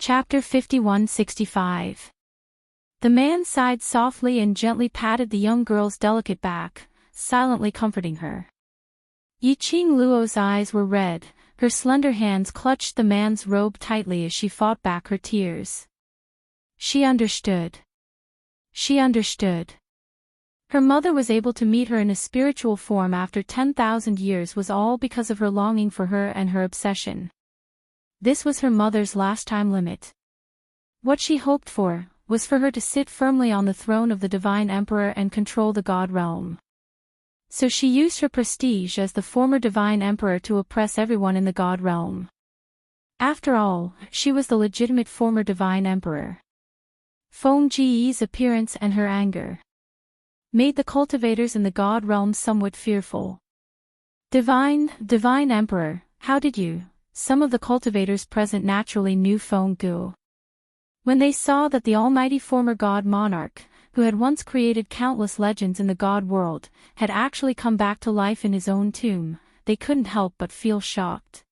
Chapter 5165. The man sighed softly and gently patted the young girl's delicate back, silently comforting her. Yiqing Luo's eyes were red, her slender hands clutched the man's robe tightly as she fought back her tears. She understood. She understood. Her mother was able to meet her in a spiritual form after 10,000 years was all because of her longing for her and her obsession. This was her mother's last time limit. What she hoped for was for her to sit firmly on the throne of the Divine Emperor and control the God realm. So she used her prestige as the former Divine Emperor to oppress everyone in the God realm. After all, she was the legitimate former Divine Emperor. Feng Ji's appearance and her anger made the cultivators in the God realm somewhat fearful. Divine Emperor, how did you? Some of the cultivators present naturally knew Feng Gu. When they saw that the almighty former God monarch, who had once created countless legends in the God world, had actually come back to life in his own tomb, they couldn't help but feel shocked.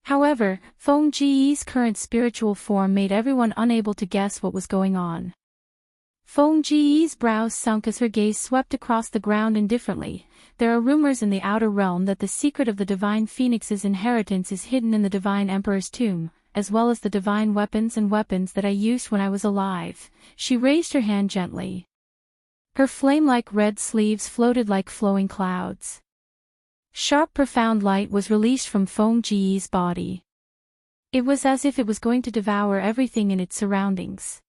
However, Feng Ji's current spiritual form made everyone unable to guess what was going on. Feng Ji's brows sunk as her gaze swept across the ground indifferently. There are rumors in the outer realm that the secret of the Divine Phoenix's inheritance is hidden in the Divine Emperor's tomb, as well as the divine weapons that I used when I was alive. She raised her hand gently. Her flame-like red sleeves floated like flowing clouds. Sharp profound light was released from Feng Ji's body. It was as if it was going to devour everything in its surroundings.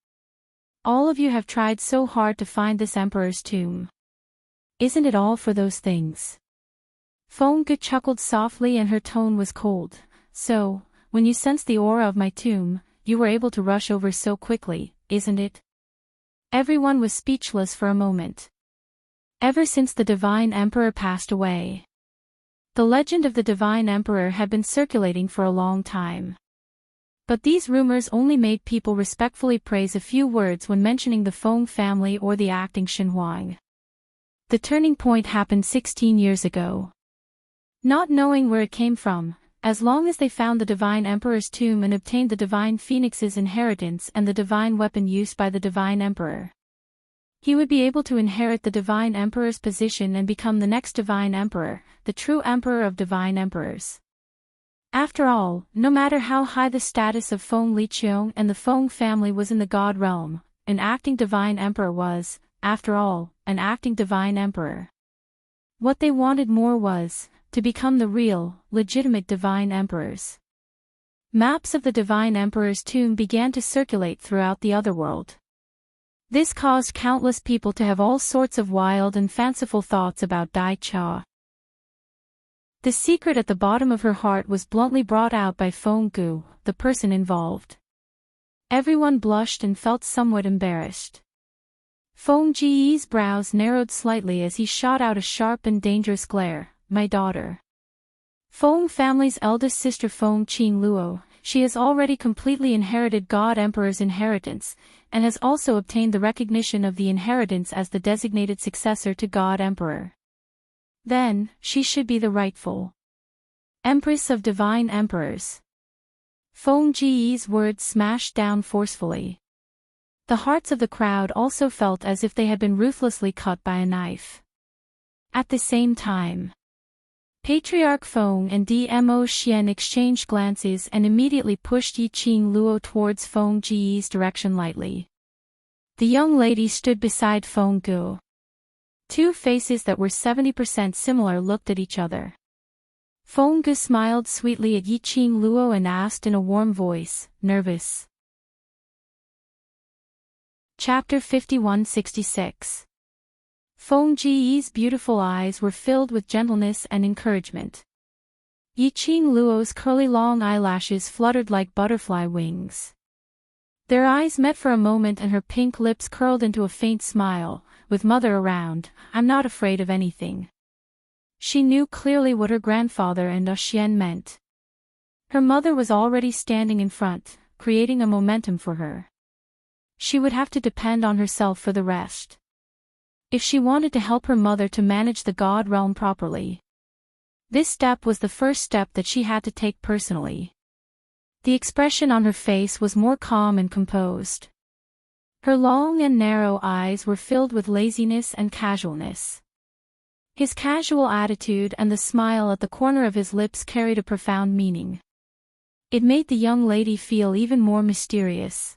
All of you have tried so hard to find this emperor's tomb. Isn't it all for those things? Feng Gu chuckled softly and her tone was cold. So, when you sensed the aura of my tomb, you were able to rush over so quickly, isn't it? Everyone was speechless for a moment. Ever since the Divine Emperor passed away, the legend of the Divine Emperor had been circulating for a long time. But these rumors only made people respectfully praise a few words when mentioning the Feng family or the acting Shen Huang. The turning point happened 16 years ago. Not knowing where it came from, as long as they found the Divine Emperor's tomb and obtained the Divine Phoenix's inheritance and the divine weapon used by the Divine Emperor, he would be able to inherit the Divine Emperor's position and become the next Divine Emperor, the true Emperor of Divine Emperors. After all, no matter how high the status of Feng Liqiong and the Feng family was in the God realm, an acting Divine Emperor was, after all, an acting Divine Emperor. What they wanted more was to become the real, legitimate Divine Emperors. Maps of the Divine Emperor's tomb began to circulate throughout the otherworld. This caused countless people to have all sorts of wild and fanciful thoughts about Dai Cha. The secret at the bottom of her heart was bluntly brought out by Feng Gu, the person involved. Everyone blushed and felt somewhat embarrassed. Feng Ji's brows narrowed slightly as he shot out a sharp and dangerous glare. My daughter. Feng family's eldest sister Feng Qing Luo, she has already completely inherited God Emperor's inheritance, and has also obtained the recognition of the inheritance as the designated successor to God Emperor. Then, she should be the rightful Empress of Divine Emperors. Feng Ji's words smashed down forcefully. The hearts of the crowd also felt as if they had been ruthlessly cut by a knife. At the same time, Patriarch Feng and Dmo Xian exchanged glances and immediately pushed Yiqing Luo towards Feng Ji's direction lightly. The young lady stood beside Feng Gu. Two faces that were 70% similar looked at each other. Feng Gu smiled sweetly at Yiqing Luo and asked in a warm voice, nervous? Chapter 5166. Feng Ji's beautiful eyes were filled with gentleness and encouragement. Yiqing Luo's curly long eyelashes fluttered like butterfly wings. Their eyes met for a moment and her pink lips curled into a faint smile. With mother around, I'm not afraid of anything. She knew clearly what her grandfather and Xian meant. Her mother was already standing in front, creating a momentum for her. She would have to depend on herself for the rest. If she wanted to help her mother to manage the God realm properly, this step was the first step that she had to take personally. The expression on her face was more calm and composed. Her long and narrow eyes were filled with laziness and casualness. His casual attitude and the smile at the corner of his lips carried a profound meaning. It made the young lady feel even more mysterious.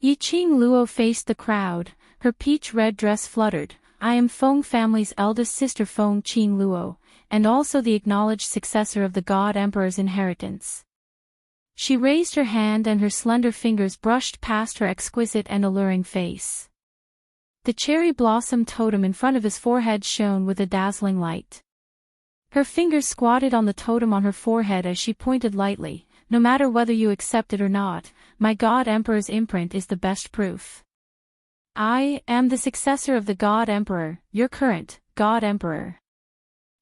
Yiqing Luo faced the crowd, her peach-red dress fluttered. I am Feng family's eldest sister Feng Qing Luo, and also the acknowledged successor of the God Emperor's inheritance. She raised her hand and her slender fingers brushed past her exquisite and alluring face. The cherry blossom totem in front of his forehead shone with a dazzling light. Her fingers squatted on the totem on her forehead as she pointed lightly, no matter whether you accept it or not, my God Emperor's imprint is the best proof. I am the successor of the God Emperor, your current God Emperor.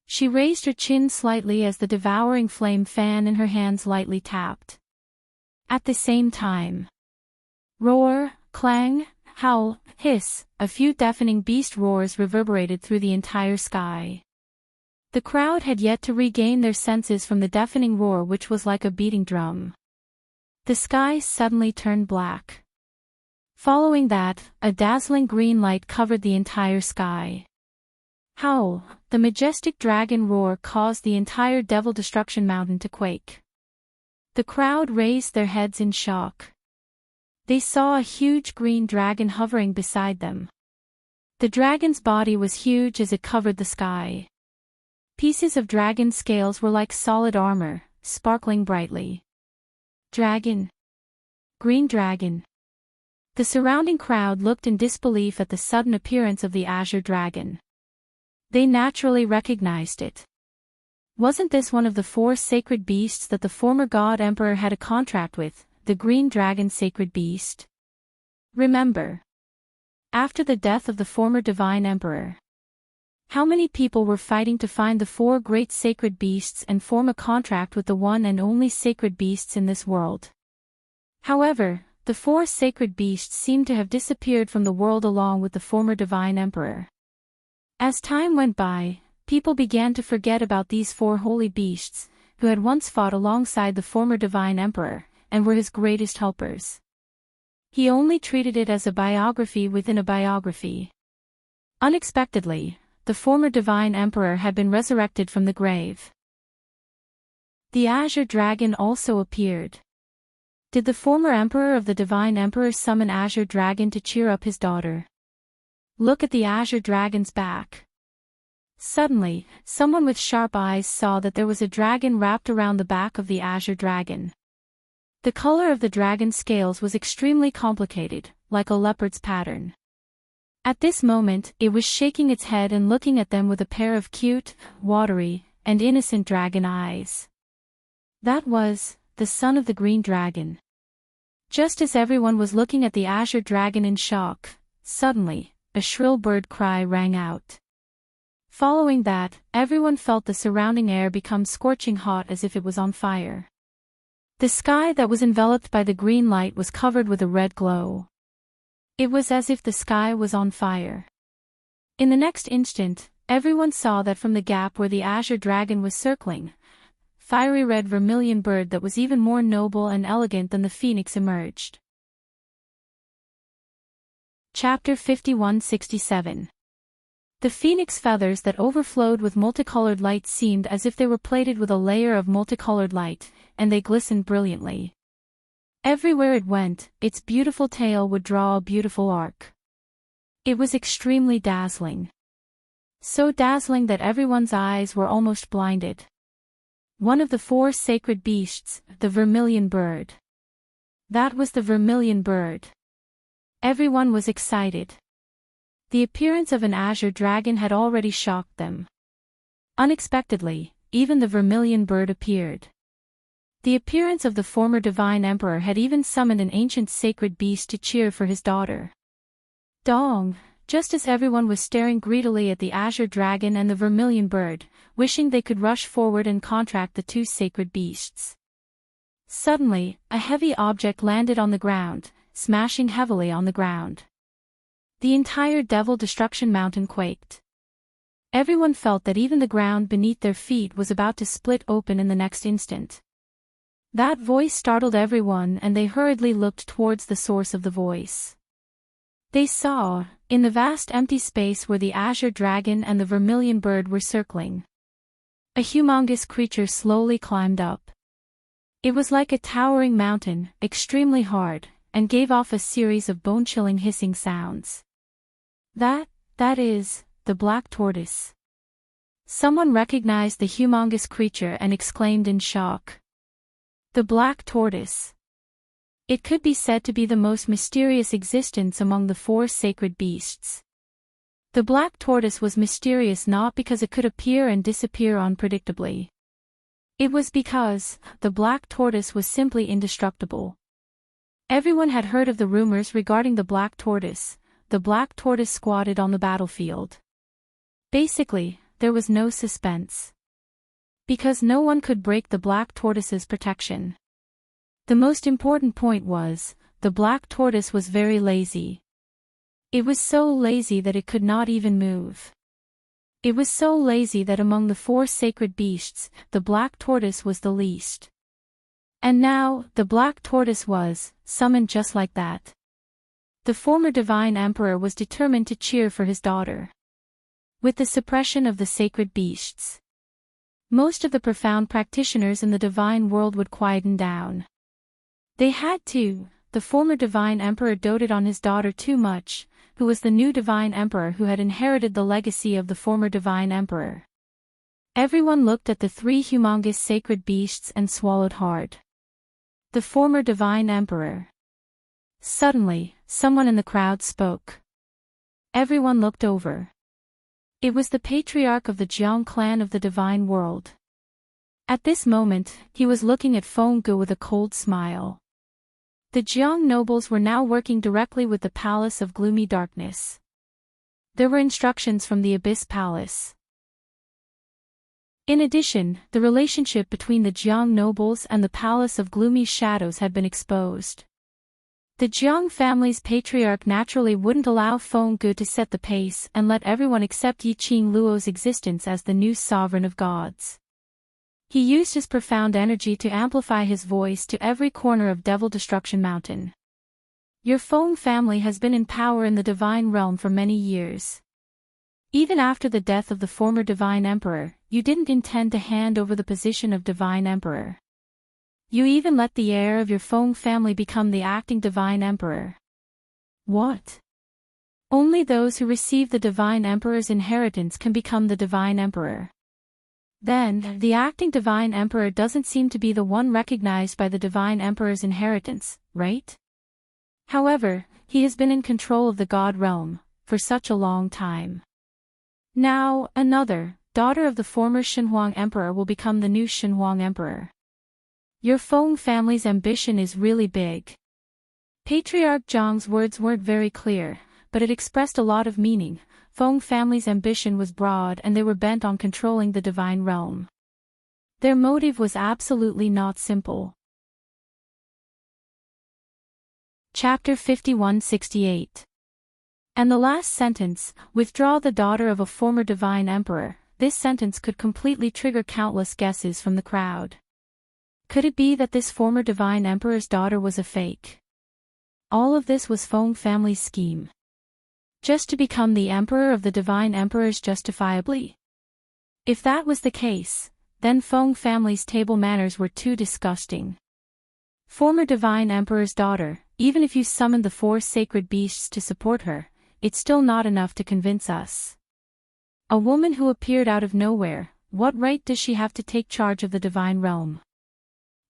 She raised her chin slightly as the devouring flame fan in her hands lightly tapped. At the same time, roar, clang, howl, hiss, a few deafening beast roars reverberated through the entire sky. The crowd had yet to regain their senses from the deafening roar which was like a beating drum. The sky suddenly turned black. Following that, a dazzling green light covered the entire sky. Howl, the majestic dragon roar caused the entire Devil Destruction Mountain to quake. The crowd raised their heads in shock. They saw a huge green dragon hovering beside them. The dragon's body was huge as it covered the sky. Pieces of dragon scales were like solid armor, sparkling brightly. Dragon. Green dragon. The surrounding crowd looked in disbelief at the sudden appearance of the azure dragon. They naturally recognized it. Wasn't this one of the 4 sacred beasts that the former God Emperor had a contract with, the green dragon sacred beast? Remember. After the death of the former divine emperor, how many people were fighting to find the 4 great sacred beasts and form a contract with the one and only sacred beasts in this world? However, the 4 sacred beasts seemed to have disappeared from the world along with the former divine emperor. As time went by, people began to forget about these 4 holy beasts, who had once fought alongside the former divine emperor, and were his greatest helpers. He only treated it as a biography within a biography. Unexpectedly, the former divine emperor had been resurrected from the grave. The azure dragon also appeared. Did the former emperor of the divine emperor summon azure dragon to cheer up his daughter? Look at the azure dragon's back. Suddenly, someone with sharp eyes saw that there was a dragon wrapped around the back of the azure dragon. The color of the dragon's scales was extremely complicated, like a leopard's pattern. At this moment, it was shaking its head and looking at them with a pair of cute, watery, and innocent dragon eyes. That was the son of the green dragon. Just as everyone was looking at the azure dragon in shock, suddenly, a shrill bird cry rang out. Following that, everyone felt the surrounding air become scorching hot as if it was on fire. The sky that was enveloped by the green light was covered with a red glow. It was as if the sky was on fire. In the next instant, everyone saw that from the gap where the azure dragon was circling, fiery red vermilion bird that was even more noble and elegant than the phoenix emerged. Chapter 5167. The phoenix feathers that overflowed with multicolored light seemed as if they were plated with a layer of multicolored light, and they glistened brilliantly. Everywhere it went, its beautiful tail would draw a beautiful arc. It was extremely dazzling. So dazzling that everyone's eyes were almost blinded. One of the 4 sacred beasts, the vermilion bird. That was the vermilion bird. Everyone was excited. The appearance of an azure dragon had already shocked them. Unexpectedly, even the vermilion bird appeared. The appearance of the former divine emperor had even summoned an ancient sacred beast to cheer for his daughter. Dong, just as everyone was staring greedily at the azure dragon and the vermilion bird, wishing they could rush forward and contract the 2 sacred beasts. Suddenly, a heavy object landed on the ground, smashing heavily on the ground. The entire Devil Destruction Mountain quaked. Everyone felt that even the ground beneath their feet was about to split open in the next instant. That voice startled everyone and they hurriedly looked towards the source of the voice. They saw, in the vast empty space where the azure dragon and the vermilion bird were circling, a humongous creature slowly climbed up. It was like a towering mountain, extremely hard, and gave off a series of bone-chilling hissing sounds. That is, the black tortoise. Someone recognized the humongous creature and exclaimed in shock. The black tortoise. It could be said to be the most mysterious existence among the 4 sacred beasts. The black tortoise was mysterious not because it could appear and disappear unpredictably. It was because the black tortoise was simply indestructible. Everyone had heard of the rumors regarding the black tortoise. The black tortoise squatted on the battlefield. Basically, there was no suspense. Because no one could break the black tortoise's protection. The most important point was, the black tortoise was very lazy. It was so lazy that it could not even move. It was so lazy that among the 4 sacred beasts, the black tortoise was the least. And now, the black tortoise was summoned just like that. The former divine emperor was determined to cheer for his daughter. With the suppression of the sacred beasts, most of the profound practitioners in the divine world would quieten down. They had to. The former divine emperor doted on his daughter too much, who was the new divine emperor who had inherited the legacy of the former divine emperor. Everyone looked at the 3 humongous sacred beasts and swallowed hard. The former divine emperor. Suddenly, someone in the crowd spoke. Everyone looked over. It was the patriarch of the Jiang clan of the divine world. At this moment, he was looking at Feng Gu with a cold smile. The Jiang nobles were now working directly with the Palace of Gloomy Darkness. There were instructions from the Abyss Palace. In addition, the relationship between the Jiang nobles and the Palace of Gloomy Shadows had been exposed. The Jiang family's patriarch naturally wouldn't allow Feng Gu to set the pace and let everyone accept Yiqing Luo's existence as the new sovereign of gods. He used his profound energy to amplify his voice to every corner of Devil Destruction Mountain. Your Feng family has been in power in the divine realm for many years. Even after the death of the former divine emperor, you didn't intend to hand over the position of divine emperor. You even let the heir of your Feng family become the acting divine emperor. What? Only those who receive the divine emperor's inheritance can become the divine emperor. Then, the acting divine emperor doesn't seem to be the one recognized by the divine emperor's inheritance, right? However, he has been in control of the god realm for such a long time. Now, another, daughter of the former Shenhuang emperor will become the new Shenhuang emperor. Your Feng family's ambition is really big. Patriarch Zhang's words weren't very clear, but it expressed a lot of meaning. Feng family's ambition was broad and they were bent on controlling the divine realm. Their motive was absolutely not simple. Chapter 5168. And the last sentence, withdraw the daughter of a former divine emperor. This sentence could completely trigger countless guesses from the crowd. Could it be that this former divine emperor's daughter was a fake? All of this was Feng family's scheme. Just to become the emperor of the divine emperors justifiably? If that was the case, then Feng family's table manners were too disgusting. Former divine emperor's daughter, even if you summoned the 4 sacred beasts to support her, it's still not enough to convince us. A woman who appeared out of nowhere, what right does she have to take charge of the divine realm?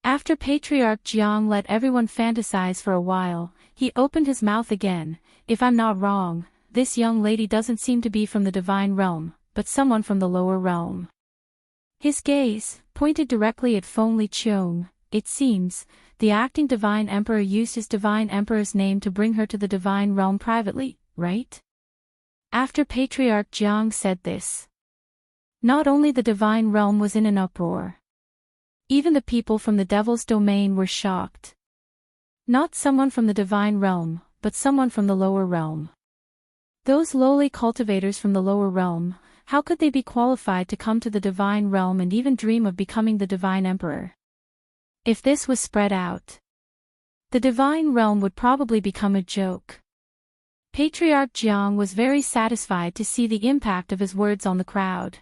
After Patriarch Jiang let everyone fantasize for a while, he opened his mouth again. If I'm not wrong, this young lady doesn't seem to be from the divine realm, but someone from the lower realm. His gaze pointed directly at Feng Liqiong. It seems, the acting divine emperor used his divine emperor's name to bring her to the divine realm privately, right? After Patriarch Jiang said this, not only the divine realm was in an uproar. Even the people from the devil's domain were shocked. Not someone from the divine realm, but someone from the lower realm. Those lowly cultivators from the lower realm, how could they be qualified to come to the divine realm and even dream of becoming the divine emperor? If this was spread out, the divine realm would probably become a joke. Patriarch Jiang was very satisfied to see the impact of his words on the crowd.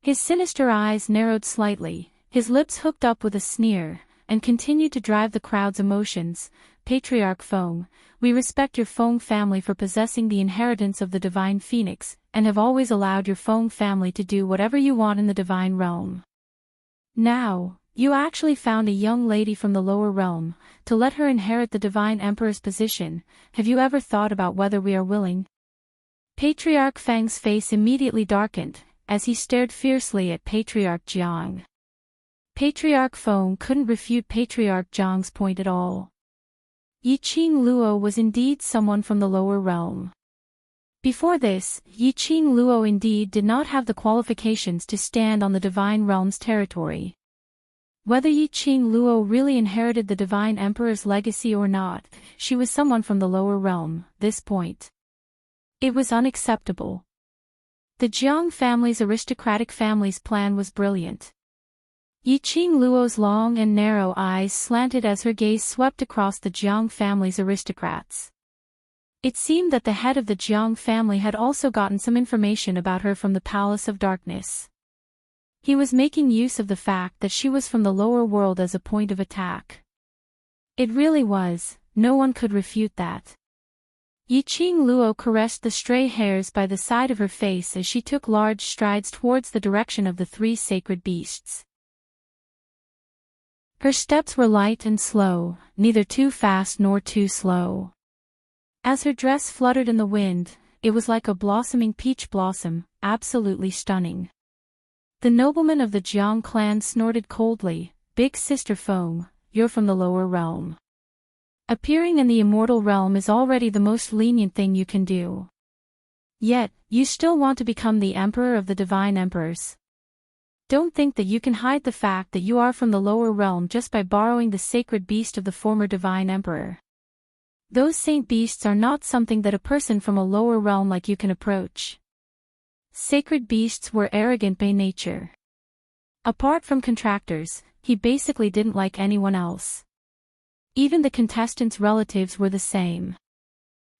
His sinister eyes narrowed slightly, his lips hooked up with a sneer, and continued to drive the crowd's emotions. Patriarch Feng, we respect your Feng family for possessing the inheritance of the divine phoenix, and have always allowed your Feng family to do whatever you want in the divine realm. Now, you actually found a young lady from the lower realm, to let her inherit the divine emperor's position. Have you ever thought about whether we are willing? Patriarch Feng's face immediately darkened, as he stared fiercely at Patriarch Jiang. Patriarch Feng couldn't refute Patriarch Jiang's point at all. Yiqing Luo was indeed someone from the lower realm. Before this, Yiqing Luo indeed did not have the qualifications to stand on the divine realm's territory. Whether Yiqing Luo really inherited the divine emperor's legacy or not, she was someone from the lower realm. This point, it was unacceptable. The Jiang family's aristocratic family's plan was brilliant. Yiqing Luo's long and narrow eyes slanted as her gaze swept across the Jiang family's aristocrats. It seemed that the head of the Jiang family had also gotten some information about her from the Palace of Darkness. He was making use of the fact that she was from the lower world as a point of attack. It really was, no one could refute that. Yiqing Luo caressed the stray hairs by the side of her face as she took large strides towards the direction of the three sacred beasts. Her steps were light and slow, neither too fast nor too slow. As her dress fluttered in the wind, it was like a blossoming peach blossom, absolutely stunning. The nobleman of the Jiang clan snorted coldly. Big Sister Feng, you're from the lower realm. Appearing in the immortal realm is already the most lenient thing you can do. Yet, you still want to become the emperor of the divine emperors. Don't think that you can hide the fact that you are from the lower realm just by borrowing the sacred beast of the former divine emperor. Those saint beasts are not something that a person from a lower realm like you can approach. Sacred beasts were arrogant by nature. Apart from contractors, he basically didn't like anyone else. Even the contestants' relatives were the same.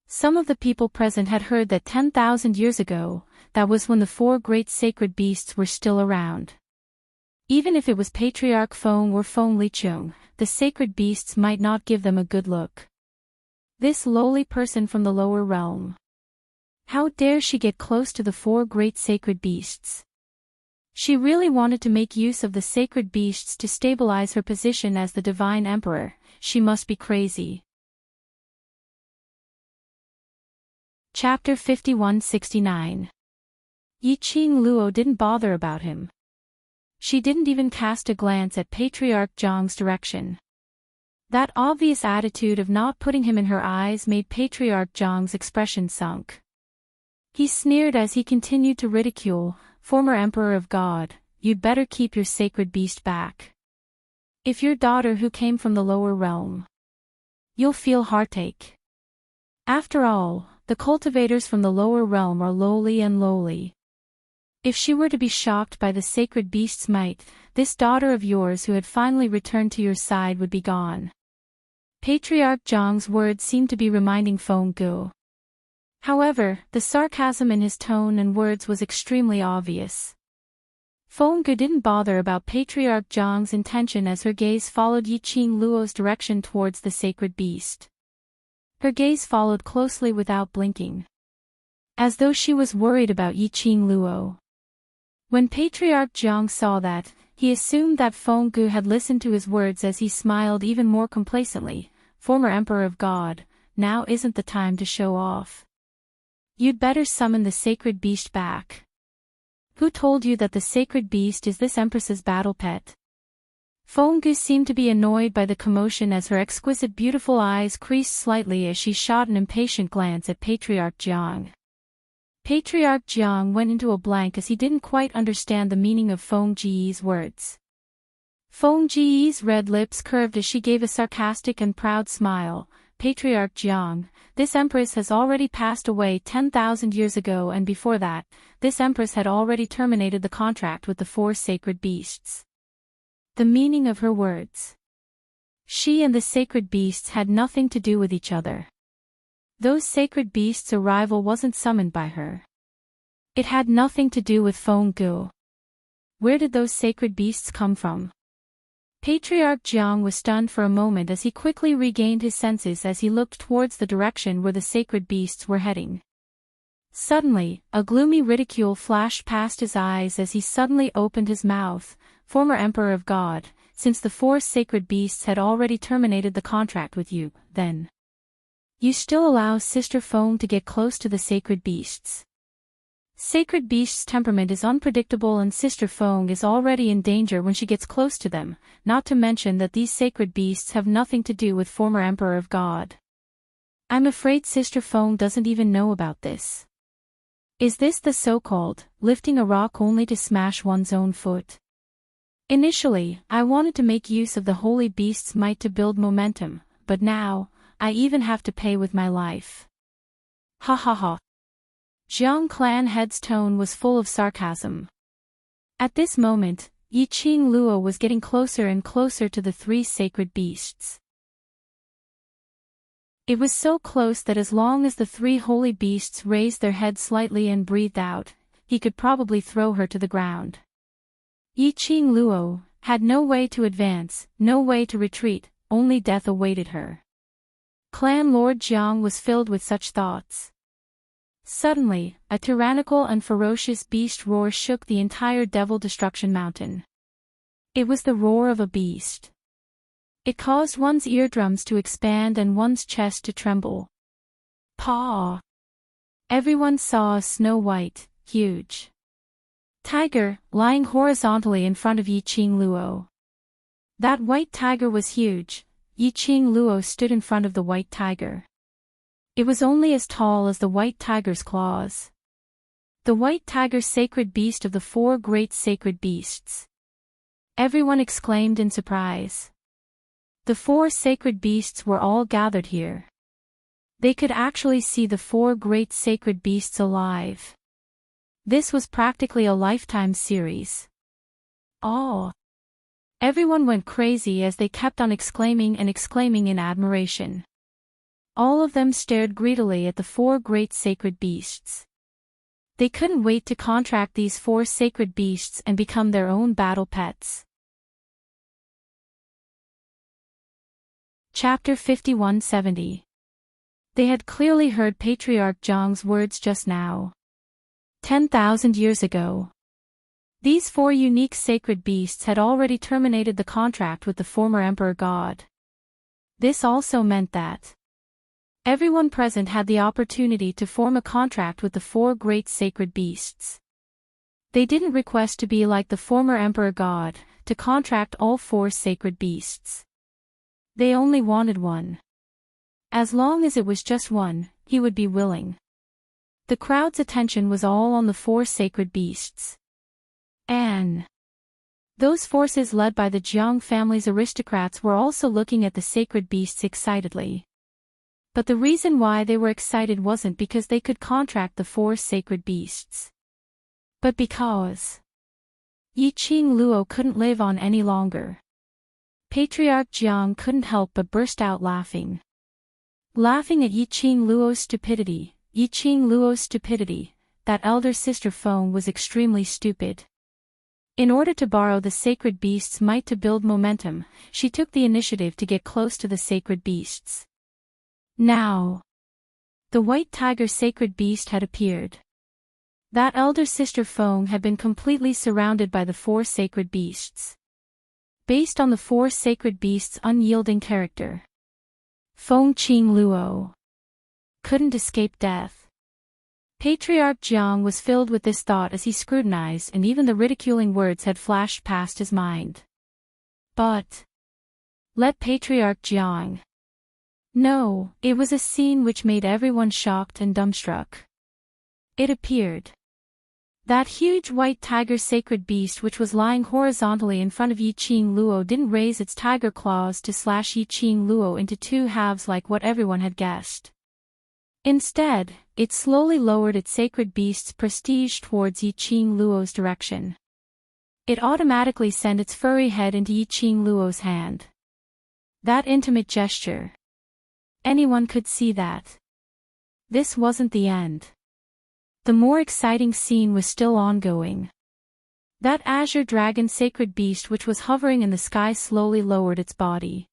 Some of the people present had heard that 10,000 years ago, that was when the four great sacred beasts were still around. Even if it was Patriarch Feng or Feng Licheng, the sacred beasts might not give them a good look. This lowly person from the lower realm. How dare she get close to the four great sacred beasts? She really wanted to make use of the sacred beasts to stabilize her position as the divine emperor. She must be crazy. Chapter 5169. Yiqing Luo didn't bother about him. She didn't even cast a glance at Patriarch Jiang's direction. That obvious attitude of not putting him in her eyes made Patriarch Jiang's expression sunk. He sneered as he continued to ridicule, former Emperor of God, you'd better keep your sacred beast back. If your daughter who came from the lower realm, you'll feel heartache. After all, the cultivators from the lower realm are lowly and lowly. If she were to be shocked by the sacred beast's might, this daughter of yours who had finally returned to your side would be gone. Patriarch Jiang's words seemed to be reminding Feng Gu. However, the sarcasm in his tone and words was extremely obvious. Feng Gu didn't bother about Patriarch Jiang's intention as her gaze followed Yiqing Luo's direction towards the sacred beast. Her gaze followed closely without blinking, as though she was worried about Yiqing Luo. When Patriarch Jiang saw that, he assumed that Feng Gu had listened to his words as he smiled even more complacently. Former Emperor of God, now isn't the time to show off. You'd better summon the sacred beast back. Who told you that the sacred beast is this empress's battle pet? Feng Gu seemed to be annoyed by the commotion as her exquisite beautiful eyes creased slightly as she shot an impatient glance at Patriarch Jiang. Patriarch Jiang went into a blank as he didn't quite understand the meaning of Feng Ji's words. Feng Ji's red lips curved as she gave a sarcastic and proud smile. Patriarch Jiang, this empress has already passed away 10,000 years ago, and before that, this empress had already terminated the contract with the four sacred beasts. The meaning of her words. She and the sacred beasts had nothing to do with each other. Those sacred beasts' arrival wasn't summoned by her. It had nothing to do with Feng Gu. Where did those sacred beasts come from? Patriarch Jiang was stunned for a moment as he quickly regained his senses as he looked towards the direction where the sacred beasts were heading. Suddenly, a gloomy ridicule flashed past his eyes as he suddenly opened his mouth. Former Emperor of God, since the 4 sacred beasts had already terminated the contract with you, then you still allow Sister Feng to get close to the sacred beasts. Sacred beasts' temperament is unpredictable and Sister Feng is already in danger when she gets close to them, not to mention that these sacred beasts have nothing to do with former Emperor of God. I'm afraid Sister Feng doesn't even know about this. Is this the so-called, lifting a rock only to smash one's own foot? Initially, I wanted to make use of the holy beast's might to build momentum, but now, I even have to pay with my life. Ha ha ha. Jiang Clan Head's tone was full of sarcasm. At this moment, Yiqing Luo was getting closer and closer to the 3 sacred beasts. It was so close that as long as the 3 holy beasts raised their heads slightly and breathed out, he could probably throw her to the ground. Yiqing Luo had no way to advance, no way to retreat, only death awaited her. Clan Lord Jiang was filled with such thoughts. Suddenly, a tyrannical and ferocious beast roar shook the entire Devil Destruction Mountain. It was the roar of a beast. It caused one's eardrums to expand and one's chest to tremble. Paw! Everyone saw a snow-white, huge tiger, lying horizontally in front of Yiqing Luo. That white tiger was huge. Yiqing Luo stood in front of the white tiger. It was only as tall as the white tiger's claws. The white tiger, sacred beast of the 4 great sacred beasts. Everyone exclaimed in surprise. The 4 sacred beasts were all gathered here. They could actually see the 4 great sacred beasts alive. This was practically a lifetime series. Oh! Everyone went crazy as they kept on exclaiming and exclaiming in admiration. All of them stared greedily at the 4 great sacred beasts. They couldn't wait to contract these 4 sacred beasts and become their own battle pets. Chapter 5170. They had clearly heard Patriarch Jiang's words just now. 10,000 years ago. These 4 unique sacred beasts had already terminated the contract with the former Emperor God. This also meant that everyone present had the opportunity to form a contract with the 4 great sacred beasts. They didn't request to be like the former Emperor God, to contract all 4 sacred beasts. They only wanted one. As long as it was just one, he would be willing. The crowd's attention was all on the 4 sacred beasts. And those forces led by the Jiang family's aristocrats were also looking at the sacred beasts excitedly. But the reason why they were excited wasn't because they could contract the 4 sacred beasts, but because Yiqing Luo couldn't live on any longer. Patriarch Jiang couldn't help but burst out laughing. Laughing at Yiqing Luo's stupidity. Yiqing Luo's stupidity, that elder sister Feng was extremely stupid. In order to borrow the sacred beast's might to build momentum, she took the initiative to get close to the sacred beasts. Now, the white tiger sacred beast had appeared. That elder sister Feng had been completely surrounded by the 4 sacred beasts. Based on the 4 sacred beasts' unyielding character, Feng Qing Luo couldn't escape death. Patriarch Jiang was filled with this thought as he scrutinized, and even the ridiculing words had flashed past his mind. But let Patriarch Jiang know, it was a scene which made everyone shocked and dumbstruck. It appeared. That huge white tiger sacred beast which was lying horizontally in front of Yiqing Luo didn't raise its tiger claws to slash Yiqing Luo into 2 halves like what everyone had guessed. Instead, it slowly lowered its sacred beast's prestige towards Yiqing Luo's direction. It automatically sent its furry head into Yiqing Luo's hand. That intimate gesture. Anyone could see that. This wasn't the end. The more exciting scene was still ongoing. That azure dragon sacred beast which was hovering in the sky slowly lowered its body.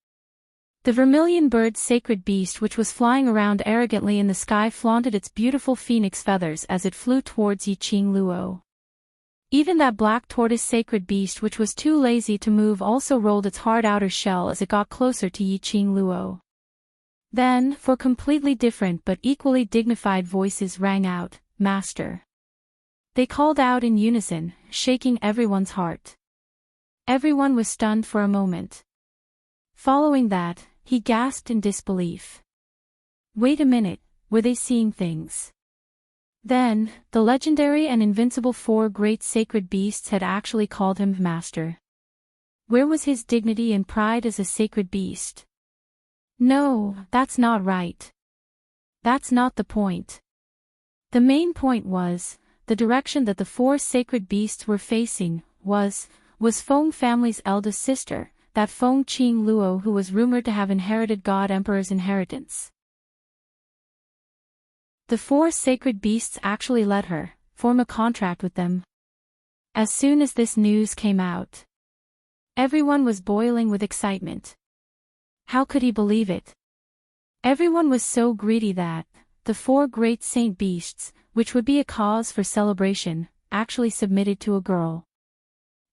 The vermilion bird sacred beast which was flying around arrogantly in the sky flaunted its beautiful phoenix feathers as it flew towards Yiqing Luo. Even that black tortoise sacred beast which was too lazy to move also rolled its hard outer shell as it got closer to Yiqing Luo. Then, four completely different but equally dignified voices rang out, "Master." They called out in unison, shaking everyone's heart. Everyone was stunned for a moment. Following that, he gasped in disbelief. Wait a minute, were they seeing things? Then, the legendary and invincible four great sacred beasts had actually called him Master. Where was his dignity and pride as a sacred beast? No, that's not right. That's not the point. The main point was, the direction that the four sacred beasts were facing was Feng family's eldest sister, that Feng Qing Luo who was rumored to have inherited God Emperor's inheritance. The four sacred beasts actually let her form a contract with them. As soon as this news came out, everyone was boiling with excitement. How could he believe it? Everyone was so greedy that the four great saint beasts, which would be a cause for celebration, actually submitted to a girl.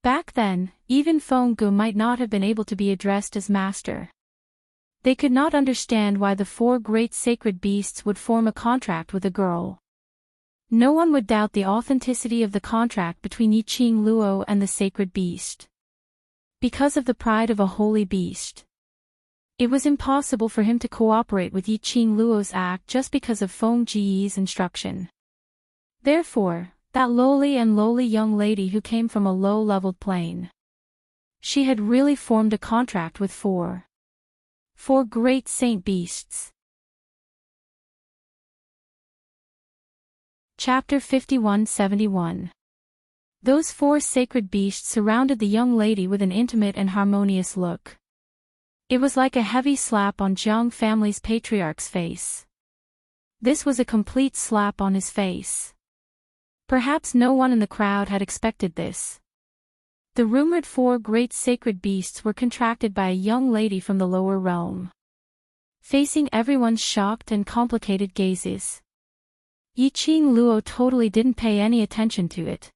Back then, even Feng Gu might not have been able to be addressed as master. They could not understand why the four great sacred beasts would form a contract with a girl. No one would doubt the authenticity of the contract between Yiqing Luo and the sacred beast. Because of the pride of a holy beast. It was impossible for him to cooperate with Yiqing Luo's act just because of Feng Jiyi's instruction. Therefore, that lowly young lady who came from a low-leveled plane. She had really formed a contract with four great saint beasts. Chapter 51-71. Those four sacred beasts surrounded the young lady with an intimate and harmonious look. It was like a heavy slap on Jiang family's patriarch's face. This was a complete slap on his face. Perhaps no one in the crowd had expected this. The rumored four great sacred beasts were contracted by a young lady from the lower realm. Facing everyone's shocked and complicated gazes, Yiqing Luo totally didn't pay any attention to it.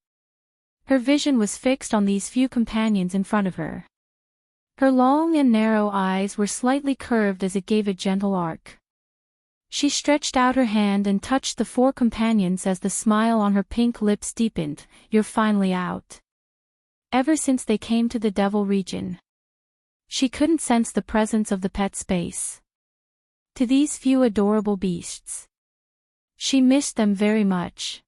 Her vision was fixed on these few companions in front of her. Her long and narrow eyes were slightly curved as it gave a gentle arc. She stretched out her hand and touched the four companions as the smile on her pink lips deepened. "You're finally out." Ever since they came to the Devil region, she couldn't sense the presence of the pet space. To these few adorable beasts, she missed them very much.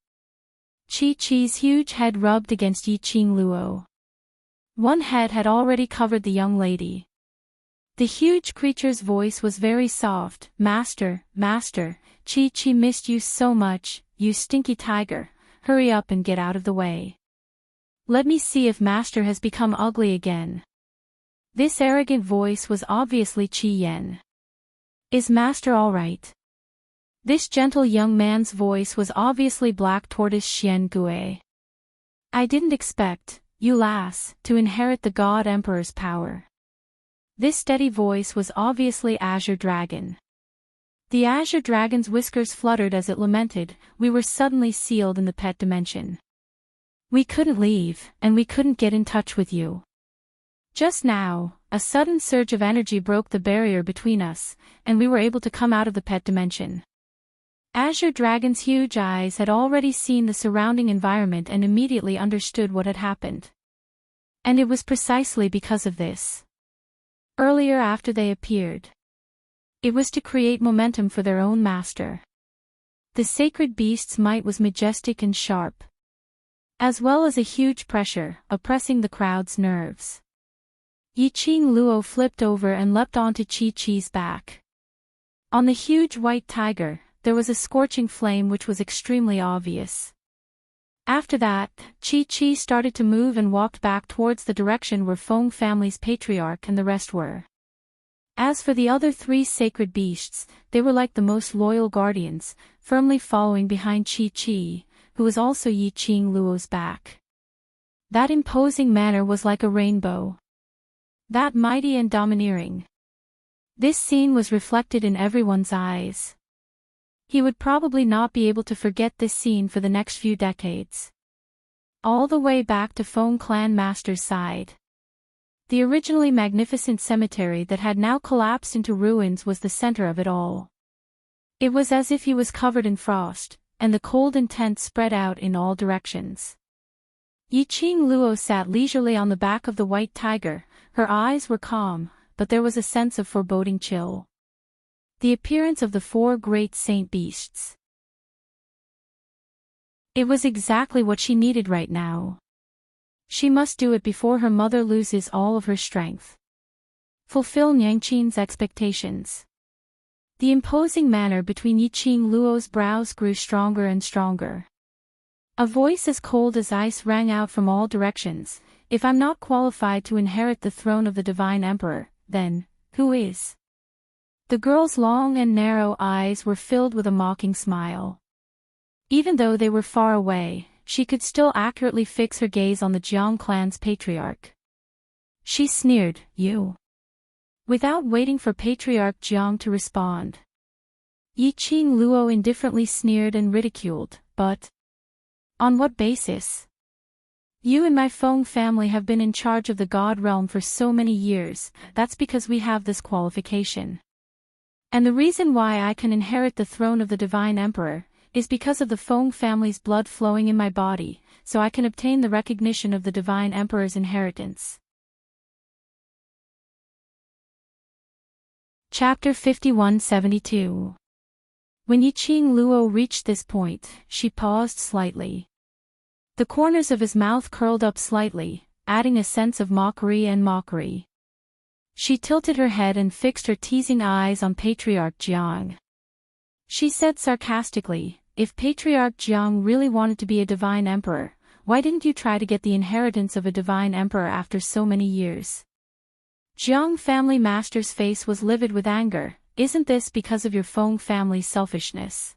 Chi-Chi's huge head rubbed against Yiqing Luo. One head had already covered the young lady. The huge creature's voice was very soft. "Master, Master, Chi-Chi missed you so much, you stinky tiger, hurry up and get out of the way. Let me see if Master has become ugly again." This arrogant voice was obviously Qi Yan. "Is Master all right?" This gentle young man's voice was obviously Black Tortoise Xian Gue. "I didn't expect, you lass, to inherit the God Emperor's power." This steady voice was obviously Azure Dragon. The Azure Dragon's whiskers fluttered as it lamented, "We were suddenly sealed in the pet dimension. We couldn't leave, and we couldn't get in touch with you. Just now, a sudden surge of energy broke the barrier between us, and we were able to come out of the pet dimension." Azure Dragon's huge eyes had already seen the surrounding environment and immediately understood what had happened. And it was precisely because of this. Earlier after they appeared, it was to create momentum for their own master. The sacred beast's might was majestic and sharp, as well as a huge pressure, oppressing the crowd's nerves. Yiqing Luo flipped over and leapt onto Chi-Chi's back. On the huge white tiger, there was a scorching flame which was extremely obvious. After that, Chi-Chi started to move and walked back towards the direction where Feng family's patriarch and the rest were. As for the other 3 sacred beasts, they were like the most loyal guardians, firmly following behind Chi-Chi, who was also Yi-Ching Luo's back. That imposing manner was like a rainbow. That mighty and domineering. This scene was reflected in everyone's eyes. He would probably not be able to forget this scene for the next few decades. All the way back to Feng Clan Master's side. The originally magnificent cemetery that had now collapsed into ruins was the center of it all. It was as if he was covered in frost, and the cold intent spread out in all directions. Yi-Ching Luo sat leisurely on the back of the white tiger, her eyes were calm, but there was a sense of foreboding chill. The appearance of the 4 great saint beasts. It was exactly what she needed right now. She must do it before her mother loses all of her strength. Fulfill Nyangqing's expectations. The imposing manner between Yi-Ching Luo's brows grew stronger and stronger. A voice as cold as ice rang out from all directions. If I'm not qualified to inherit the throne of the Divine Emperor, then, who is? The girl's long and narrow eyes were filled with a mocking smile. Even though they were far away, she could still accurately fix her gaze on the Jiang clan's patriarch. She sneered, "You." Without waiting for Patriarch Jiang to respond. Yi-Ching Luo indifferently sneered and ridiculed, "But on what basis? You and my Feng family have been in charge of the God realm for so many years, that's because we have this qualification. And the reason why I can inherit the throne of the Divine Emperor is because of the Feng family's blood flowing in my body, so I can obtain the recognition of the Divine Emperor's inheritance." Chapter 5172. When Yi-Ching Luo reached this point, she paused slightly. The corners of his mouth curled up slightly, adding a sense of mockery. She tilted her head and fixed her teasing eyes on Patriarch Jiang. She said sarcastically, "If Patriarch Jiang really wanted to be a divine emperor, why didn't you try to get the inheritance of a divine emperor after so many years?" Jiang family master's face was livid with anger. "Isn't this because of your Feng family's selfishness?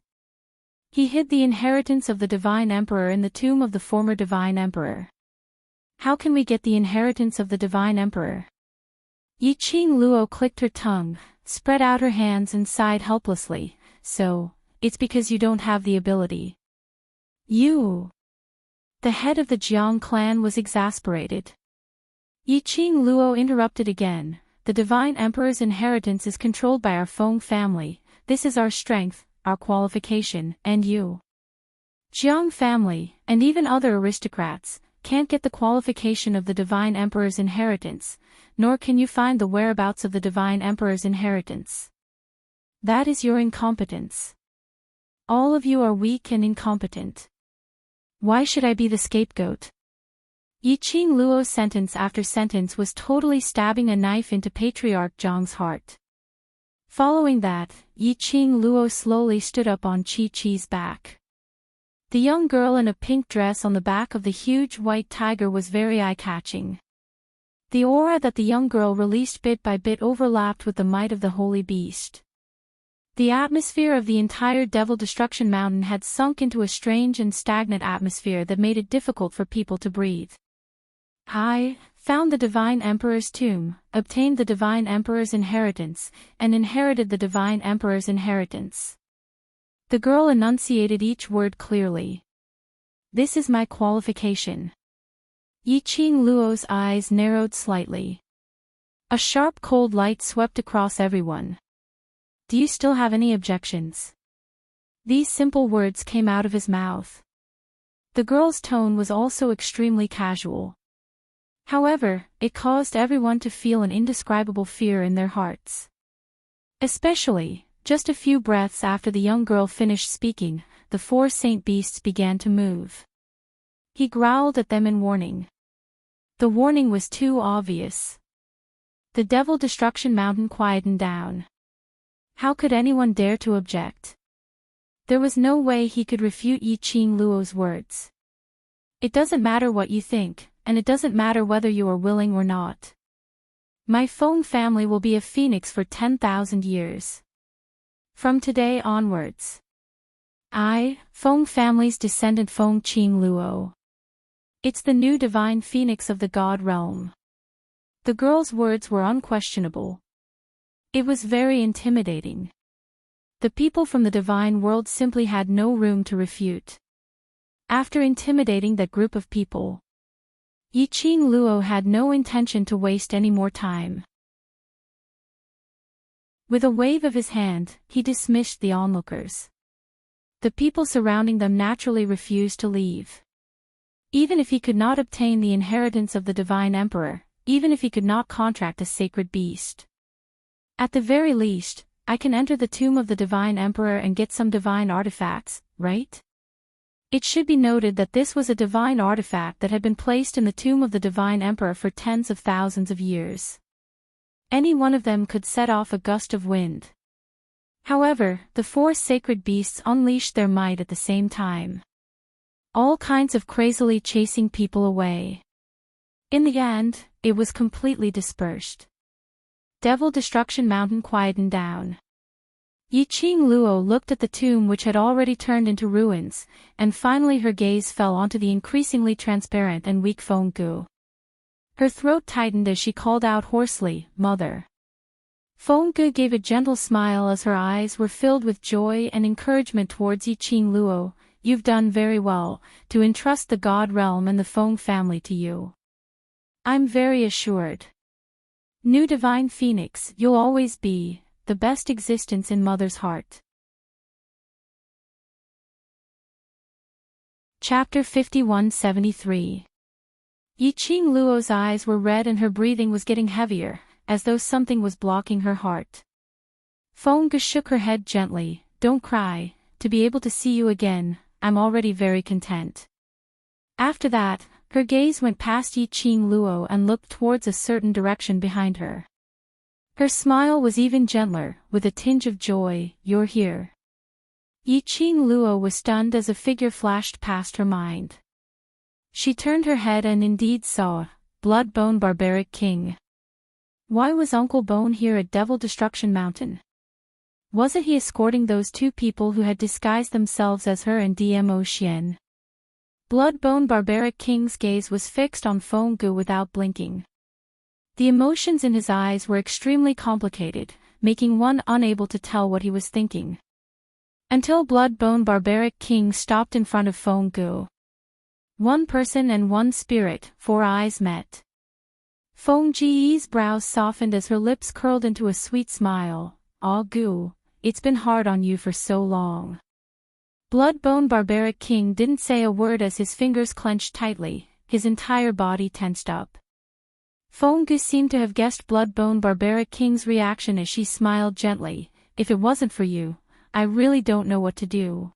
He hid the inheritance of the divine emperor in the tomb of the former divine emperor. How can we get the inheritance of the divine emperor?" Yi-Ching Luo clicked her tongue, spread out her hands and sighed helplessly. "So, it's because you don't have the ability." "You." The head of the Jiang clan was exasperated. Yi-Ching Luo interrupted again. "The divine emperor's inheritance is controlled by our Feng family. This is our strength, our qualification, and you. Jiang family, and even other aristocrats, can't get the qualification of the divine emperor's inheritance, nor can you find the whereabouts of the divine emperor's inheritance. That is your incompetence. All of you are weak and incompetent. Why should I be the scapegoat?" Yi-Ching Luo's sentence after sentence was totally stabbing a knife into Patriarch Jiang's heart. Following that, Yi-Ching Luo slowly stood up on Chi-Chi's back. The young girl in a pink dress on the back of the huge white tiger was very eye-catching. The aura that the young girl released bit by bit overlapped with the might of the holy beast. The atmosphere of the entire Devil Destruction Mountain had sunk into a strange and stagnant atmosphere that made it difficult for people to breathe. "I found the Divine Emperor's tomb, obtained the Divine Emperor's inheritance, and inherited the Divine Emperor's inheritance." The girl enunciated each word clearly. "This is my qualification." Yi-Ching Luo's eyes narrowed slightly. A sharp cold light swept across everyone. "Do you still have any objections?" These simple words came out of his mouth. The girl's tone was also extremely casual. However, it caused everyone to feel an indescribable fear in their hearts. Especially, just a few breaths after the young girl finished speaking, the 4 saint beasts began to move. He growled at them in warning. The warning was too obvious. The Devil Destruction Mountain quietened down. How could anyone dare to object? There was no way he could refute Yi-Ching Luo's words. "It doesn't matter what you think, and it doesn't matter whether you are willing or not. My Feng family will be a phoenix for 10,000 years. From today onwards. I, Feng family's descendant Feng Qing Luo. It's the new divine phoenix of the god realm. The girl's words were unquestionable. It was very intimidating. The people from the divine world simply had no room to refute. After intimidating that group of people, Yiqing Luo had no intention to waste any more time. With a wave of his hand, he dismissed the onlookers. The people surrounding them naturally refused to leave. Even if he could not obtain the inheritance of the divine emperor, even if he could not contract a sacred beast. At the very least, I can enter the tomb of the divine emperor and get some divine artifacts, right? It should be noted that this was a divine artifact that had been placed in the tomb of the divine emperor for tens of thousands of years. Any one of them could set off a gust of wind. However, the four sacred beasts unleashed their might at the same time. All kinds of crazily chasing people away. In the end, it was completely dispersed. Devil Destruction Mountain quietened down. Yiqing Luo looked at the tomb which had already turned into ruins, and finally her gaze fell onto the increasingly transparent and weak Feng Gu. Her throat tightened as she called out hoarsely, "Mother." Feng Gu gave a gentle smile as her eyes were filled with joy and encouragement towards Yiqing Luo. "You've done very well, to entrust the God realm and the Feng family to you. I'm very assured. New Divine Phoenix, you'll always be the best existence in Mother's heart." Chapter 5173. Yiqing Luo's eyes were red and her breathing was getting heavier, as though something was blocking her heart. Feng Gu shook her head gently. "Don't cry, to be able to see you again, I'm already very content." After that, her gaze went past Yiqing Luo and looked towards a certain direction behind her. Her smile was even gentler, with a tinge of joy. "You're here." Yiqing Luo was stunned as a figure flashed past her mind. She turned her head and indeed saw Bloodbone Barbaric King. Why was Uncle Bone here at Devil Destruction Mountain? Wasn't he escorting those two people who had disguised themselves as her and Dmo Xian? Bloodbone Barbaric King's gaze was fixed on Feng Gu without blinking. The emotions in his eyes were extremely complicated, making one unable to tell what he was thinking. Until Bloodbone Barbaric King stopped in front of Feng Gu. One person and one spirit, four eyes met. Feng Ji's brows softened as her lips curled into a sweet smile. "Ah Gu, it's been hard on you for so long." Bloodbone Barbaric King didn't say a word as his fingers clenched tightly, his entire body tensed up. Feng Gu seemed to have guessed Bloodbone Barbaric King's reaction as she smiled gently. "If it wasn't for you, I really don't know what to do."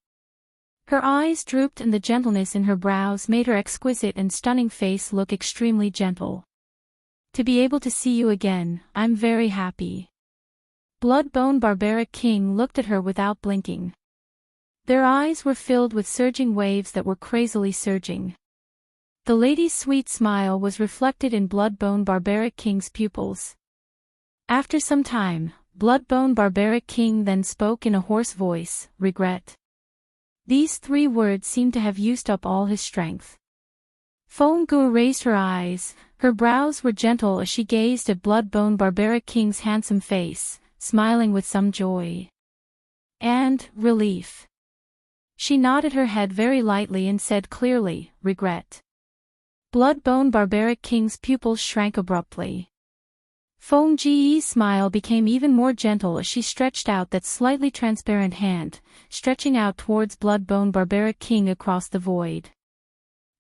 Her eyes drooped and the gentleness in her brows made her exquisite and stunning face look extremely gentle. "To be able to see you again, I'm very happy." Bloodbone Barbaric King looked at her without blinking. Their eyes were filled with surging waves that were crazily surging. The lady's sweet smile was reflected in Bloodbone Barbaric King's pupils. After some time, Bloodbone Barbaric King then spoke in a hoarse voice, "Regret." These three words seemed to have used up all his strength. Feng Gu raised her eyes, her brows were gentle as she gazed at Bloodbone Barbaric King's handsome face, smiling with some joy and relief. She nodded her head very lightly and said clearly, "Regret." Bloodbone Barbaric King's pupils shrank abruptly. Feng Ji's smile became even more gentle as she stretched out that slightly transparent hand, stretching out towards Bloodbone Barbaric King across the void.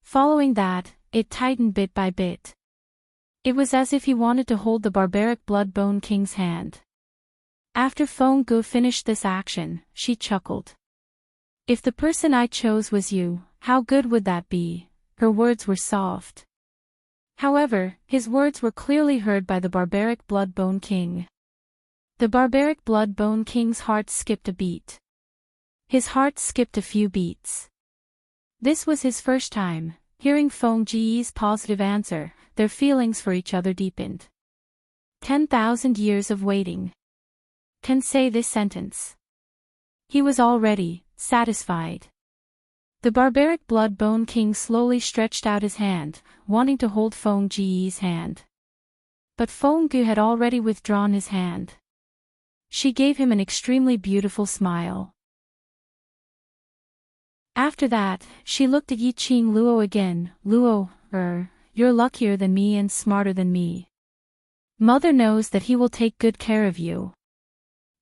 Following that, it tightened bit by bit. It was as if he wanted to hold the barbaric Bloodbone King's hand. After Feng Gu finished this action, she chuckled. "If the person I chose was you, how good would that be?" Her words were soft. However, his words were clearly heard by the barbaric Bloodbone King. The barbaric Bloodbone King's heart skipped a beat. His heart skipped a few beats. This was his first time. Hearing Feng Ji's positive answer, their feelings for each other deepened. 10,000 years of waiting. Can say this sentence. He was already satisfied. The barbaric Blood-Bone King slowly stretched out his hand, wanting to hold Feng Ji's hand. But Feng Gu had already withdrawn his hand. She gave him an extremely beautiful smile. After that, she looked at Yiqing Luo again. Luo, you're luckier than me and smarter than me. Mother knows that he will take good care of you.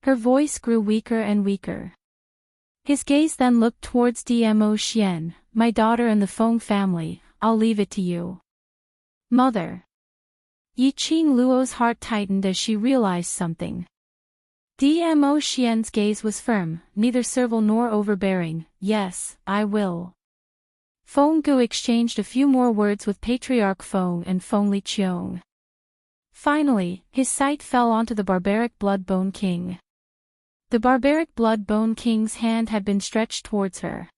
Her voice grew weaker and weaker. His gaze then looked towards Dmo Xian. My daughter and the Feng family, I'll leave it to you. Mother. Yiqing Luo's heart tightened as she realized something. Dmo Xian's gaze was firm, neither servile nor overbearing. Yes, I will. Feng Gu exchanged a few more words with Patriarch Feng and Feng Liqiong. Finally, his sight fell onto the barbaric Blood-Bone King. The barbaric Blood-Bone King's hand had been stretched towards her.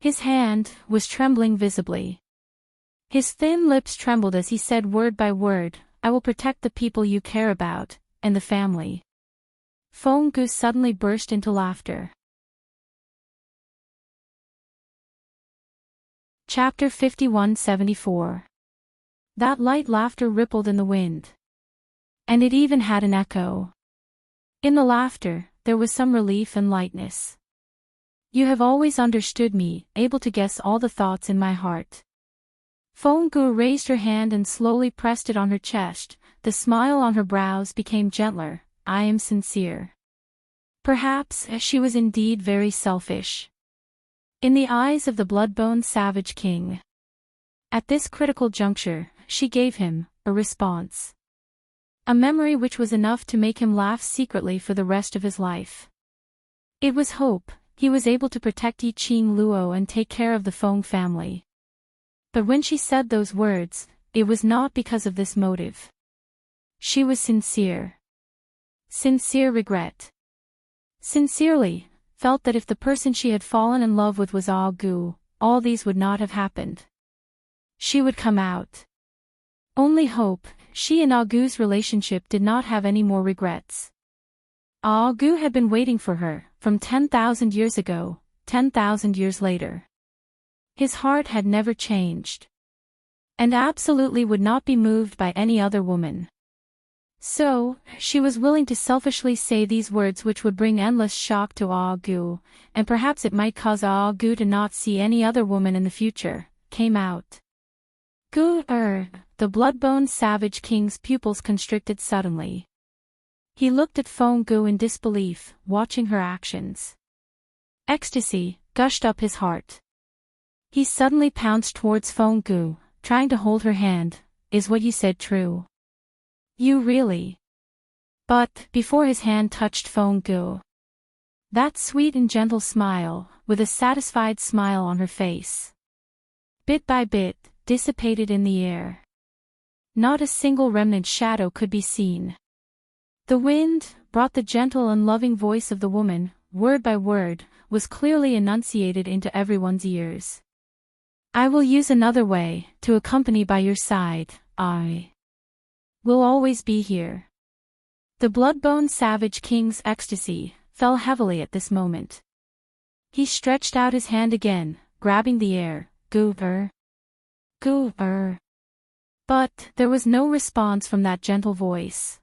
His hand was trembling visibly. His thin lips trembled as he said word by word, I will protect the people you care about, and the family. Feng Gu suddenly burst into laughter. Chapter 51-74. That light laughter rippled in the wind. And it even had an echo. In the laughter, there was some relief and lightness. You have always understood me, able to guess all the thoughts in my heart. Feng Gu raised her hand and slowly pressed it on her chest. The smile on her brows became gentler. I am sincere. Perhaps she was indeed very selfish. In the eyes of the Blood-Bone Savage King. At this critical juncture, she gave him a response. A memory which was enough to make him laugh secretly for the rest of his life. It was hope. He was able to protect Yiqing Luo and take care of the Feng family. But when she said those words, it was not because of this motive. She was sincere. Sincere regret. Sincerely, felt that if the person she had fallen in love with was Ah Gu, all these would not have happened. She would come out. Only hope, she and Ah Gu's relationship did not have any more regrets. Ah Gu had been waiting for her, from 10,000 years ago, 10,000 years later. His heart had never changed. And absolutely would not be moved by any other woman. So, she was willing to selfishly say these words which would bring endless shock to Ah Gu, and perhaps it might cause Ah Gu to not see any other woman in the future, came out. The Blood-Bone Savage King's pupils constricted suddenly. He looked at Feng Gu in disbelief, watching her actions. Ecstasy gushed up his heart. He suddenly pounced towards Feng Gu, trying to hold her hand. Is what you said true? You really? But, before his hand touched Feng Gu. That sweet and gentle smile, with a satisfied smile on her face. Bit by bit, dissipated in the air. Not a single remnant shadow could be seen. The wind brought the gentle and loving voice of the woman, word by word, was clearly enunciated into everyone's ears. I will use another way, to accompany by your side. I will always be here. The Blood-Bone Savage King's ecstasy fell heavily at this moment. He stretched out his hand again, grabbing the air. Gu-er. Gu-er. But there was no response from that gentle voice.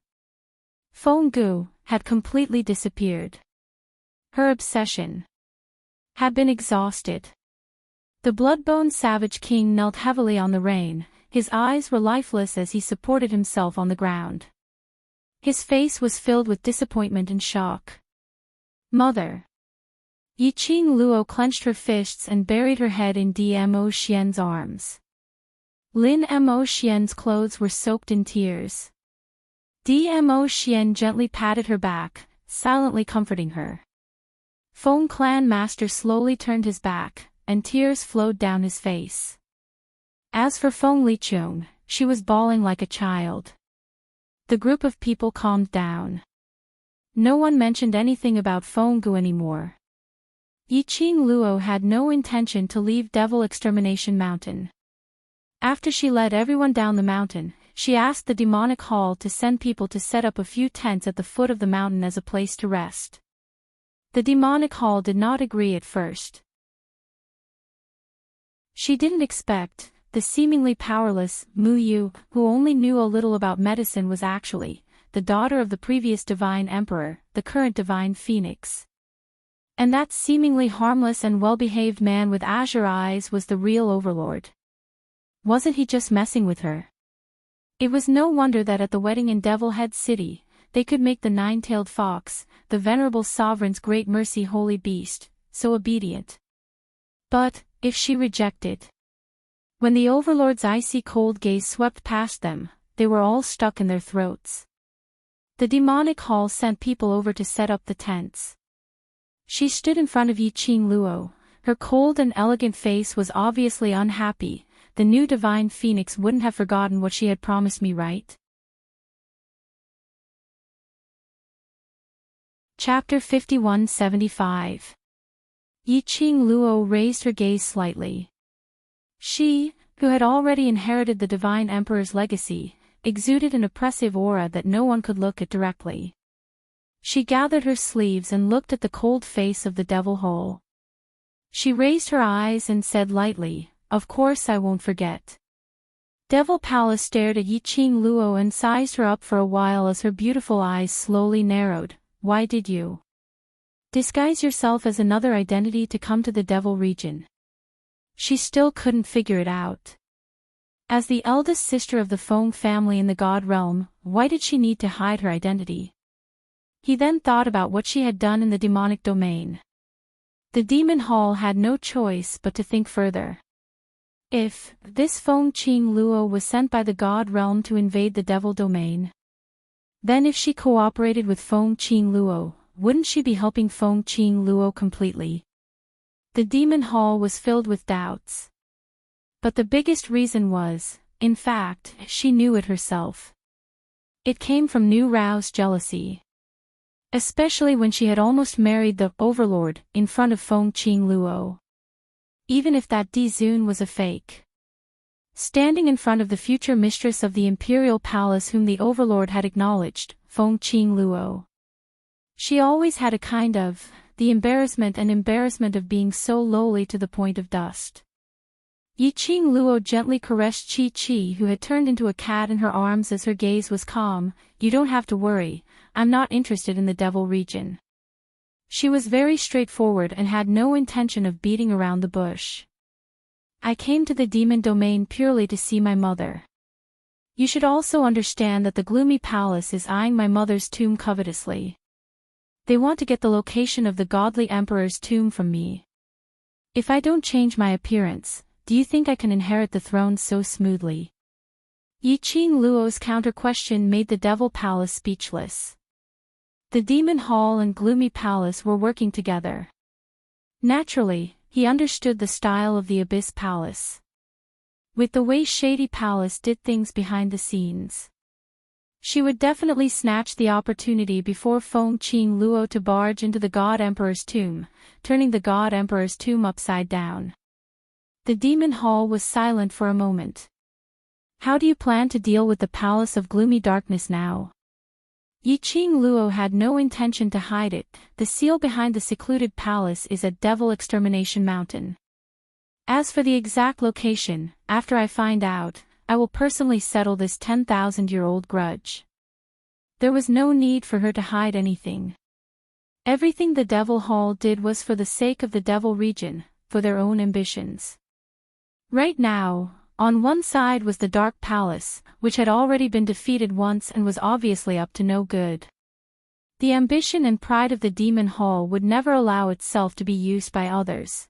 Feng Gu had completely disappeared. Her obsession had been exhausted. The Blood-Bone Savage King knelt heavily on the rain, his eyes were lifeless as he supported himself on the ground. His face was filled with disappointment and shock. Mother. Yiqing Luo clenched her fists and buried her head in Dmo Xian's arms. Lin Mo Xian's clothes were soaked in tears. Dmo Xian gently patted her back, silently comforting her. Feng Clan Master slowly turned his back, and tears flowed down his face. As for Feng Liqiong, she was bawling like a child. The group of people calmed down. No one mentioned anything about Feng Gu anymore. Yiqing Luo had no intention to leave Devil Extermination Mountain. After she led everyone down the mountain, she asked the demonic hall to send people to set up a few tents at the foot of the mountain as a place to rest. The demonic hall did not agree at first. She didn't expect the seemingly powerless Muyu, who only knew a little about medicine, was actually the daughter of the previous divine emperor, the current divine phoenix. And that seemingly harmless and well-behaved man with azure eyes was the real overlord. Wasn't he just messing with her? It was no wonder that at the wedding in Devil Head City, they could make the nine-tailed fox, the venerable sovereign's great mercy holy beast, so obedient. But, if she rejected? When the overlord's icy cold gaze swept past them, they were all stuck in their throats. The demonic hall sent people over to set up the tents. She stood in front of Yiqing Luo. Her cold and elegant face was obviously unhappy. The new divine phoenix wouldn't have forgotten what she had promised me, right? Chapter 5175. Yiqing Luo raised her gaze slightly. She, who had already inherited the divine emperor's legacy, exuded an oppressive aura that no one could look at directly. She gathered her sleeves and looked at the cold face of the devil hole. She raised her eyes and said lightly, "Of course I won't forget." Devil Palace stared at Yiqing Luo and sized her up for a while as her beautiful eyes slowly narrowed. "Why did you disguise yourself as another identity to come to the devil region?" She still couldn't figure it out. As the eldest sister of the Feng family in the God realm, why did she need to hide her identity? He then thought about what she had done in the demonic domain. The demon hall had no choice but to think further. If this Feng Qing Luo was sent by the God realm to invade the devil domain, then if she cooperated with Feng Qing Luo, wouldn't she be helping Feng Qing Luo completely? The demon hall was filled with doubts. But the biggest reason was, in fact, she knew it herself. It came from new roused jealousy. Especially when she had almost married the overlord in front of Feng Qing Luo. Even if that Dizun was a fake. Standing in front of the future mistress of the imperial palace whom the overlord had acknowledged, Feng Qing Luo. She always had a kind of the embarrassment of being so lowly to the point of dust. Yiqing Luo gently caressed Chi-Chi, who had turned into a cat in her arms as her gaze was calm. "You don't have to worry, I'm not interested in the devil region." She was very straightforward and had no intention of beating around the bush. "I came to the demon domain purely to see my mother. You should also understand that the gloomy palace is eyeing my mother's tomb covetously. They want to get the location of the godly emperor's tomb from me. If I don't change my appearance, do you think I can inherit the throne so smoothly?" Yiqing Luo's counter-question made the devil palace speechless. The demon hall and gloomy palace were working together. Naturally, he understood the style of the abyss palace. With the way Shady Palace did things behind the scenes. She would definitely snatch the opportunity before Feng Qing Luo to barge into the God Emperor's tomb, turning the God Emperor's tomb upside down. The demon hall was silent for a moment. "How do you plan to deal with the palace of gloomy darkness now?" Yiqing Luo had no intention to hide it. The seal behind the secluded palace is at Devil Extermination Mountain. As for the exact location, after I find out, I will personally settle this 10,000-year-old grudge. There was no need for her to hide anything. Everything the Devil Hall did was for the sake of the Devil region, for their own ambitions. Right now, on one side was the Dark Palace, which had already been defeated once and was obviously up to no good. The ambition and pride of the Demon Hall would never allow itself to be used by others.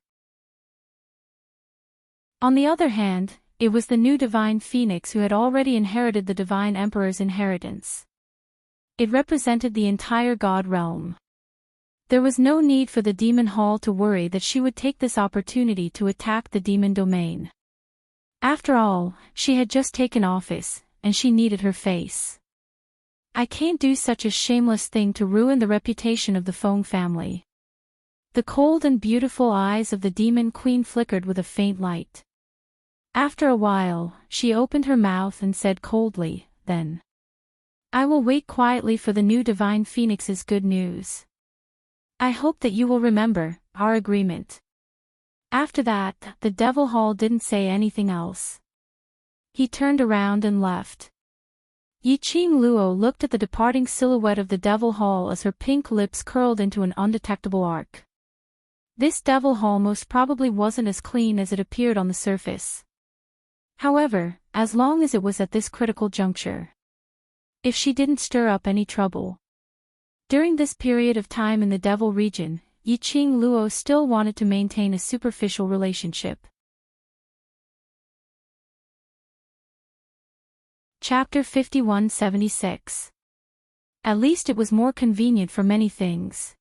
On the other hand, it was the new Divine Phoenix who had already inherited the Divine Emperor's inheritance. It represented the entire God realm. There was no need for the Demon Hall to worry that she would take this opportunity to attack the demon domain. After all, she had just taken office, and she needed her face. I can't do such a shameless thing to ruin the reputation of the Feng family. The cold and beautiful eyes of the demon queen flickered with a faint light. After a while, she opened her mouth and said coldly, "Then I will wait quietly for the new Divine Phoenix's good news. I hope that you will remember our agreement." After that, the Devil Hall didn't say anything else. He turned around and left. Yiqing Luo looked at the departing silhouette of the Devil Hall as her pink lips curled into an undetectable arc. This Devil Hall most probably wasn't as clean as it appeared on the surface. However, as long as it was at this critical juncture. If she didn't stir up any trouble. During this period of time in the Devil region, Yiqing Luo still wanted to maintain a superficial relationship. Chapter 5176. At least it was more convenient for many things.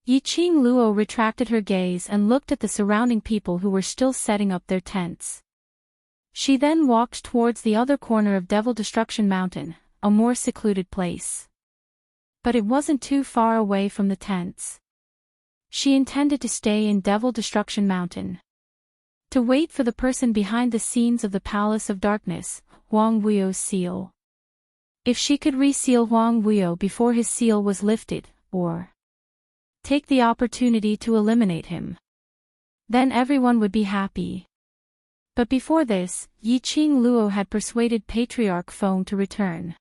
Yiqing Luo retracted her gaze and looked at the surrounding people who were still setting up their tents. She then walked towards the other corner of Devil Destruction Mountain, a more secluded place. But it wasn't too far away from the tents. She intended to stay in Devil Destruction Mountain. To wait for the person behind the scenes of the Palace of Darkness, Huang Wuyo's seal. If she could reseal Huang Wuyo before his seal was lifted, or take the opportunity to eliminate him, then everyone would be happy. But before this, Yiqing Luo had persuaded Patriarch Feng to return.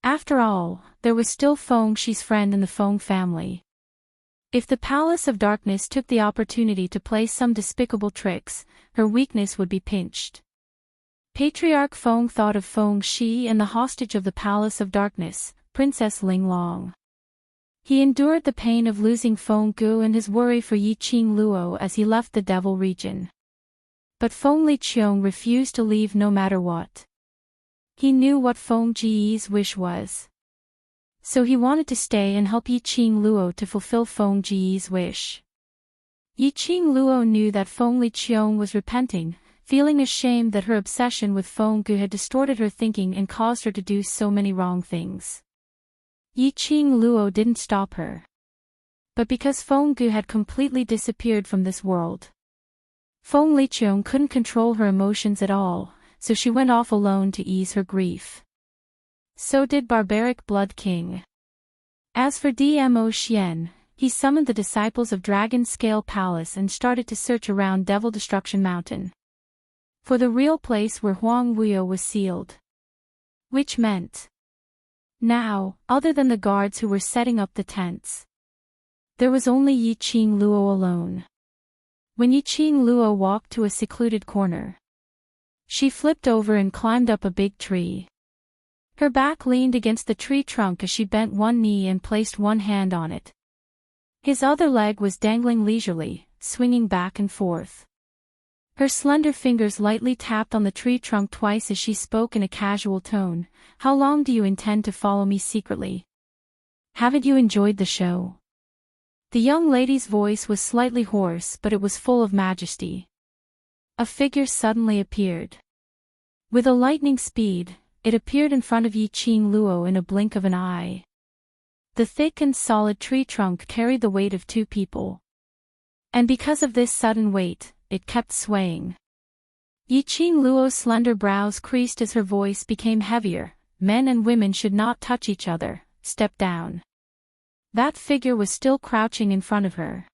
After all, there was still Feng Shi's friend in the Feng family. If the Palace of Darkness took the opportunity to play some despicable tricks, her weakness would be pinched. Patriarch Feng thought of Feng Shi and the hostage of the Palace of Darkness, Princess Ling Long. He endured the pain of losing Feng Gu and his worry for Yiqing Luo as he left the Devil region. But Feng Liqiong refused to leave no matter what. He knew what Feng Ji's wish was. So he wanted to stay and help Yiqing Luo to fulfill Feng Ji's wish. Yiqing Luo knew that Feng Liqiong was repenting, feeling ashamed that her obsession with Feng Gu had distorted her thinking and caused her to do so many wrong things. Yiqing Luo didn't stop her. But because Feng Gu had completely disappeared from this world, Feng Liqiong couldn't control her emotions at all, so she went off alone to ease her grief. So did Barbaric Blood King. As for Dmo Xian, he summoned the disciples of Dragon Scale Palace and started to search around Devil Destruction Mountain for the real place where Huang Wuyo was sealed. Which meant, now, other than the guards who were setting up the tents, there was only Yiqing Luo alone. When Yiqing Luo walked to a secluded corner, she flipped over and climbed up a big tree. Her back leaned against the tree trunk as she bent one knee and placed one hand on it. His other leg was dangling leisurely, swinging back and forth. Her slender fingers lightly tapped on the tree trunk twice as she spoke in a casual tone. "How long do you intend to follow me secretly? Haven't you enjoyed the show?" The young lady's voice was slightly hoarse, but it was full of majesty. A figure suddenly appeared. With a lightning speed, it appeared in front of Yiqing Luo in a blink of an eye. The thick and solid tree trunk carried the weight of two people. And because of this sudden weight, it kept swaying. Yiqing Luo's slender brows creased as her voice became heavier. "Men and women should not touch each other, step down." That figure was still crouching in front of her.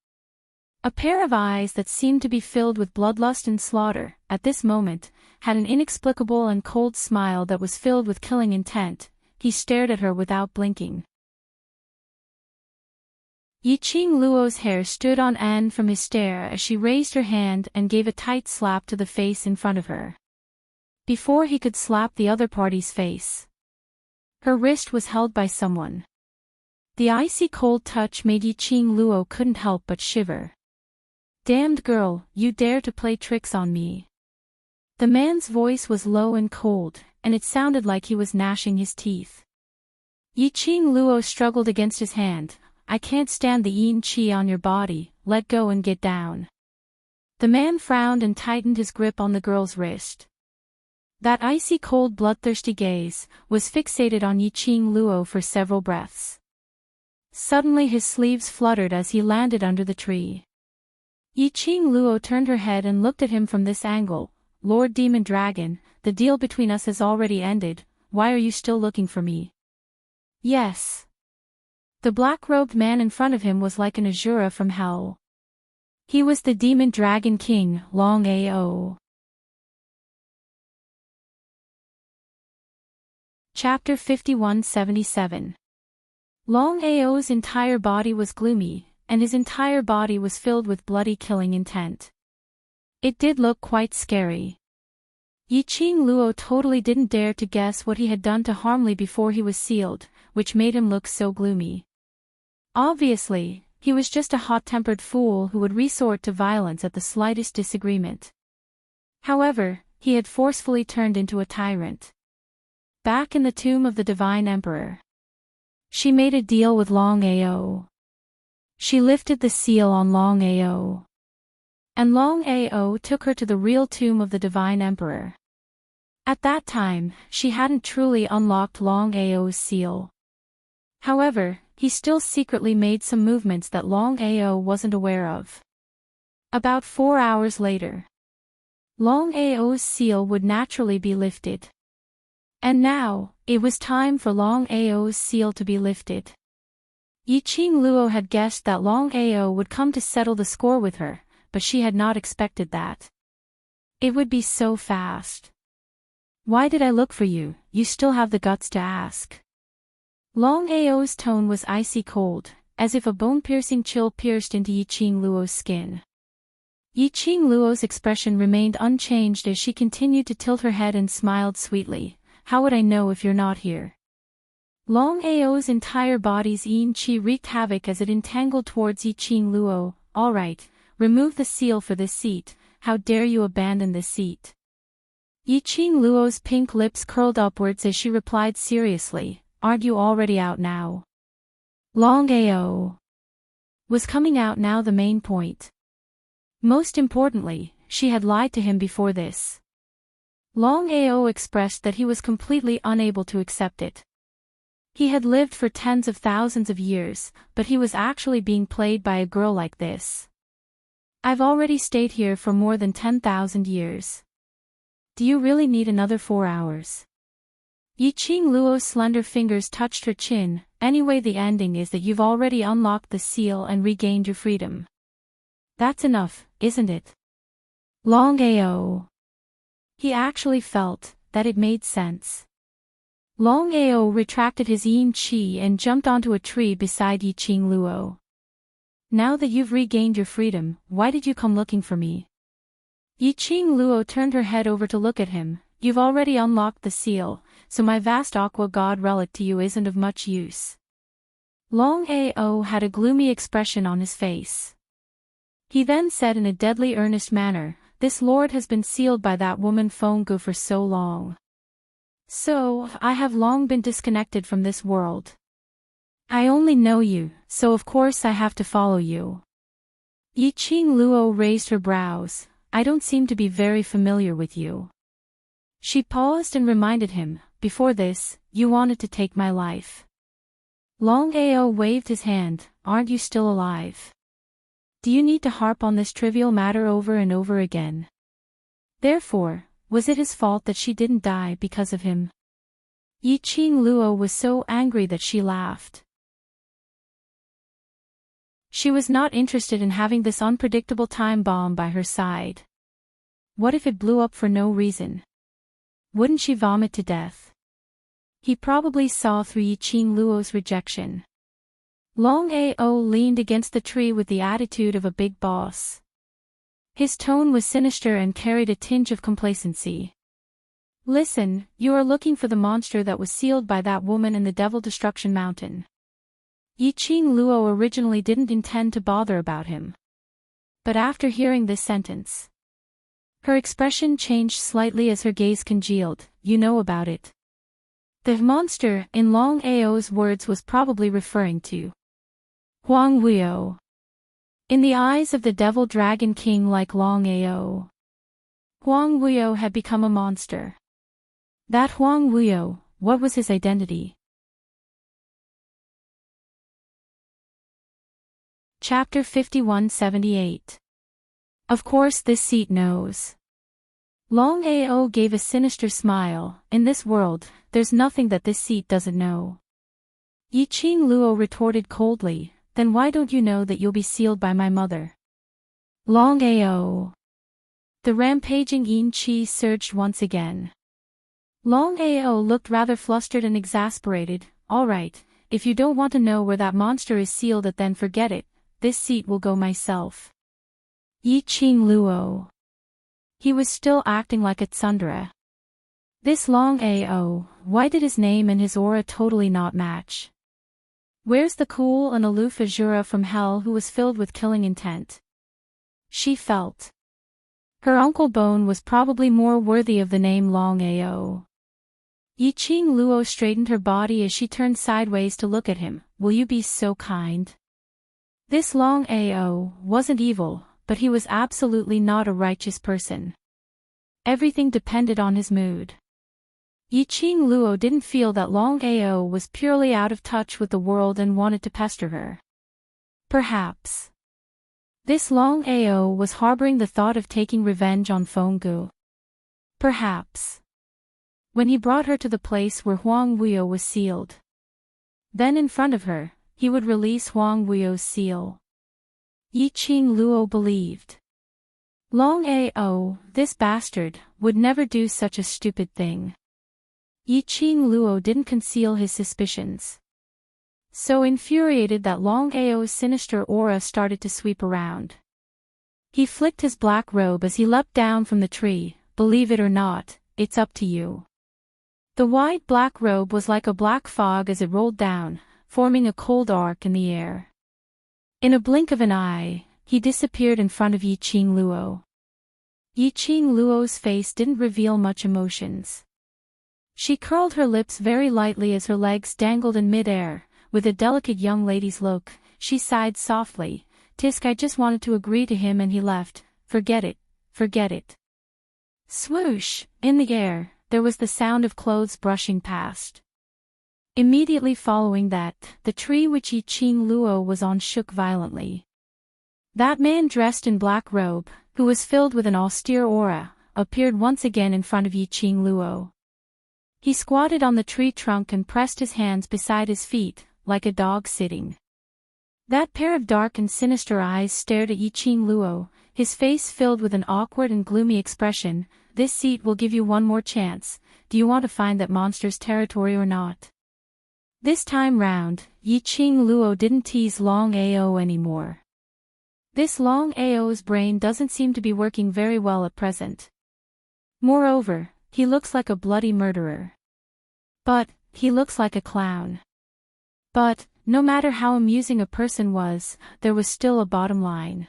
A pair of eyes that seemed to be filled with bloodlust and slaughter, at this moment, had an inexplicable and cold smile that was filled with killing intent. He stared at her without blinking. Yiqing Luo's hair stood on end from his stare as she raised her hand and gave a tight slap to the face in front of her. Before he could slap the other party's face, her wrist was held by someone. The icy cold touch made Yiqing Luo couldn't help but shiver. "Damned girl, you dare to play tricks on me." The man's voice was low and cold, and it sounded like he was gnashing his teeth. Yiqing Luo struggled against his hand. "I can't stand the yin qi on your body, let go and get down." The man frowned and tightened his grip on the girl's wrist. That icy cold bloodthirsty gaze was fixated on Yiqing Luo for several breaths. Suddenly his sleeves fluttered as he landed under the tree. Yiqing Luo turned her head and looked at him from this angle, Lord Demon Dragon, the deal between us has already ended, why are you still looking for me? Yes. The black-robed man in front of him was like an Azura from hell. He was the Demon Dragon King, Long Ao. Chapter 5177. Long Ao's entire body was gloomy, and his entire body was filled with bloody killing intent. It did look quite scary. Yiqing Luo totally didn't dare to guess what he had done to Harmony before he was sealed, which made him look so gloomy. Obviously, he was just a hot-tempered fool who would resort to violence at the slightest disagreement. However, he had forcefully turned into a tyrant. Back in the tomb of the Divine Emperor, she made a deal with Long Ao. She lifted the seal on Long Ao. And Long Ao took her to the real tomb of the Divine Emperor. At that time, she hadn't truly unlocked Long Ao's seal. However, he still secretly made some movements that Long Ao wasn't aware of. About 4 hours later, Long Ao's seal would naturally be lifted. And now, it was time for Long Ao's seal to be lifted. Yiqing Luo had guessed that Long Ao would come to settle the score with her, but she had not expected that. It would be so fast. Why did I look for you? You still have the guts to ask. Long Ao's tone was icy cold, as if a bone-piercing chill pierced into Yiqing Luo's skin. Yiqing Luo's expression remained unchanged as she continued to tilt her head and smiled sweetly. How would I know if you're not here? Long Ao's entire body's yin qi wreaked havoc as it entangled towards Yiqing Luo. All right, remove the seal for this seat. How dare you abandon this seat? Yiqing Luo's pink lips curled upwards as she replied seriously, aren't you already out now? Long Ao was coming out now, the main point. Most importantly, she had lied to him before this. Long Ao expressed that he was completely unable to accept it. He had lived for tens of thousands of years, but he was actually being played by a girl like this. I've already stayed here for more than 10,000 years. Do you really need another 4 hours? Yiqing Luo's slender fingers touched her chin. Anyway, the ending is that you've already unlocked the seal and regained your freedom. That's enough, isn't it? Long Ao. He actually felt that it made sense. Long Ao retracted his yin qi and jumped onto a tree beside Yiqing Luo. Now that you've regained your freedom, why did you come looking for me? Yiqing Luo turned her head over to look at him. You've already unlocked the seal, so my vast aqua god relic to you isn't of much use. Long Ao had a gloomy expression on his face. He then said in a deadly earnest manner, this lord has been sealed by that woman Fenggu for so long. So, I have long been disconnected from this world. I only know you, so of course I have to follow you. Yiqing Luo raised her brows. I don't seem to be very familiar with you. She paused and reminded him, before this, you wanted to take my life. Long Ao waved his hand, aren't you still alive? Do you need to harp on this trivial matter over and over again? Therefore, was it his fault that she didn't die because of him? Yiqing Luo was so angry that she laughed. She was not interested in having this unpredictable time bomb by her side. What if it blew up for no reason? Wouldn't she vomit to death? He probably saw through Yiqing Luo's rejection. Long Ao leaned against the tree with the attitude of a big boss. His tone was sinister and carried a tinge of complacency. Listen, you are looking for the monster that was sealed by that woman in the Devil Destruction Mountain. Yiqing Luo originally didn't intend to bother about him. But after hearing this sentence, her expression changed slightly as her gaze congealed. You know about it. The monster, in Long Ao's words, was probably referring to Huang Wuo. In the eyes of the Devil Dragon King like Long Ao, Huang Wuo had become a monster. That Huang Wuo, what was his identity? Chapter 5178. Of course this seat knows. Long Ao gave a sinister smile. In this world, there's nothing that this seat doesn't know. Yi Qing Luo retorted coldly, then why don't you know that you'll be sealed by my mother? Long Ao. The rampaging Yin Qi surged once again. Long Ao looked rather flustered and exasperated. All right, if you don't want to know where that monster is sealed at, then forget it, this seat will go myself. Yi Qing Luo. He was still acting like a tsundere. This Long Ao, why did his name and his aura totally not match? Where's the cool and aloof Azura from hell who was filled with killing intent? She felt. Her Uncle Bone was probably more worthy of the name Long Ao. Yi Qing Luo straightened her body as she turned sideways to look at him. Will you be so kind? This Long Ao wasn't evil, but he was absolutely not a righteous person. Everything depended on his mood. Yi Qing Luo didn't feel that Long Ao was purely out of touch with the world and wanted to pester her. Perhaps this Long Ao was harboring the thought of taking revenge on Fenggu. Perhaps when he brought her to the place where Huang Wuyo was sealed. Then in front of her, he would release Huang Wuyo's seal. Yi Qing Luo believed. Long Ao, this bastard, would never do such a stupid thing. Yi Qing Luo didn't conceal his suspicions. So infuriated that Long Ao's sinister aura started to sweep around. He flicked his black robe as he leapt down from the tree. Believe it or not, it's up to you. The wide black robe was like a black fog as it rolled down, forming a cold arc in the air. In a blink of an eye, he disappeared in front of Yi Qing Luo. Yi Qing Luo's face didn't reveal much emotions. She curled her lips very lightly as her legs dangled in mid-air. With a delicate young lady's look, she sighed softly. Tisk, I just wanted to agree to him and he left. Forget it, forget it. Swoosh! In the air, there was the sound of clothes brushing past. Immediately following that, the tree which Yi Qing Luo was on shook violently. That man dressed in black robe, who was filled with an austere aura, appeared once again in front of Yi Qing Luo. He squatted on the tree trunk and pressed his hands beside his feet, like a dog sitting. That pair of dark and sinister eyes stared at Yi Qing Luo, his face filled with an awkward and gloomy expression. This seat will give you one more chance. Do you want to find that monster's territory or not? This time round, Yi Qing Luo didn't tease Long Ao anymore. This Long Ao's brain doesn't seem to be working very well at present. Moreover, he looks like a bloody murderer. But, he looks like a clown. But, no matter how amusing a person was, there was still a bottom line.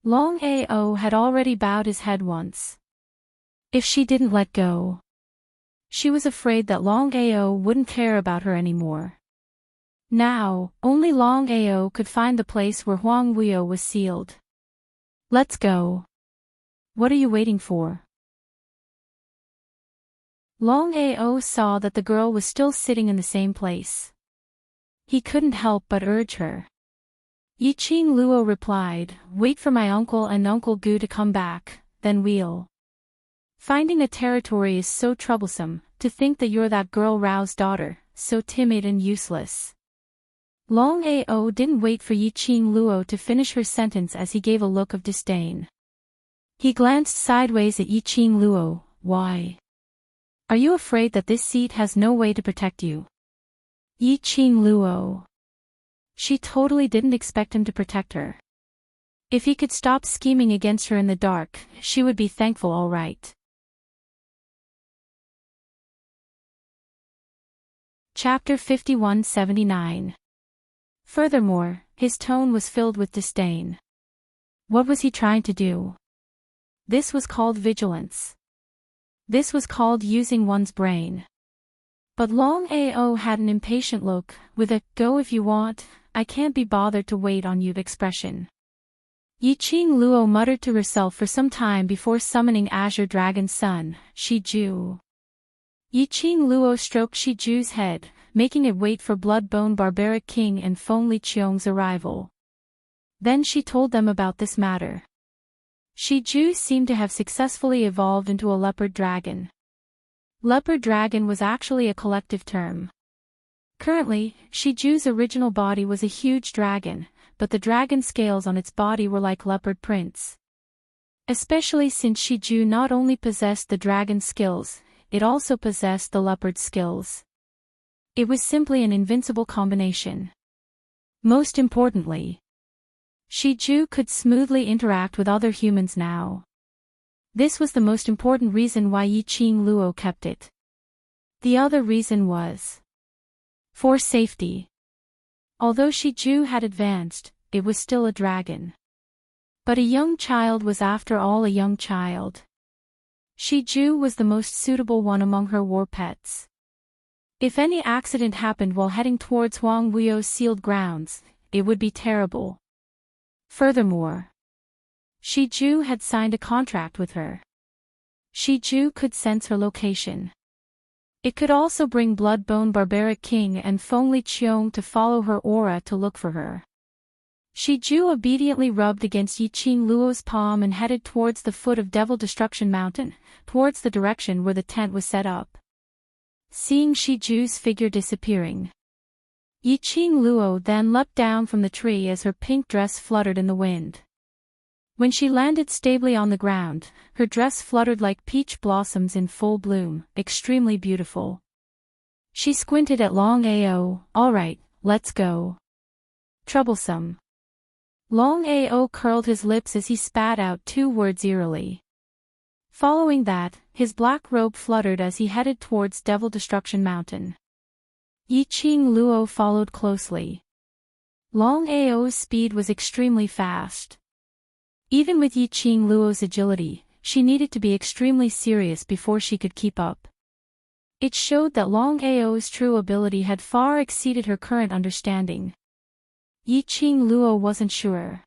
Long Ao had already bowed his head once. If she didn't let go, she was afraid that Long Ao wouldn't care about her anymore. Now, only Long Ao could find the place where Huang Wuyo was sealed. Let's go. What are you waiting for? Long Ao saw that the girl was still sitting in the same place. He couldn't help but urge her. Yi Qing Luo replied, wait for my uncle and Uncle Gu to come back, then we'll. Finding a territory is so troublesome. To think that you're that girl Rao's daughter, so timid and useless. Long Ao didn't wait for Yi Qing Luo to finish her sentence as he gave a look of disdain. He glanced sideways at Yi Qing Luo. Why? Are you afraid that this seat has no way to protect you? Yi Qing Luo. She totally didn't expect him to protect her. If he could stop scheming against her in the dark, she would be thankful, all right. Chapter 5179. Furthermore, his tone was filled with disdain. What was he trying to do? This was called vigilance. This was called using one's brain. But Long Ao had an impatient look, with a, go if you want, I can't be bothered to wait on you expression. Yi Qing Luo muttered to herself for some time before summoning Azure Dragon's son, Shiju. Yi Qing Luo stroked Shiju's head, making it wait for Bloodbone Barbaric King and Feng Liqiong's arrival. Then she told them about this matter. Shiju seemed to have successfully evolved into a leopard dragon. Leopard dragon was actually a collective term. Currently, Shiju's original body was a huge dragon, but the dragon scales on its body were like leopard prints. Especially since Shiju not only possessed the dragon skills, it also possessed the leopard skills. It was simply an invincible combination. Most importantly, Shiju could smoothly interact with other humans now. This was the most important reason why Yiqing Luo kept it. The other reason was for safety. Although Shiju had advanced, it was still a dragon. But a young child was after all a young child. Shiju was the most suitable one among her war pets. If any accident happened while heading towards Huang Wuyo's sealed grounds, it would be terrible. Furthermore, Shiju had signed a contract with her. Shiju could sense her location. It could also bring Bloodbone Barbaric King and Fengli Qiong to follow her aura to look for her. Shiju obediently rubbed against Yiqing Luo's palm and headed towards the foot of Devil Destruction Mountain, towards the direction where the tent was set up. Seeing Shiju's figure disappearing, Yiqing Luo then leapt down from the tree as her pink dress fluttered in the wind. When she landed stably on the ground, her dress fluttered like peach blossoms in full bloom, extremely beautiful. She squinted at Long Ao. "Alright, let's go." Troublesome. Long Ao curled his lips as he spat out 2 words eerily. Following that, his black robe fluttered as he headed towards Devil Destruction Mountain. Yiqing Luo followed closely. Long Ao's speed was extremely fast. Even with Yiqing Luo's agility, she needed to be extremely serious before she could keep up. It showed that Long Ao's true ability had far exceeded her current understanding. Yiqing Luo wasn't sure.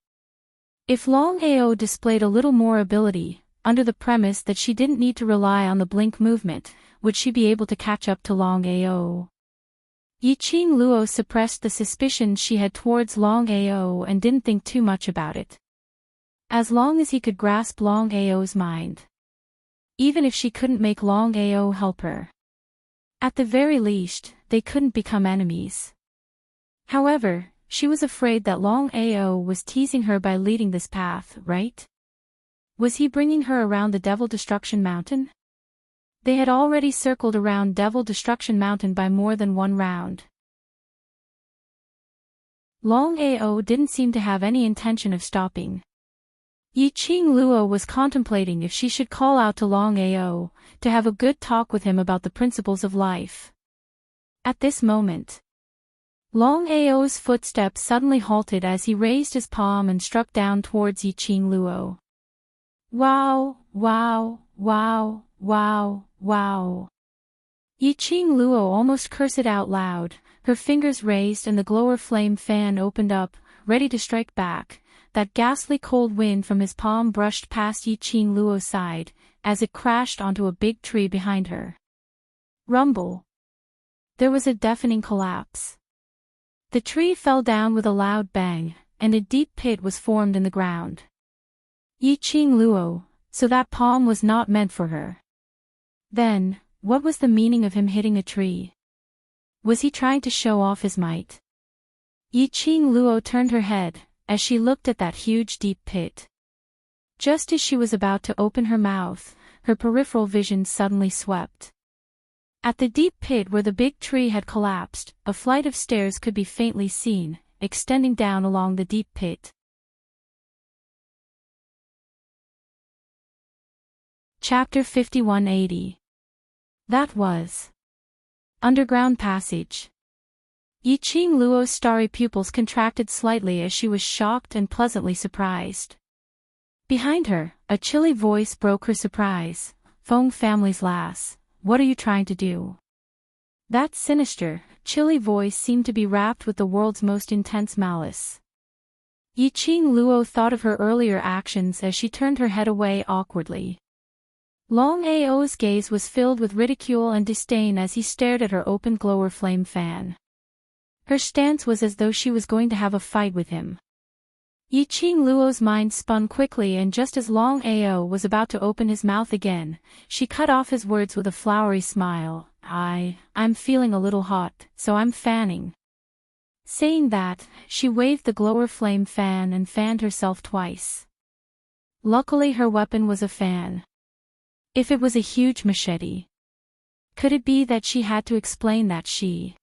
If Long Ao displayed a little more ability, under the premise that she didn't need to rely on the blink movement, would she be able to catch up to Long Ao? Yiqing Luo suppressed the suspicions she had towards Long Ao and didn't think too much about it. As long as he could grasp Long Ao's mind. Even if she couldn't make Long Ao help her. At the very least, they couldn't become enemies. However, she was afraid that Long Ao was teasing her by leading this path, right? Was he bringing her around the Devil Destruction Mountain? They had already circled around Devil Destruction Mountain by more than 1 round. Long Ao didn't seem to have any intention of stopping. Yiqing Luo was contemplating if she should call out to Long Ao, to have a good talk with him about the principles of life. At this moment, Long Ao's footsteps suddenly halted as he raised his palm and struck down towards Yiqing Luo. Wow, wow, wow, wow, wow. Yiqing Luo almost cursed out loud, her fingers raised and the glower flame fan opened up, ready to strike back. That ghastly cold wind from his palm brushed past Yiqing Luo's side, as it crashed onto a big tree behind her. Rumble. There was a deafening collapse. The tree fell down with a loud bang, and a deep pit was formed in the ground. Yiqing Luo, so that palm was not meant for her. Then, what was the meaning of him hitting a tree? Was he trying to show off his might? Yiqing Luo turned her head, as she looked at that huge deep pit. Just as she was about to open her mouth, her peripheral vision suddenly swept. At the deep pit where the big tree had collapsed, a flight of stairs could be faintly seen, extending down along the deep pit. Chapter 5180. That was Underground Passage. Yiqing Luo's starry pupils contracted slightly as she was shocked and pleasantly surprised. Behind her, a chilly voice broke her surprise. "Feng family's lass, what are you trying to do?" That sinister, chilly voice seemed to be wrapped with the world's most intense malice. Yiqing Luo thought of her earlier actions as she turned her head away awkwardly. Long Ao's gaze was filled with ridicule and disdain as he stared at her open glower flame fan. Her stance was as though she was going to have a fight with him. Yiqing Luo's mind spun quickly, and just as Long Ao was about to open his mouth again, she cut off his words with a flowery smile. I'm feeling a little hot, so I'm fanning. Saying that, she waved the glower flame fan and fanned herself twice. Luckily her weapon was a fan. If it was a huge machete. Could it be that she had to explain that she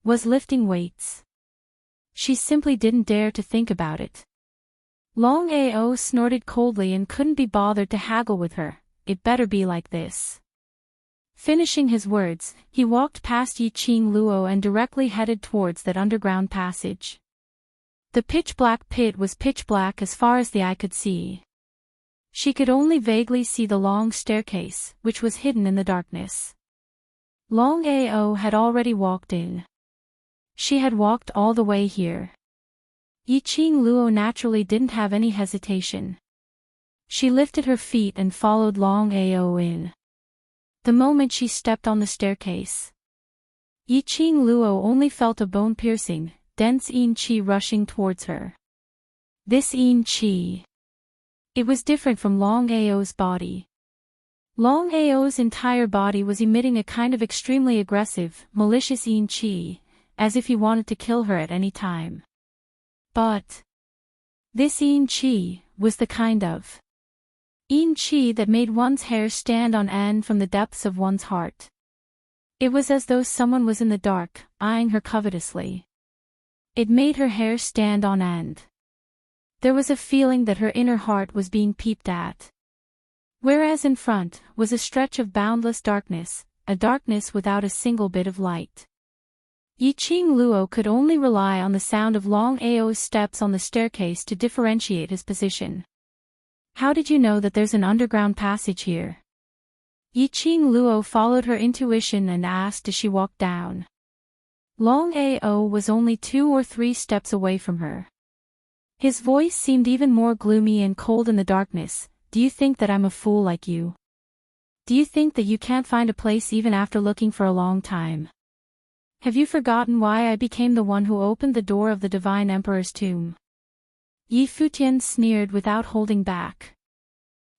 was lifting weights? She simply didn't dare to think about it. Long Ao snorted coldly and couldn't be bothered to haggle with her. It better be like this. Finishing his words, he walked past Yiqing Luo and directly headed towards that underground passage. The pitch-black pit was pitch black as far as the eye could see. She could only vaguely see the long staircase, which was hidden in the darkness. Long Ao had already walked in. She had walked all the way here. Yiqing Luo naturally didn't have any hesitation. She lifted her feet and followed Long Ao in. The moment she stepped on the staircase, Yiqing Luo only felt a bone-piercing, dense yin qi rushing towards her. This yin qi. It was different from Long Ao's body. Long Ao's entire body was emitting a kind of extremely aggressive, malicious yin qi, as if he wanted to kill her at any time. But this yin qi was the kind of yin qi that made one's hair stand on end from the depths of one's heart. It was as though someone was in the dark, eyeing her covetously. It made her hair stand on end. There was a feeling that her inner heart was being peeped at. Whereas in front was a stretch of boundless darkness, a darkness without a single bit of light. Yiqing Luo could only rely on the sound of Long Ao's steps on the staircase to differentiate his position. How did you know that there's an underground passage here? Yiqing Luo followed her intuition and asked as she walked down. Long Ao was only 2 or 3 steps away from her. His voice seemed even more gloomy and cold in the darkness. Do you think that I'm a fool like you? Do you think that you can't find a place even after looking for a long time? Have you forgotten why I became the one who opened the door of the Divine Emperor's tomb? Yi Futian sneered without holding back.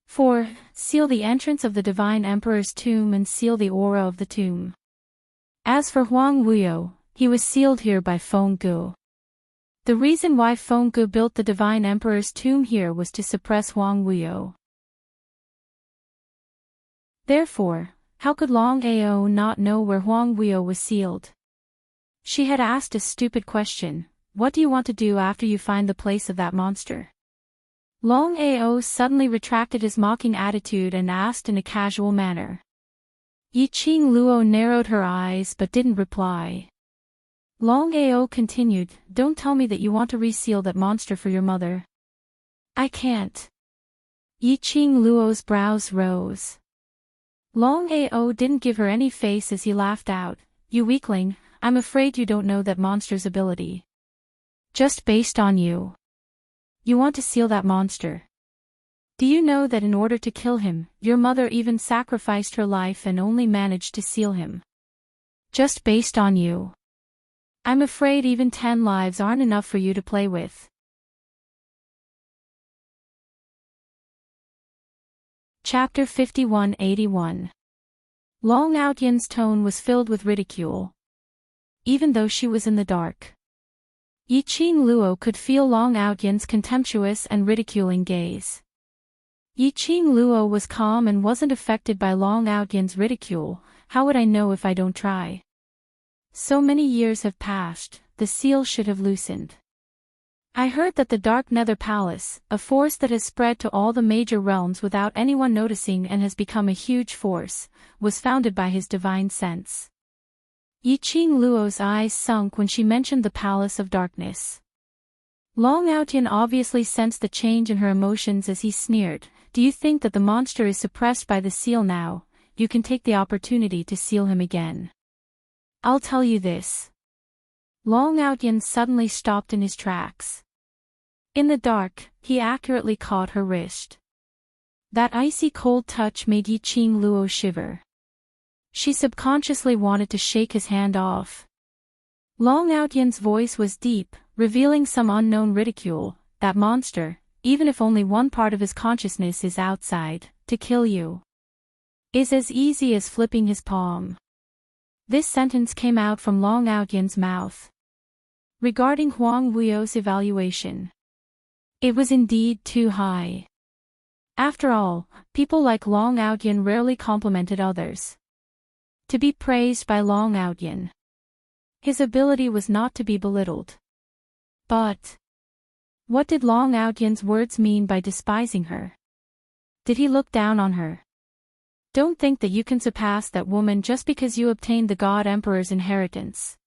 For, seal the entrance of the Divine Emperor's tomb and seal the aura of the tomb. As for Huang Wuyo, he was sealed here by Feng Gu. The reason why Feng Gu built the Divine Emperor's tomb here was to suppress Huang Wuyo. Therefore, how could Long Ao not know where Huang Wuyo was sealed? She had asked a stupid question. What do you want to do after you find the place of that monster? Long Ao suddenly retracted his mocking attitude and asked in a casual manner. Yiqing Luo narrowed her eyes but didn't reply. Long Ao continued, don't tell me that you want to reseal that monster for your mother. I can't. Yiqing Luo's brows rose. Long Ao didn't give her any face as he laughed out. You weakling, I'm afraid you don't know that monster's ability. Just based on you. You want to seal that monster. Do you know that in order to kill him, your mother even sacrificed her life and only managed to seal him? Just based on you. I'm afraid even 10 lives aren't enough for you to play with. Chapter 5181. Long Outyan's tone was filled with ridicule. Even though she was in the dark, Yiqing Luo could feel Long Outyan's contemptuous and ridiculing gaze. Yiqing Luo was calm and wasn't affected by Long Outyan's ridicule. How would I know if I don't try? So many years have passed, the seal should have loosened. I heard that the Dark Nether Palace, a force that has spread to all the major realms without anyone noticing and has become a huge force, was founded by his divine sense. Yiqing Luo's eyes sunk when she mentioned the Palace of Darkness. Long Outyan obviously sensed the change in her emotions as he sneered. Do you think that the monster is suppressed by the seal now? You can take the opportunity to seal him again. I'll tell you this. Long Outyan suddenly stopped in his tracks. In the dark, he accurately caught her wrist. That icy cold touch made Yiqing Luo shiver. She subconsciously wanted to shake his hand off. Long Outyan's voice was deep, revealing some unknown ridicule. that monster, even if only one part of his consciousness is outside, to kill you is as easy as flipping his palm. This sentence came out from Long Outyan's mouth. Regarding Huang Wuyo's evaluation, it was indeed too high. After all, people like Long Outyan rarely complimented others. To be praised by Long Outyan, his ability was not to be belittled. But what did Long Outyan's words mean by despising her? Did he look down on her? Don't think that you can surpass that woman just because you obtained the God Emperor's inheritance.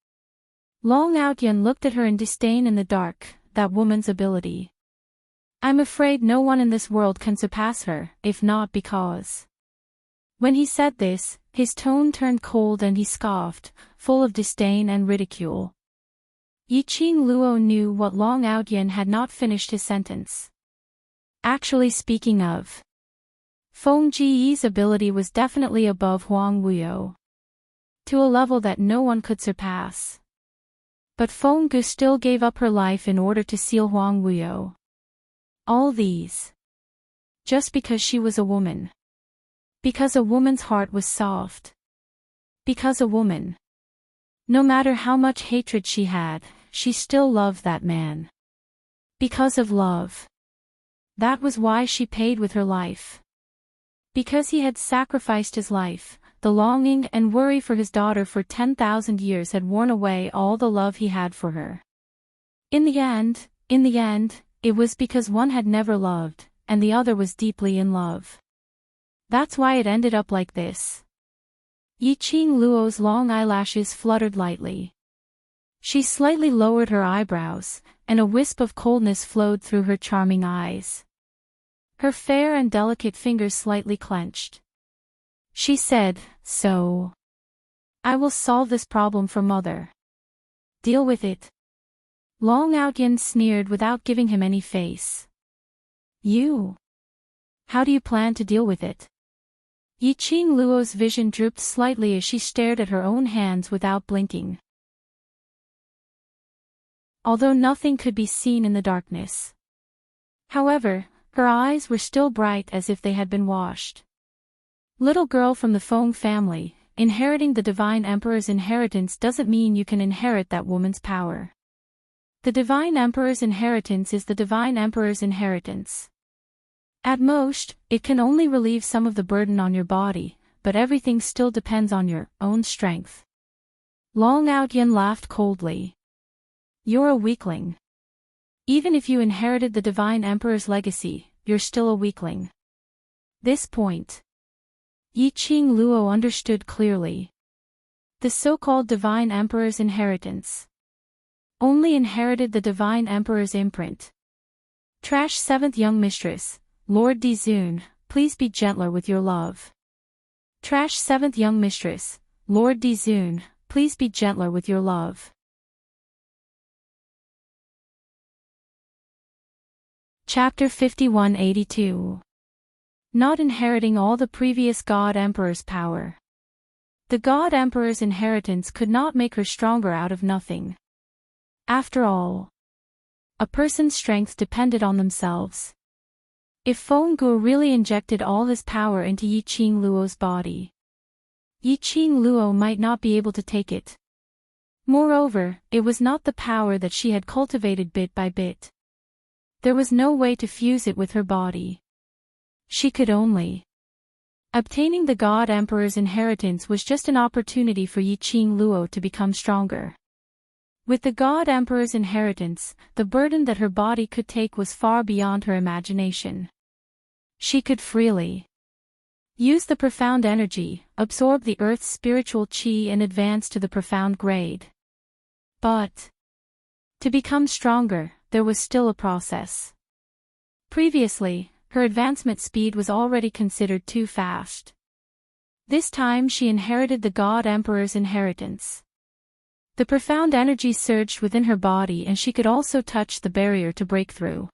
Long Outyan looked at her in disdain in the dark. That woman's ability. I'm afraid no one in this world can surpass her, if not because. When he said this, his tone turned cold and he scoffed, full of disdain and ridicule. Yiqing Luo knew what Long Outyan had not finished his sentence. Actually, speaking of, Feng Jiyi's ability was definitely above Huang Wuyo, to a level that no one could surpass. But Feng Gu still gave up her life in order to seal Huang Wuyo. All these, just because she was a woman. Because a woman's heart was soft. Because a woman, no matter how much hatred she had, she still loved that man. Because of love. That was why she paid with her life. Because he had sacrificed his life, the longing and worry for his daughter for 10,000 years had worn away all the love he had for her. In the end, it was because one had never loved, and the other was deeply in love. That's why it ended up like this. Yiqing Luo's long eyelashes fluttered lightly. She slightly lowered her eyebrows, and a wisp of coldness flowed through her charming eyes. Her fair and delicate fingers slightly clenched. She said, "So, I will solve this problem for Mother. Deal with it." Long Outyan sneered without giving him any face. You? How do you plan to deal with it? Yiqing Luo's vision drooped slightly as she stared at her own hands without blinking. Although nothing could be seen in the darkness. However, her eyes were still bright as if they had been washed. Little girl from the Feng family, inheriting the Divine Emperor's inheritance doesn't mean you can inherit that woman's power. The Divine Emperor's inheritance is the Divine Emperor's inheritance. At most, it can only relieve some of the burden on your body, but everything still depends on your own strength. Long Outyan laughed coldly. You're a weakling. Even if you inherited the Divine Emperor's legacy, you're still a weakling. This point, Yiqing Luo understood clearly. The so-called Divine Emperor's inheritance only inherited the Divine Emperor's imprint. Trash 7th Young Mistress, Lord Dizun, please be gentler with your love. Trash 7th Young Mistress, Lord Dizun, please be gentler with your love. Chapter 5182. Not inheriting all the previous God Emperor's power. The God Emperor's inheritance could not make her stronger out of nothing. After all, a person's strength depended on themselves. If Feng Gu really injected all his power into Yiqing Luo's body, Yiqing Luo might not be able to take it. Moreover, it was not the power that she had cultivated bit by bit. There was no way to fuse it with her body. She could only. Obtaining the God Emperor's inheritance was just an opportunity for Yiqing Luo to become stronger. With the God Emperor's inheritance, the burden that her body could take was far beyond her imagination. She could freely use the profound energy, absorb the earth's spiritual qi and advance to the profound grade. But to become stronger, there was still a process. Previously, her advancement speed was already considered too fast. This time she inherited the God Emperor's inheritance. The profound energy surged within her body and she could also touch the barrier to break through.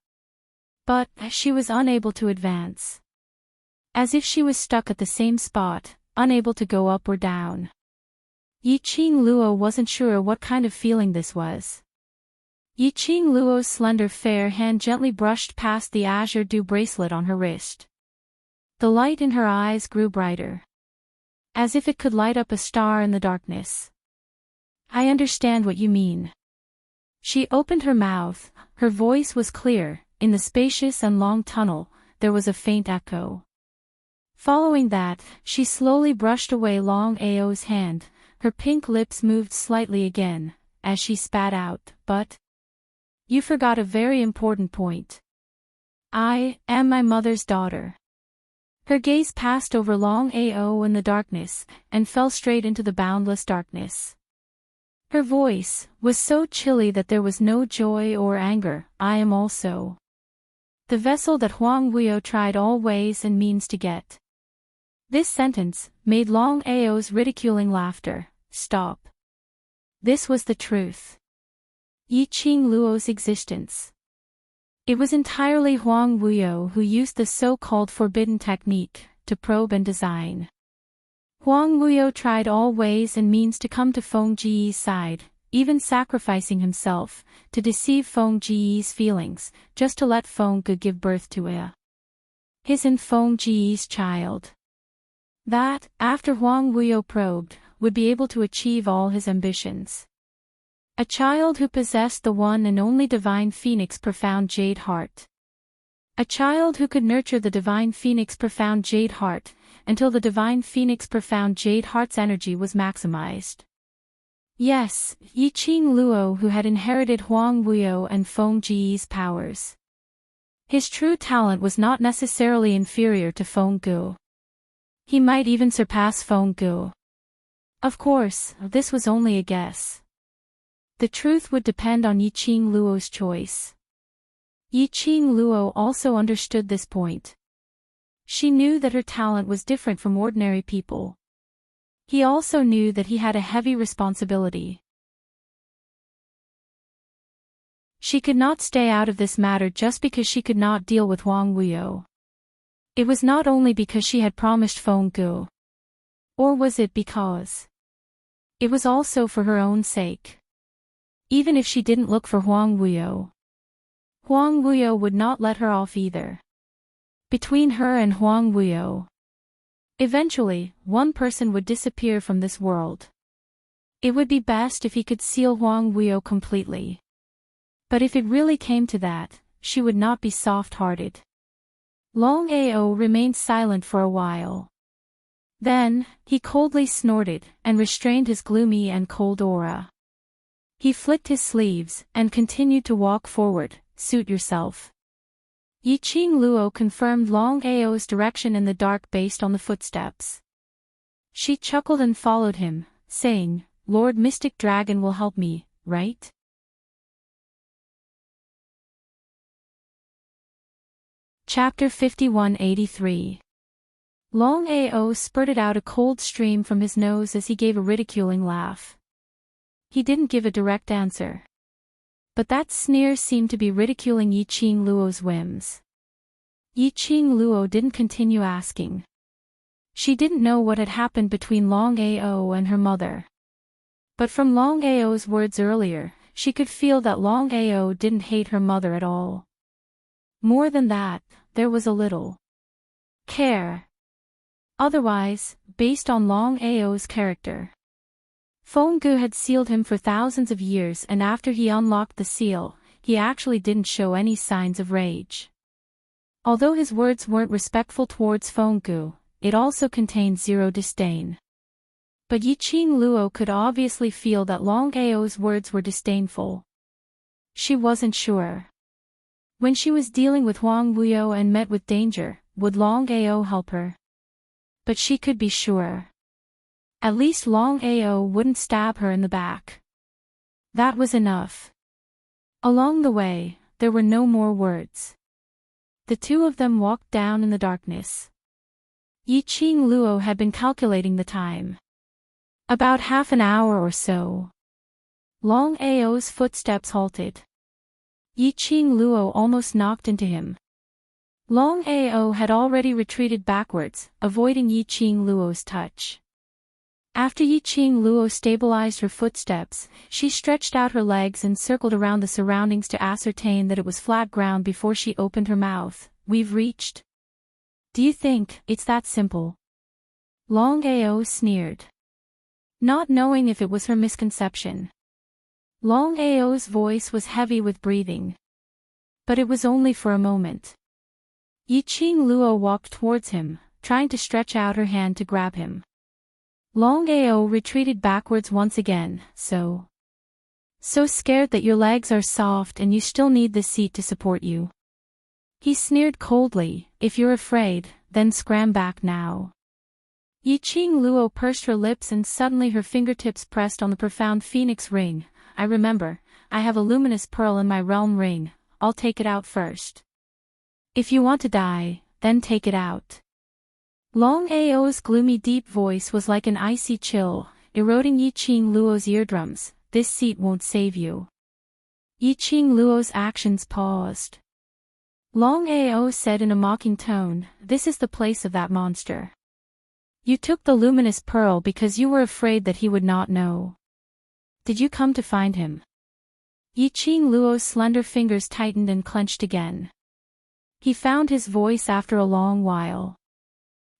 But she was unable to advance. As if she was stuck at the same spot, unable to go up or down. Yiqing Luo wasn't sure what kind of feeling this was. Yiqing Luo's slender fair hand gently brushed past the azure dew bracelet on her wrist. The light in her eyes grew brighter, as if it could light up a star in the darkness. I understand what you mean. She opened her mouth, her voice was clear. In the spacious and long tunnel, there was a faint echo. Following that, she slowly brushed away Long Ao's hand, her pink lips moved slightly again, as she spat out, but you forgot a very important point. I am my mother's daughter. Her gaze passed over Long Ao in the darkness, and fell straight into the boundless darkness. Her voice was so chilly that there was no joy or anger. I am also the vessel that Huang Wuyo tried all ways and means to get. This sentence made Long Ao's ridiculing laughter stop. This was the truth. Yiqing Luo's existence. It was entirely Huang Wuyo who used the so-called forbidden technique to probe and design. Huang Wuyo tried all ways and means to come to Feng Jiyi's side, even sacrificing himself, to deceive Feng Jiyi's feelings, just to let Feng Ge give birth to his and Feng Jiyi's child. That, after Huang Wuyo probed, would be able to achieve all his ambitions. A child who possessed the one and only divine phoenix profound jade heart. A child who could nurture the divine phoenix profound jade heart, until the divine phoenix profound jade heart's energy was maximized. Yes, Yiqing Luo who had inherited Huang Wuyo and Feng Jiyi's powers. His true talent was not necessarily inferior to Feng Ge. He might even surpass Feng Ge. Of course, this was only a guess. The truth would depend on Yiqing Luo's choice. Yiqing Luo also understood this point. She knew that her talent was different from ordinary people. He also knew that he had a heavy responsibility. She could not stay out of this matter just because she could not deal with Huang Wuyo. It was not only because she had promised Feng Ge. Or was it because? It was also for her own sake. Even if she didn't look for Huang Wuyo, Huang Wuyo would not let her off either. Between her and Huang Wuyo, eventually, one person would disappear from this world. It would be best if he could seal Huang Wuyo completely. But if it really came to that, she would not be soft-hearted. Long Ao remained silent for a while. Then, he coldly snorted, and restrained his gloomy and cold aura. He flicked his sleeves, and continued to walk forward. Suit yourself. Yiqing Luo confirmed Long Ao's direction in the dark based on the footsteps. She chuckled and followed him, saying, Lord Mystic Dragon will help me, right? Chapter 5183. Long Ao spurted out a cold stream from his nose as he gave a ridiculing laugh. He didn't give a direct answer. But that sneer seemed to be ridiculing Yiqing Luo's whims. Yiqing Luo didn't continue asking. She didn't know what had happened between Long Ao and her mother. But from Long Ao's words earlier, she could feel that Long Ao didn't hate her mother at all. More than that, there was a little care. Otherwise, based on Long Ao's character, Feng Ge had sealed him for thousands of years, and after he unlocked the seal, he actually didn't show any signs of rage. Although his words weren't respectful towards Feng Ge, it also contained zero disdain. But Yiqing Luo could obviously feel that Long Ao's words were disdainful. She wasn't sure. When she was dealing with Huang Wuyo and met with danger, would Long Ao help her? But she could be sure. At least Long Ao wouldn't stab her in the back. That was enough. Along the way, there were no more words. The two of them walked down in the darkness. Yiqing Luo had been calculating the time. About half an hour or so. Long Ao's footsteps halted. Yiqing Luo almost knocked into him. Long Ao had already retreated backwards, avoiding Yiqing Luo's touch. After Yiqing Luo stabilized her footsteps, she stretched out her legs and circled around the surroundings to ascertain that it was flat ground before she opened her mouth. We've reached. Do you think it's that simple? Long Ao sneered, not knowing if it was her misconception. Long Ao's voice was heavy with breathing. But it was only for a moment. Yiqing Luo walked towards him, trying to stretch out her hand to grab him. Long Ao retreated backwards once again. So scared that your legs are soft and you still need this seat to support you. He sneered coldly. If you're afraid, then scram back now. Yiqing Luo pursed her lips and suddenly her fingertips pressed on the profound phoenix ring. I remember, I have a luminous pearl in my realm ring. I'll take it out first. If you want to die, then take it out. Long Ao's gloomy deep voice was like an icy chill, eroding Yiqing Luo's eardrums. This seat won't save you. Yiqing Luo's actions paused. Long Ao said in a mocking tone, this is the place of that monster. You took the luminous pearl because you were afraid that he would not know. Did you come to find him? Yiqing Luo's slender fingers tightened and clenched again. He found his voice after a long while.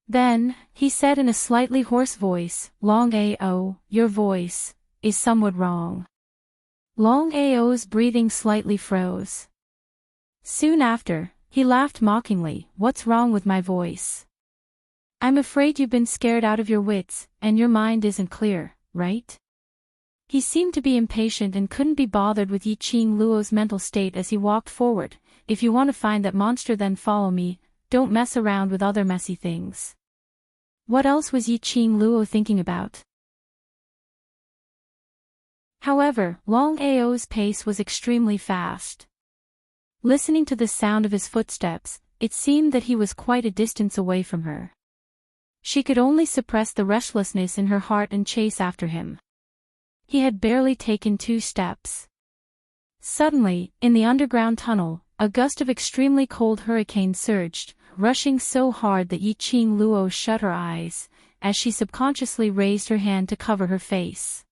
Then, he said in a slightly hoarse voice, Long Ao, your voice is somewhat wrong. Long Ao's breathing slightly froze. Soon after, he laughed mockingly. What's wrong with my voice? I'm afraid you've been scared out of your wits, and your mind isn't clear, right? He seemed to be impatient and couldn't be bothered with Yiqing Luo's mental state as he walked forward. If you want to find that monster, then follow me, don't mess around with other messy things. What else was Yiqing Luo thinking about? However, Long Ao's pace was extremely fast. Listening to the sound of his footsteps, it seemed that he was quite a distance away from her. She could only suppress the restlessness in her heart and chase after him. He had barely taken 2 steps. Suddenly, in the underground tunnel, a gust of extremely cold hurricane surged, rushing so hard that Yiqing Luo shut her eyes, as she subconsciously raised her hand to cover her face.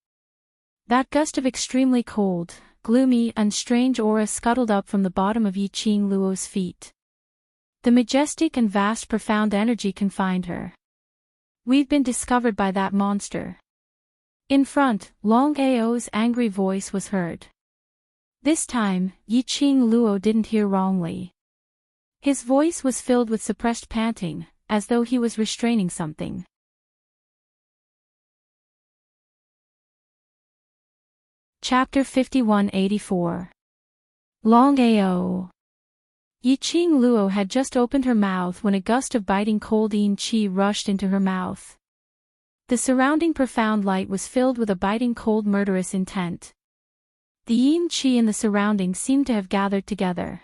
That gust of extremely cold, gloomy and strange aura scuttled up from the bottom of Yiqing Luo's feet. The majestic and vast profound energy confined her. We've been discovered by that monster. In front, Long Ao's angry voice was heard. This time, Yiqing Luo didn't hear wrongly. His voice was filled with suppressed panting, as though he was restraining something. Chapter 5184. Long Ao. Yiqing Luo had just opened her mouth when a gust of biting cold yin qi rushed into her mouth. The surrounding profound light was filled with a biting cold murderous intent. The yin qi in the surroundings seemed to have gathered together.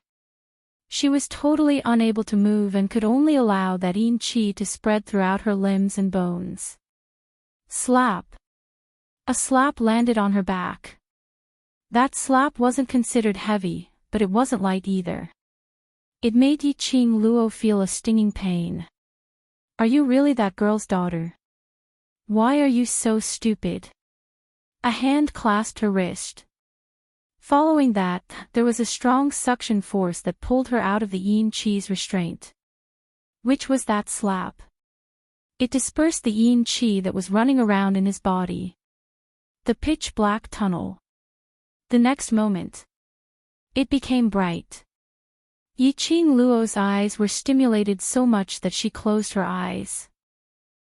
She was totally unable to move and could only allow that yin qi to spread throughout her limbs and bones. Slap. A slap landed on her back. That slap wasn't considered heavy, but it wasn't light either. It made Yiqing Luo feel a stinging pain. Are you really that girl's daughter? Why are you so stupid? A hand clasped her wrist. Following that, there was a strong suction force that pulled her out of the yin qi's restraint. Which was that slap? It dispersed the yin qi that was running around in his body. The pitch-black tunnel. The next moment, it became bright. Yiqing Luo's eyes were stimulated so much that she closed her eyes.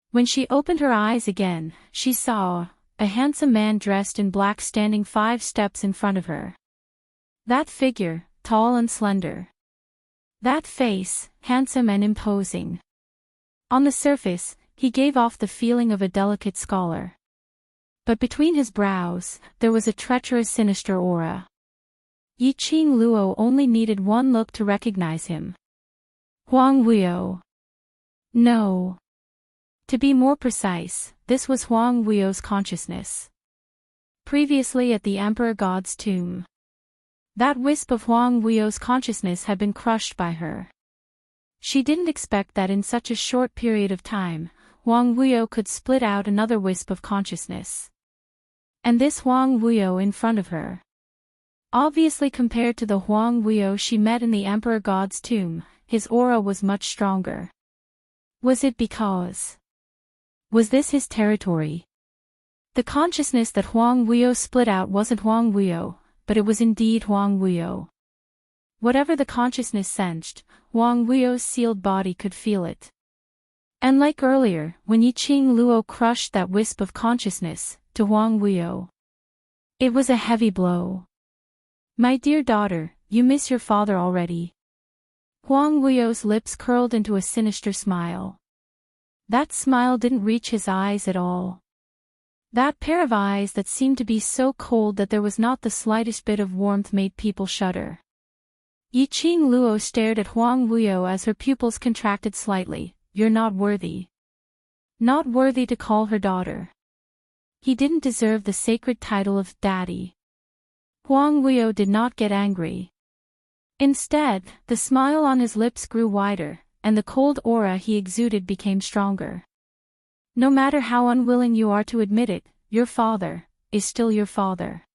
When she opened her eyes again, she saw a handsome man dressed in black standing 5 steps in front of her. That figure, tall and slender. That face, handsome and imposing. On the surface, he gave off the feeling of a delicate scholar. But between his brows, there was a treacherous sinister aura. Yiqing Luo only needed one look to recognize him. Huang Wuo. No. To be more precise, this was Huang Wuo's consciousness. Previously at the Emperor God's tomb. That wisp of Huang Wuo's consciousness had been crushed by her. She didn't expect that in such a short period of time, Huang Wuyo could split out another wisp of consciousness. And this Huang Wuyo in front of her. Obviously compared to the Huang Wuyo she met in the Emperor God's tomb, his aura was much stronger. Was it because? Was this his territory? The consciousness that Huang Wuyo split out wasn't Huang Wuyo, but it was indeed Huang Wuyo. Whatever the consciousness sensed, Huang Wuyo's sealed body could feel it. And like earlier, when Yiqing Luo crushed that wisp of consciousness, to Huang Wuyo. It was a heavy blow. My dear daughter, you miss your father already. Huang Wuyo's lips curled into a sinister smile. That smile didn't reach his eyes at all. That pair of eyes that seemed to be so cold that there was not the slightest bit of warmth made people shudder. Yiqing Luo stared at Huang Wuyo as her pupils contracted slightly. You're not worthy. Not worthy to call her daughter. He didn't deserve the sacred title of daddy. Huang Wuyo did not get angry. Instead, the smile on his lips grew wider, and the cold aura he exuded became stronger. No matter how unwilling you are to admit it, your father is still your father.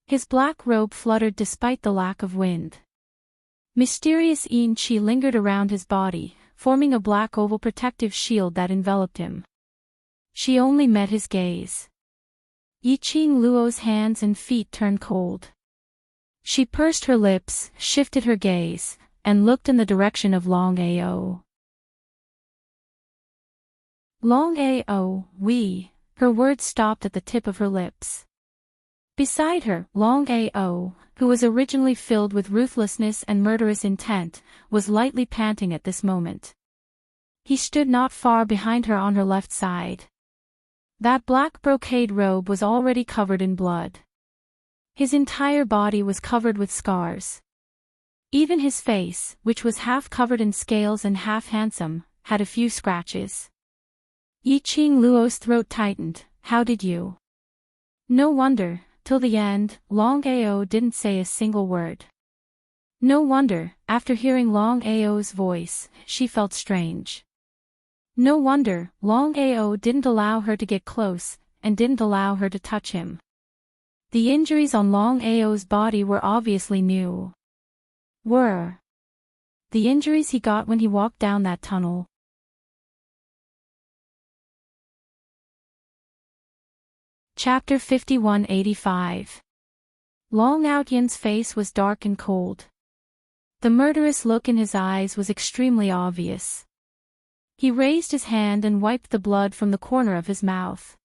His black robe fluttered despite the lack of wind. Mysterious yin qi lingered around his body, forming a black oval protective shield that enveloped him. She only met his gaze. Yiqing Luo's hands and feet turned cold. She pursed her lips, shifted her gaze, and looked in the direction of Long Ao. Long Ao, we. Her words stopped at the tip of her lips. Beside her, Long Ao, who was originally filled with ruthlessness and murderous intent, was lightly panting at this moment. He stood not far behind her on her left side. That black brocade robe was already covered in blood. His entire body was covered with scars. Even his face, which was half covered in scales and half handsome, had a few scratches. Yiqing Luo's throat tightened. How did you? No wonder. Till the end, Long Ao didn't say a single word. No wonder, after hearing Long Ao's voice, she felt strange. No wonder, Long Ao didn't allow her to get close, and didn't allow her to touch him. The injuries on Long Ao's body were obviously new. Were the injuries he got when he walked down that tunnel. Chapter 5185. Long Aoyin's face was dark and cold. The murderous look in his eyes was extremely obvious. He raised his hand and wiped the blood from the corner of his mouth.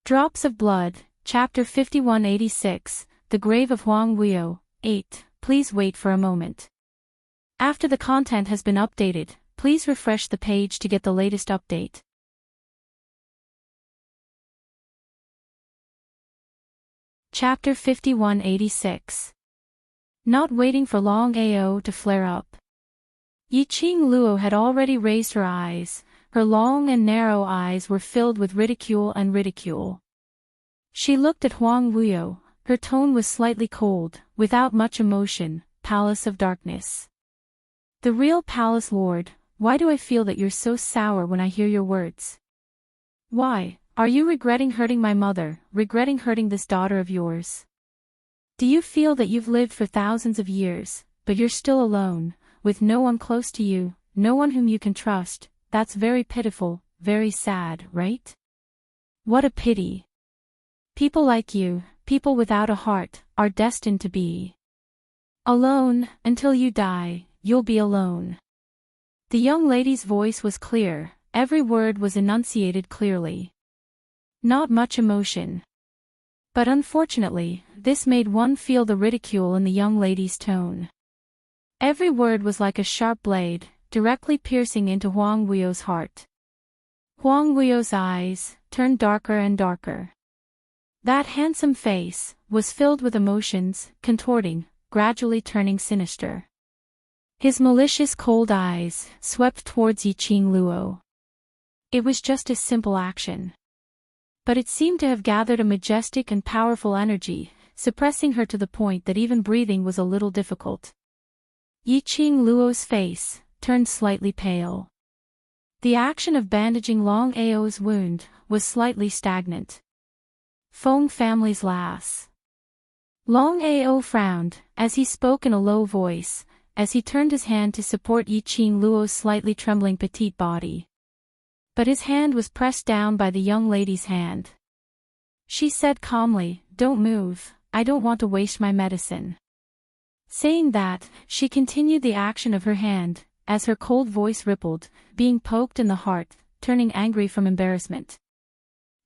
Drops of blood. Chapter 5186, The Grave of Huang Wuyo. 8. Please wait for a moment. After the content has been updated, please refresh the page to get the latest update. Chapter 5186. Not waiting for Long Ao to flare up. Yiqing Luo had already raised her eyes. Her long and narrow eyes were filled with ridicule and ridicule. She looked at Huang Wuyo. Her tone was slightly cold, without much emotion. Palace of Darkness. The real Palace Lord, why do I feel that you're so sour when I hear your words? Why? Are you regretting hurting my mother, regretting hurting this daughter of yours? Do you feel that you've lived for thousands of years, but you're still alone, with no one close to you, no one whom you can trust? That's very pitiful, very sad, right? What a pity. People like you, people without a heart, are destined to be alone. Until you die, you'll be alone. The young lady's voice was clear, every word was enunciated clearly. Not much emotion. But unfortunately, this made one feel the ridicule in the young lady's tone. Every word was like a sharp blade, directly piercing into Huang Wuyo's heart. Huang Wuyo's eyes turned darker and darker. That handsome face was filled with emotions, contorting, gradually turning sinister. His malicious cold eyes swept towards Yiqing Luo. It was just a simple action. But it seemed to have gathered a majestic and powerful energy, suppressing her to the point that even breathing was a little difficult. Yiqing Luo's face turned slightly pale. The action of bandaging Long Ao's wound was slightly stagnant. Fong family's lass. Long Ao frowned, as he spoke in a low voice, as he turned his hand to support Yiqing Luo's slightly trembling petite body. But his hand was pressed down by the young lady's hand. She said calmly, "Don't move, I don't want to waste my medicine." Saying that, she continued the action of her hand, as her cold voice rippled, being poked in the heart, turning angry from embarrassment.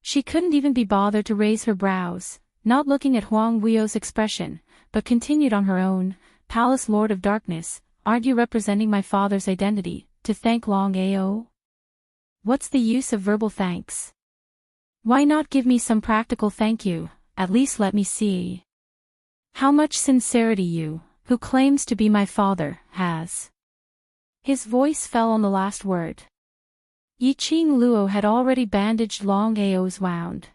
She couldn't even be bothered to raise her brows, not looking at Huang Weio's expression, but continued on her own, "Palace Lord of Darkness, aren't you representing my father's identity, to thank Long Ao? What's the use of verbal thanks? Why not give me some practical thank you, at least let me see how much sincerity you, who claims to be my father, has." His voice fell on the last word. Yiqing Luo had already bandaged Long Ao's wound.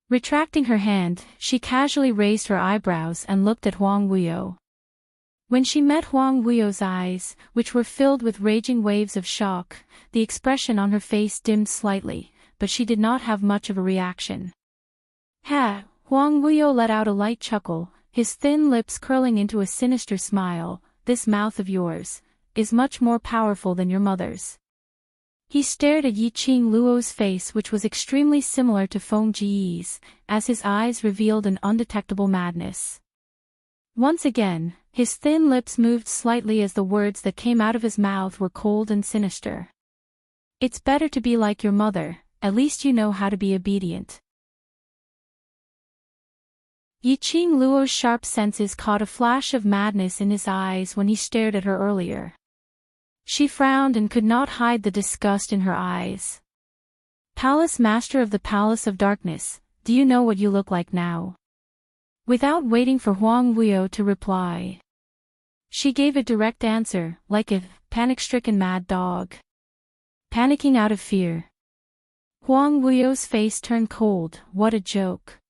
Retracting her hand, she casually raised her eyebrows and looked at Huang Weio. When she met Huang Weio's eyes, which were filled with raging waves of shock, the expression on her face dimmed slightly, but she did not have much of a reaction. "Ha!" Huang Weio let out a light chuckle, his thin lips curling into a sinister smile. "This mouth of yours is much more powerful than your mother's." He stared at Yiqing Luo's face, which was extremely similar to Feng Ji's, as his eyes revealed an undetectable madness. Once again, his thin lips moved slightly as the words that came out of his mouth were cold and sinister. "It's better to be like your mother, at least you know how to be obedient." Yiqing Luo's sharp senses caught a flash of madness in his eyes when he stared at her earlier. She frowned and could not hide the disgust in her eyes. "Palace Master of the Palace of Darkness, do you know what you look like now?" Without waiting for Huang Weio to reply, she gave a direct answer, like a panic-stricken mad dog panicking out of fear. Huang Weio's face turned cold. "What a joke.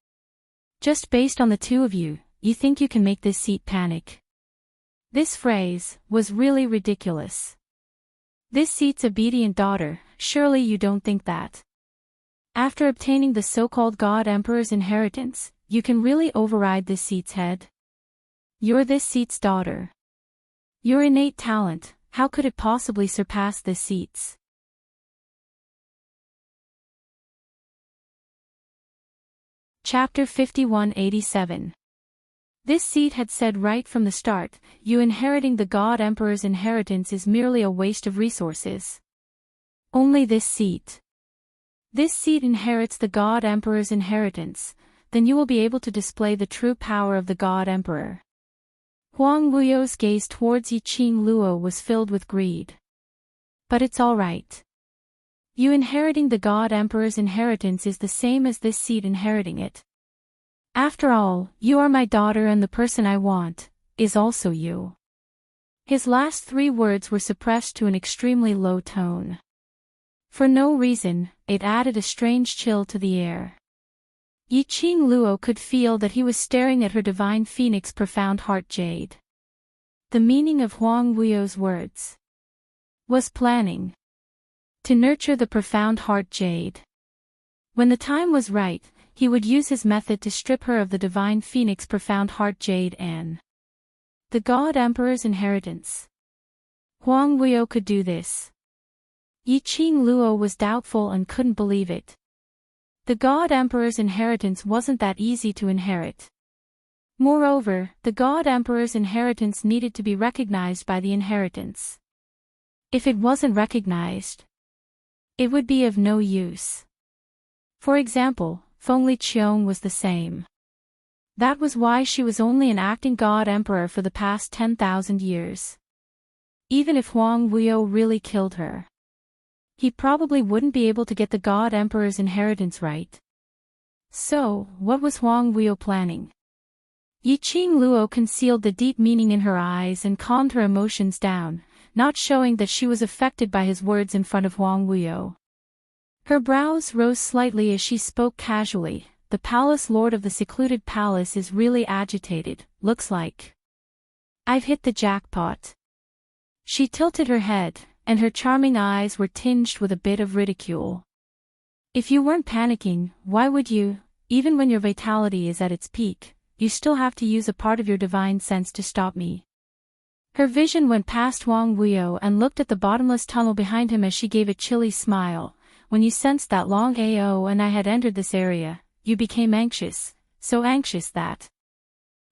Just based on the two of you, you think you can make this seat panic?" This phrase was really ridiculous. "This seat's obedient daughter, surely you don't think that? After obtaining the so-called God Emperor's inheritance, you can really override this seat's head? You're this seat's daughter. Your innate talent, how could it possibly surpass this seat's?" Chapter 5187. This seat had said right from the start, "You inheriting the God Emperor's inheritance is merely a waste of resources. Only this seat. This seat inherits the God Emperor's inheritance, then you will be able to display the true power of the God Emperor." Huang Weio's gaze towards Yiqing Luo was filled with greed. "But it's all right. You inheriting the God Emperor's inheritance is the same as this seat inheriting it. After all, you are my daughter and the person I want is also you." His last three words were suppressed to an extremely low tone. For no reason, it added a strange chill to the air. Yiqing Luo could feel that he was staring at her divine phoenix profound heart jade. The meaning of Huang Weio's words was planning to nurture the profound heart jade. When the time was right, he would use his method to strip her of the divine phoenix profound heart jade and the God Emperor's inheritance. Huang Weio could do this. Yiqing Luo was doubtful and couldn't believe it. The God Emperor's inheritance wasn't that easy to inherit. Moreover, the God Emperor's inheritance needed to be recognized by the inheritance. If it wasn't recognized, it would be of no use. For example, Feng Liqiong was the same. That was why she was only an acting God Emperor for the past 10,000 years. Even if Huang Weio really killed her, he probably wouldn't be able to get the God Emperor's inheritance right. So, what was Huang Weio planning? Yiqing Luo concealed the deep meaning in her eyes and calmed her emotions down, not showing that she was affected by his words in front of Huang Weio. Her brows rose slightly as she spoke casually. "The palace lord of the secluded palace is really agitated, looks like. I've hit the jackpot." She tilted her head, and her charming eyes were tinged with a bit of ridicule. If you weren't panicking, why would you? Even when your vitality is at its peak, you still have to use a part of your divine sense to stop me. Her vision went past Huang Wuyo and looked at the bottomless tunnel behind him as she gave a chilly smile. When you sensed that Long Ao and I had entered this area, you became anxious, so anxious that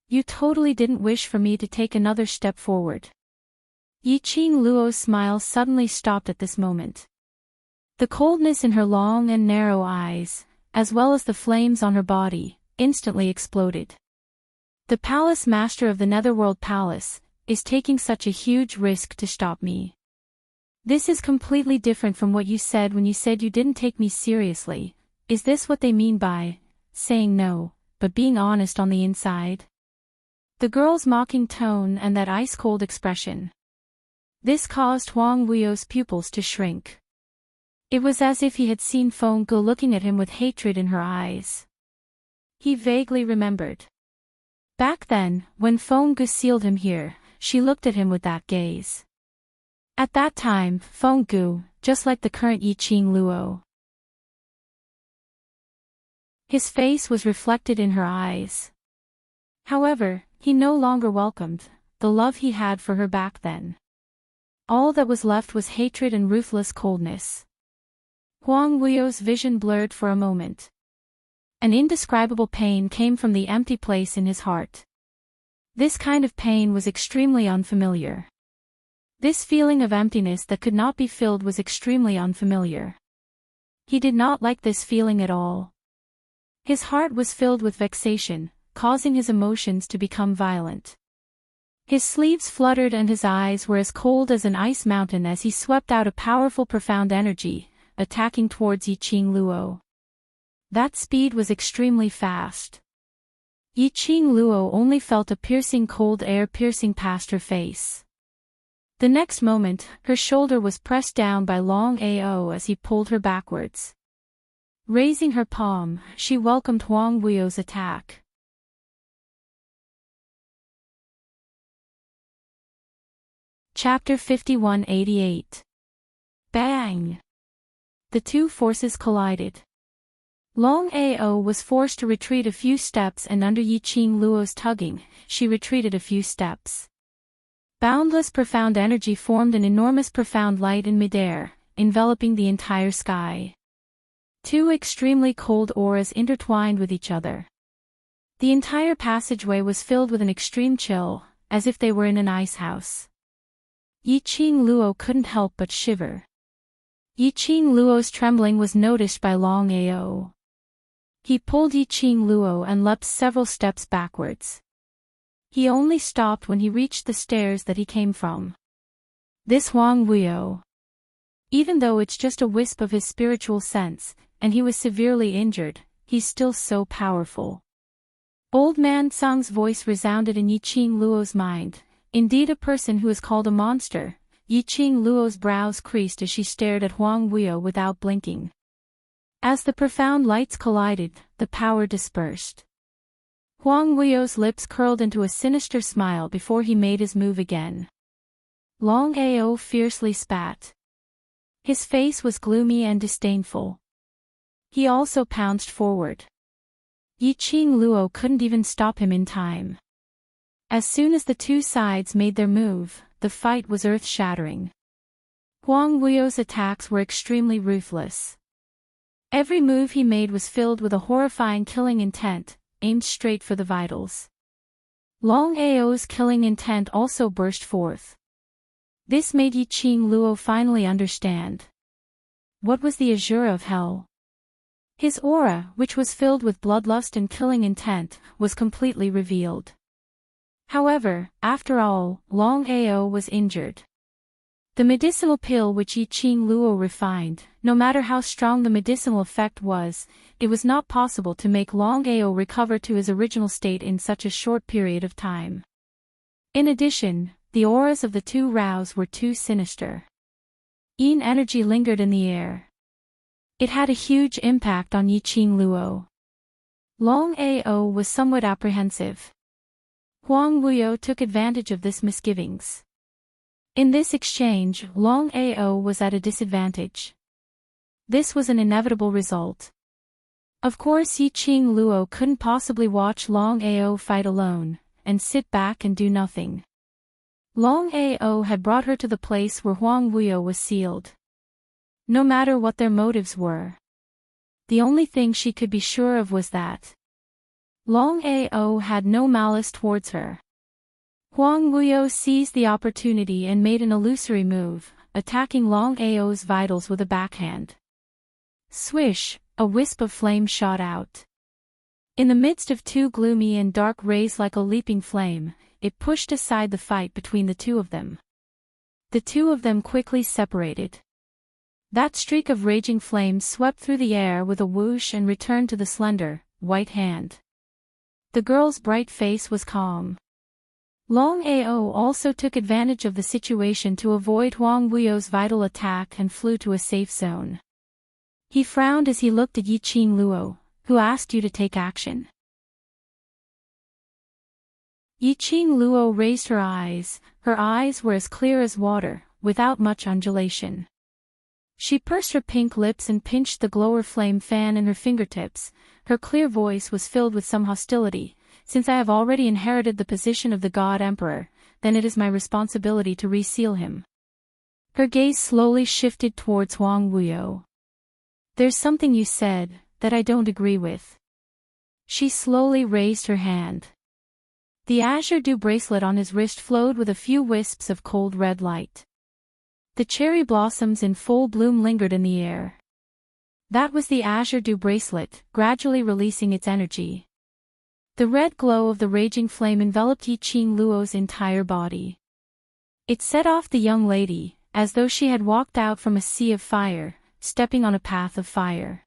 you totally didn't wish for me to take another step forward. Yiqing Luo's smile suddenly stopped at this moment. The coldness in her long and narrow eyes, as well as the flames on her body, instantly exploded. The palace master of the Netherworld Palace is taking such a huge risk to stop me. This is completely different from what you said when you said you didn't take me seriously. Is this what they mean by saying no, but being honest on the inside? The girl's mocking tone and that ice-cold expression. This caused Huang Wuyo's pupils to shrink. It was as if he had seen Feng Gu looking at him with hatred in her eyes. He vaguely remembered. Back then, when Feng Gu sealed him here, she looked at him with that gaze. At that time, Feng Gu, just like the current Yiqing Luo. His face was reflected in her eyes. However, he no longer welcomed the love he had for her back then. All that was left was hatred and ruthless coldness. Huang Wuyo's vision blurred for a moment. An indescribable pain came from the empty place in his heart. This kind of pain was extremely unfamiliar. This feeling of emptiness that could not be filled was extremely unfamiliar. He did not like this feeling at all. His heart was filled with vexation, causing his emotions to become violent. His sleeves fluttered and his eyes were as cold as an ice mountain as he swept out a powerful profound energy, attacking towards Yiqing Luo. That speed was extremely fast. Yiqing Luo only felt a piercing cold air piercing past her face. The next moment, her shoulder was pressed down by Long Ao as he pulled her backwards. Raising her palm, she welcomed Huang Wuyo's attack. Chapter 5188. Bang! The two forces collided. Long Ao was forced to retreat a few steps, and under Yiqing Luo's tugging, she retreated a few steps. Boundless profound energy formed an enormous profound light in midair, enveloping the entire sky. Two extremely cold auras intertwined with each other. The entire passageway was filled with an extreme chill, as if they were in an ice house. Yiqing Luo couldn't help but shiver. Yiqing Luo's trembling was noticed by Long Ao. He pulled Yiqing Luo and leapt several steps backwards. He only stopped when he reached the stairs that he came from. This Huang Wuyo. Even though it's just a wisp of his spiritual sense, and he was severely injured, he's still so powerful. Old Man Tsang's voice resounded in Yiqing Luo's mind. Indeed, a person who is called a monster. Yiqing Luo's brows creased as she stared at Huang Wuyo without blinking. As the profound lights collided, the power dispersed. Huang Wuyo's lips curled into a sinister smile before he made his move again. Long Ao fiercely spat. His face was gloomy and disdainful. He also pounced forward. Yiqing Luo couldn't even stop him in time. As soon as the two sides made their move, the fight was earth-shattering. Huang Wuyo's attacks were extremely ruthless. Every move he made was filled with a horrifying killing intent, aimed straight for the vitals. Long Ao's killing intent also burst forth. This made Yiqing Luo finally understand. What was the azure of hell? His aura, which was filled with bloodlust and killing intent, was completely revealed. However, after all, Long Ao was injured. The medicinal pill which Yiqing Luo refined, no matter how strong the medicinal effect was, it was not possible to make Long Ao recover to his original state in such a short period of time. In addition, the auras of the two Raos were too sinister. Yin energy lingered in the air. It had a huge impact on Yiqing Luo. Long Ao was somewhat apprehensive. Huang Wuyo took advantage of this misgivings. In this exchange, Long Ao was at a disadvantage. This was an inevitable result. Of course Yiqing Luo couldn't possibly watch Long Ao fight alone, and sit back and do nothing. Long Ao had brought her to the place where Huang Wuyo was sealed. No matter what their motives were, the only thing she could be sure of was that Long Ao had no malice towards her. Huang Wuyo seized the opportunity and made an illusory move, attacking Long Ao's vitals with a backhand. Swish, a wisp of flame shot out. In the midst of two gloomy and dark rays like a leaping flame, it pushed aside the fight between the two of them. The two of them quickly separated. That streak of raging flames swept through the air with a whoosh and returned to the slender, white hand. The girl's bright face was calm. Long Ao also took advantage of the situation to avoid Huang Wuyo's vital attack and flew to a safe zone. He frowned as he looked at Yiqing Luo, who asked you to take action. Yiqing Luo raised her eyes were as clear as water, without much undulation. She pursed her pink lips and pinched the glower flame fan in her fingertips. Her clear voice was filled with some hostility. Since I have already inherited the position of the God Emperor, then it is my responsibility to reseal him. Her gaze slowly shifted towards Huang Wuyo. There's something you said that I don't agree with. She slowly raised her hand. The azure dew bracelet on his wrist flowed with a few wisps of cold red light. The cherry blossoms in full bloom lingered in the air. That was the azure dew bracelet, gradually releasing its energy. The red glow of the raging flame enveloped Yiqing Luo's entire body. It set off the young lady, as though she had walked out from a sea of fire, stepping on a path of fire.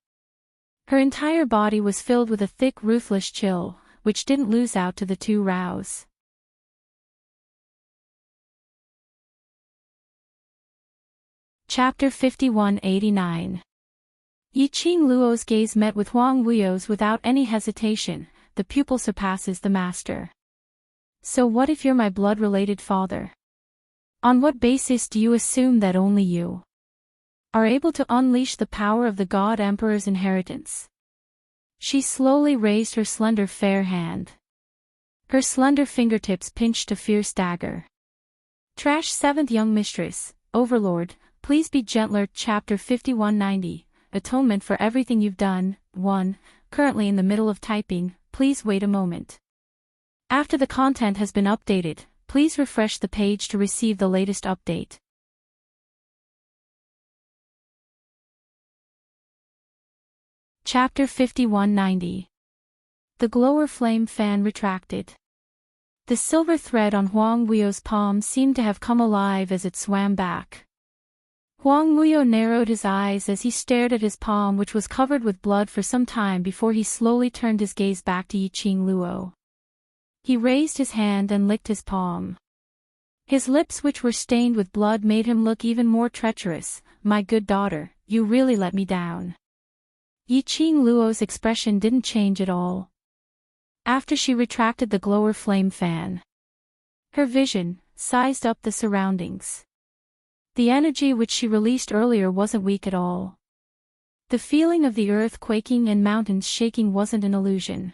Her entire body was filled with a thick ruthless chill, which didn't lose out to the two rows. Chapter 5189. Yiqing Luo's gaze met with Huang Wuyo's without any hesitation. The pupil surpasses the master. So what if you're my blood-related father? On what basis do you assume that only you are able to unleash the power of the God Emperor's inheritance? She slowly raised her slender fair hand. Her slender fingertips pinched a fierce dagger. Trash 7th Young Mistress, Overlord, please be gentler. Chapter 5190, Atonement for everything you've done. 1. Currently in the middle of typing, please wait a moment. After the content has been updated, please refresh the page to receive the latest update. Chapter 5190. The glower flame fan retracted. The silver thread on Huang Wuyo's palm seemed to have come alive as it swam back. Huang Wuyo narrowed his eyes as he stared at his palm, which was covered with blood, for some time before he slowly turned his gaze back to Yiqing Luo. He raised his hand and licked his palm. His lips, which were stained with blood, made him look even more treacherous. My good daughter, you really let me down. Yiqing Luo's expression didn't change at all after she retracted the glower flame fan. Her vision sized up the surroundings. The energy which she released earlier wasn't weak at all. The feeling of the earth quaking and mountains shaking wasn't an illusion.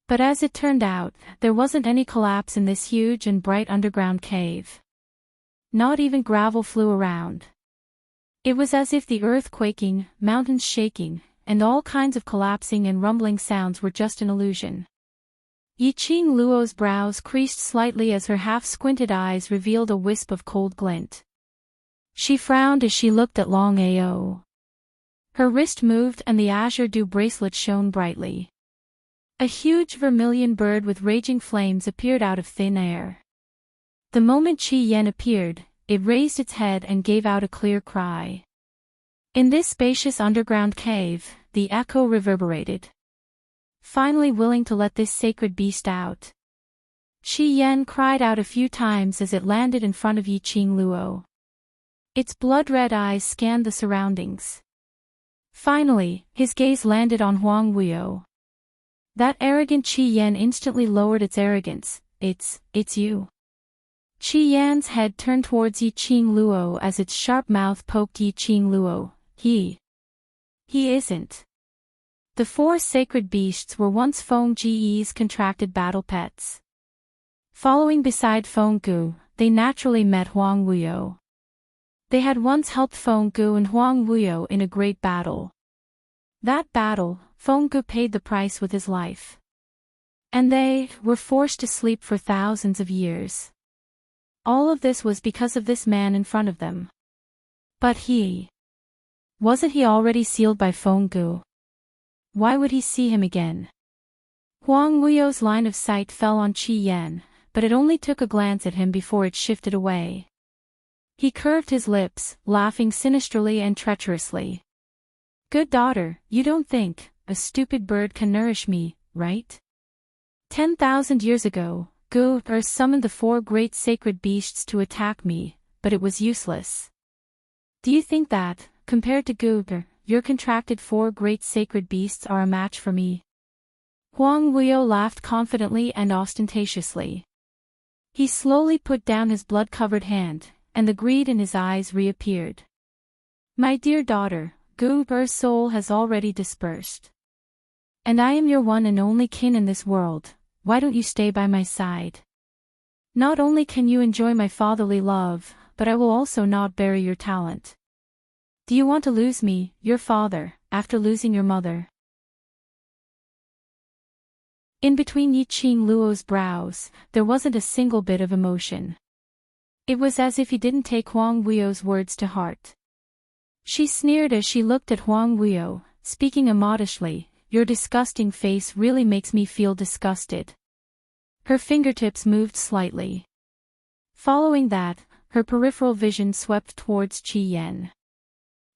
But as it turned out, there wasn't any collapse in this huge and bright underground cave. Not even gravel flew around. It was as if the earth quaking, mountains shaking, and all kinds of collapsing and rumbling sounds were just an illusion. Yiqing Luo's brows creased slightly as her half-squinted eyes revealed a wisp of cold glint. She frowned as she looked at Long Ao. Her wrist moved and the azure dew bracelet shone brightly. A huge vermilion bird with raging flames appeared out of thin air. The moment Qi Yan appeared, it raised its head and gave out a clear cry. In this spacious underground cave, the echo reverberated. Finally willing to let this sacred beast out, Qi Yan cried out a few times as it landed in front of Yiqing Luo. Its blood-red eyes scanned the surroundings. Finally, his gaze landed on Huang Wuyo. That arrogant Qi Yan instantly lowered its arrogance. It's you. Qi Yan's head turned towards Yiqing Luo as its sharp mouth poked Yiqing Luo. He isn't. The four sacred beasts were once Feng Ji's contracted battle pets. Following beside Feng Gu, they naturally met Huang Wuyo. They had once helped Feng Gu and Huang Wuyo in a great battle. That battle, Feng Gu paid the price with his life. And they were forced to sleep for thousands of years. All of this was because of this man in front of them. But wasn't he already sealed by Feng Gu? Why would he see him again? Huang Wuyo's line of sight fell on Qi Yan, but it only took a glance at him before it shifted away. He curved his lips, laughing sinisterly and treacherously. Good daughter, you don't think a stupid bird can nourish me, right? 10,000 years ago, Gu summoned the four great sacred beasts to attack me, but it was useless. Do you think that, compared to Gu, your contracted four great sacred beasts are a match for me? Huang Wuyo laughed confidently and ostentatiously. He slowly put down his blood-covered hand, and the greed in his eyes reappeared. My dear daughter, Gu's soul has already dispersed. And I am your one and only kin in this world, why don't you stay by my side? Not only can you enjoy my fatherly love, but I will also not bury your talent. Do you want to lose me, your father, after losing your mother? In between Yiqing Luo's brows, there wasn't a single bit of emotion. It was as if he didn't take Huang Wuyo's words to heart. She sneered as she looked at Huang Wuyo, speaking immodestly, your disgusting face really makes me feel disgusted. Her fingertips moved slightly. Following that, her peripheral vision swept towards Qi Yan.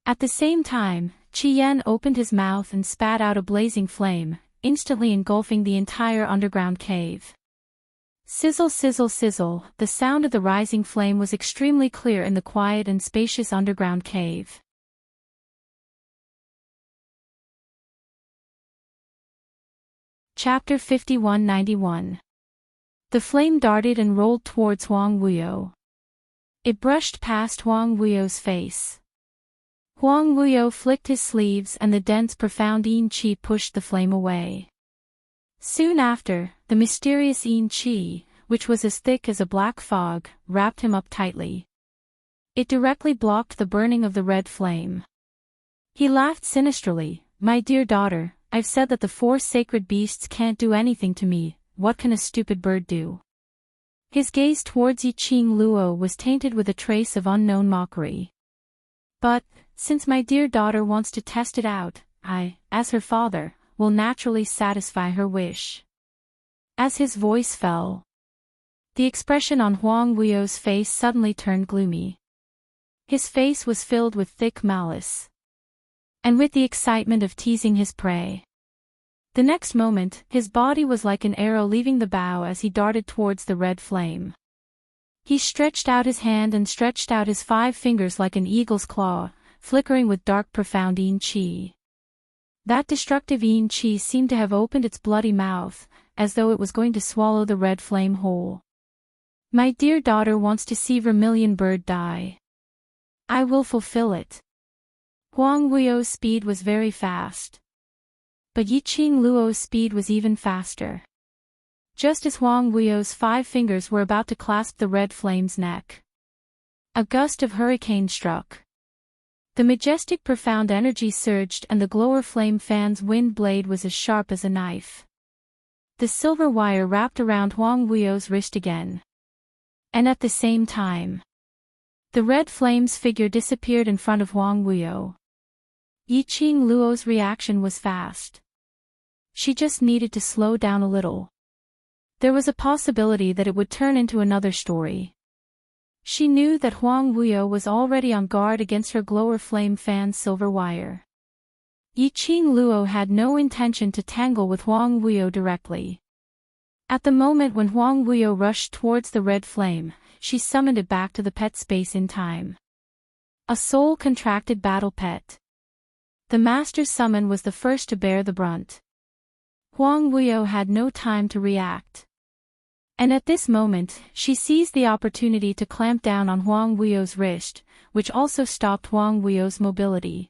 At the same time, Qi Yan opened his mouth and spat out a blazing flame, instantly engulfing the entire underground cave. Sizzle sizzle sizzle, the sound of the rising flame was extremely clear in the quiet and spacious underground cave. Chapter 5191. The flame darted and rolled towards Huang Wuyo. It brushed past Huang Wuyo's face. Huang Wuyo flicked his sleeves and the dense profound yin qi pushed the flame away. Soon after, the mysterious yin qi, which was as thick as a black fog, wrapped him up tightly. It directly blocked the burning of the red flame. He laughed sinisterly, my dear daughter, I've said that the four sacred beasts can't do anything to me, what can a stupid bird do? His gaze towards Yiqing Luo was tainted with a trace of unknown mockery. But, since my dear daughter wants to test it out, I, as her father, will naturally satisfy her wish. As his voice fell, the expression on Huang Wuyo's face suddenly turned gloomy. His face was filled with thick malice. And with the excitement of teasing his prey. The next moment, his body was like an arrow leaving the bow as he darted towards the red flame. He stretched out his hand and stretched out his 5 fingers like an eagle's claw, flickering with dark profound yin qi. That destructive yin qi seemed to have opened its bloody mouth, as though it was going to swallow the red flame whole. My dear daughter wants to see Vermilion Bird die. I will fulfill it. Huang Wuyo's speed was very fast. But Yiqing Luo's speed was even faster. Just as Huang Wuyo's 5 fingers were about to clasp the red flame's neck, a gust of hurricane struck. The majestic profound energy surged and the glower flame fan's wind blade was as sharp as a knife. The silver wire wrapped around Huang Wuyo's wrist again. And at the same time, the red flame's figure disappeared in front of Huang Wuyo. Yiqing Luo's reaction was fast. She just needed to slow down a little. There was a possibility that it would turn into another story. She knew that Huang Wuyo was already on guard against her glower flame fan's silver wire. Yiqing Luo had no intention to tangle with Huang Wuyo directly. At the moment when Huang Wuyo rushed towards the red flame, she summoned it back to the pet space in time. A soul-contracted battle pet. The master's summon was the first to bear the brunt. Huang Wuyo had no time to react. And at this moment, she seized the opportunity to clamp down on Huang Wuyo's wrist, which also stopped Huang Wuyo's mobility.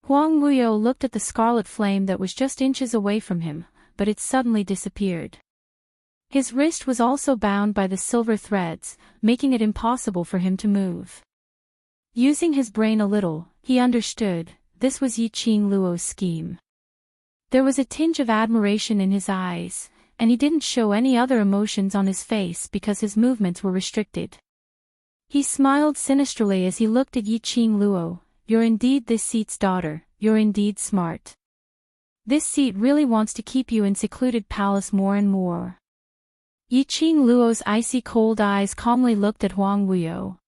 Huang Wuyo looked at the scarlet flame that was just inches away from him, but it suddenly disappeared. His wrist was also bound by the silver threads, making it impossible for him to move. Using his brain a little, he understood, this was Yiqing Luo's scheme. There was a tinge of admiration in his eyes, and he didn't show any other emotions on his face because his movements were restricted. He smiled sinisterly as he looked at Yiqing Luo. You're indeed this seat's daughter, you're indeed smart. This seat really wants to keep you in secluded palace more and more. Yiqing Luo's icy cold eyes calmly looked at Huang Wuyo.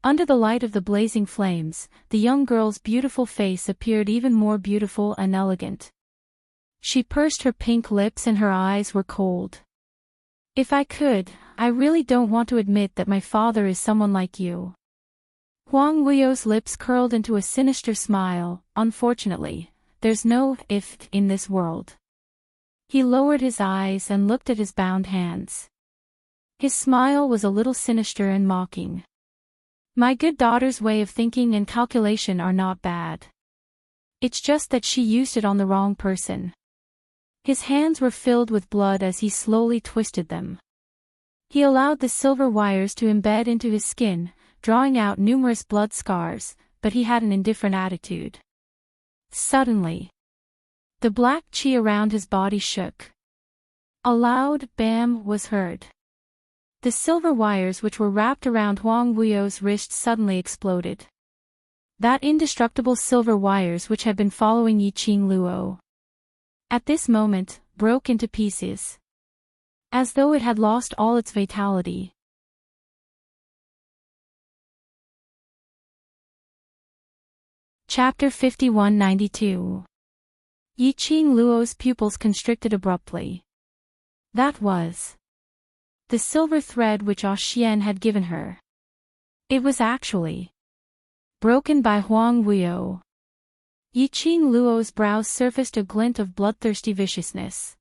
Under the light of the blazing flames, the young girl's beautiful face appeared even more beautiful and elegant. She pursed her pink lips and her eyes were cold. If I could, I really don't want to admit that my father is someone like you. Huang Wuyo's lips curled into a sinister smile. Unfortunately, there's no if in this world. He lowered his eyes and looked at his bound hands. His smile was a little sinister and mocking. My good daughter's way of thinking and calculation are not bad. It's just that she used it on the wrong person. His hands were filled with blood as he slowly twisted them. He allowed the silver wires to embed into his skin, drawing out numerous blood scars, but he had an indifferent attitude. Suddenly, the black qi around his body shook. A loud bam was heard. The silver wires which were wrapped around Huang Wuyo's wrist suddenly exploded. That indestructible silver wires which had been following Yiqing Luo, at this moment, broke into pieces, as though it had lost all its vitality. Chapter 5192. Yiqing Luo's pupils constricted abruptly. That was the silver thread which Ah Xian had given her. It was actually broken by Huang Wuyo. Yiqing Luo's brows surfaced a glint of bloodthirsty viciousness.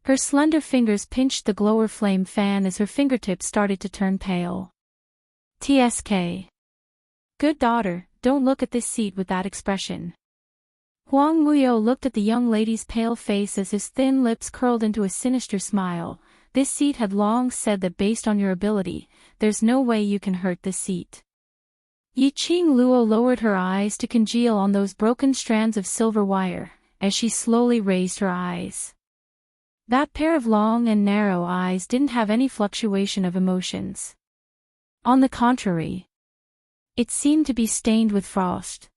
Her slender fingers pinched the glower flame fan as her fingertips started to turn pale. TSK. Good daughter, don't look at this seat with that expression. Huang Wuyo looked at the young lady's pale face as his thin lips curled into a sinister smile. This seat had long said that based on your ability, there's no way you can hurt this seat. Yiqing Luo lowered her eyes to congeal on those broken strands of silver wire, as she slowly raised her eyes. That pair of long and narrow eyes didn't have any fluctuation of emotions. On the contrary, it seemed to be stained with frost.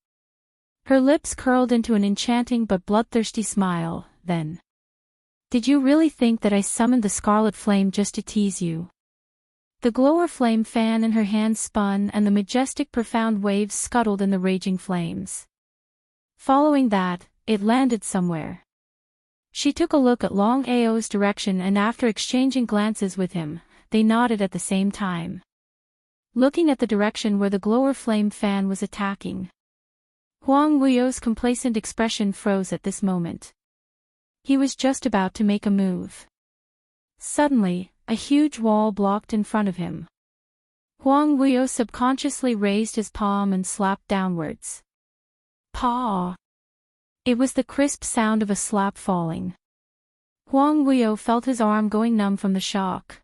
Her lips curled into an enchanting but bloodthirsty smile. Then, did you really think that I summoned the scarlet flame just to tease you? The glower flame fan in her hand spun and the majestic profound waves scuttled in the raging flames. Following that, it landed somewhere. She took a look at Long Ao's direction and after exchanging glances with him, they nodded at the same time, looking at the direction where the glower flame fan was attacking. Huang Wuyo's complacent expression froze at this moment. He was just about to make a move. Suddenly, a huge wall blocked in front of him. Huang Wuyo subconsciously raised his palm and slapped downwards. Paw! It was the crisp sound of a slap falling. Huang Wuyo felt his arm going numb from the shock.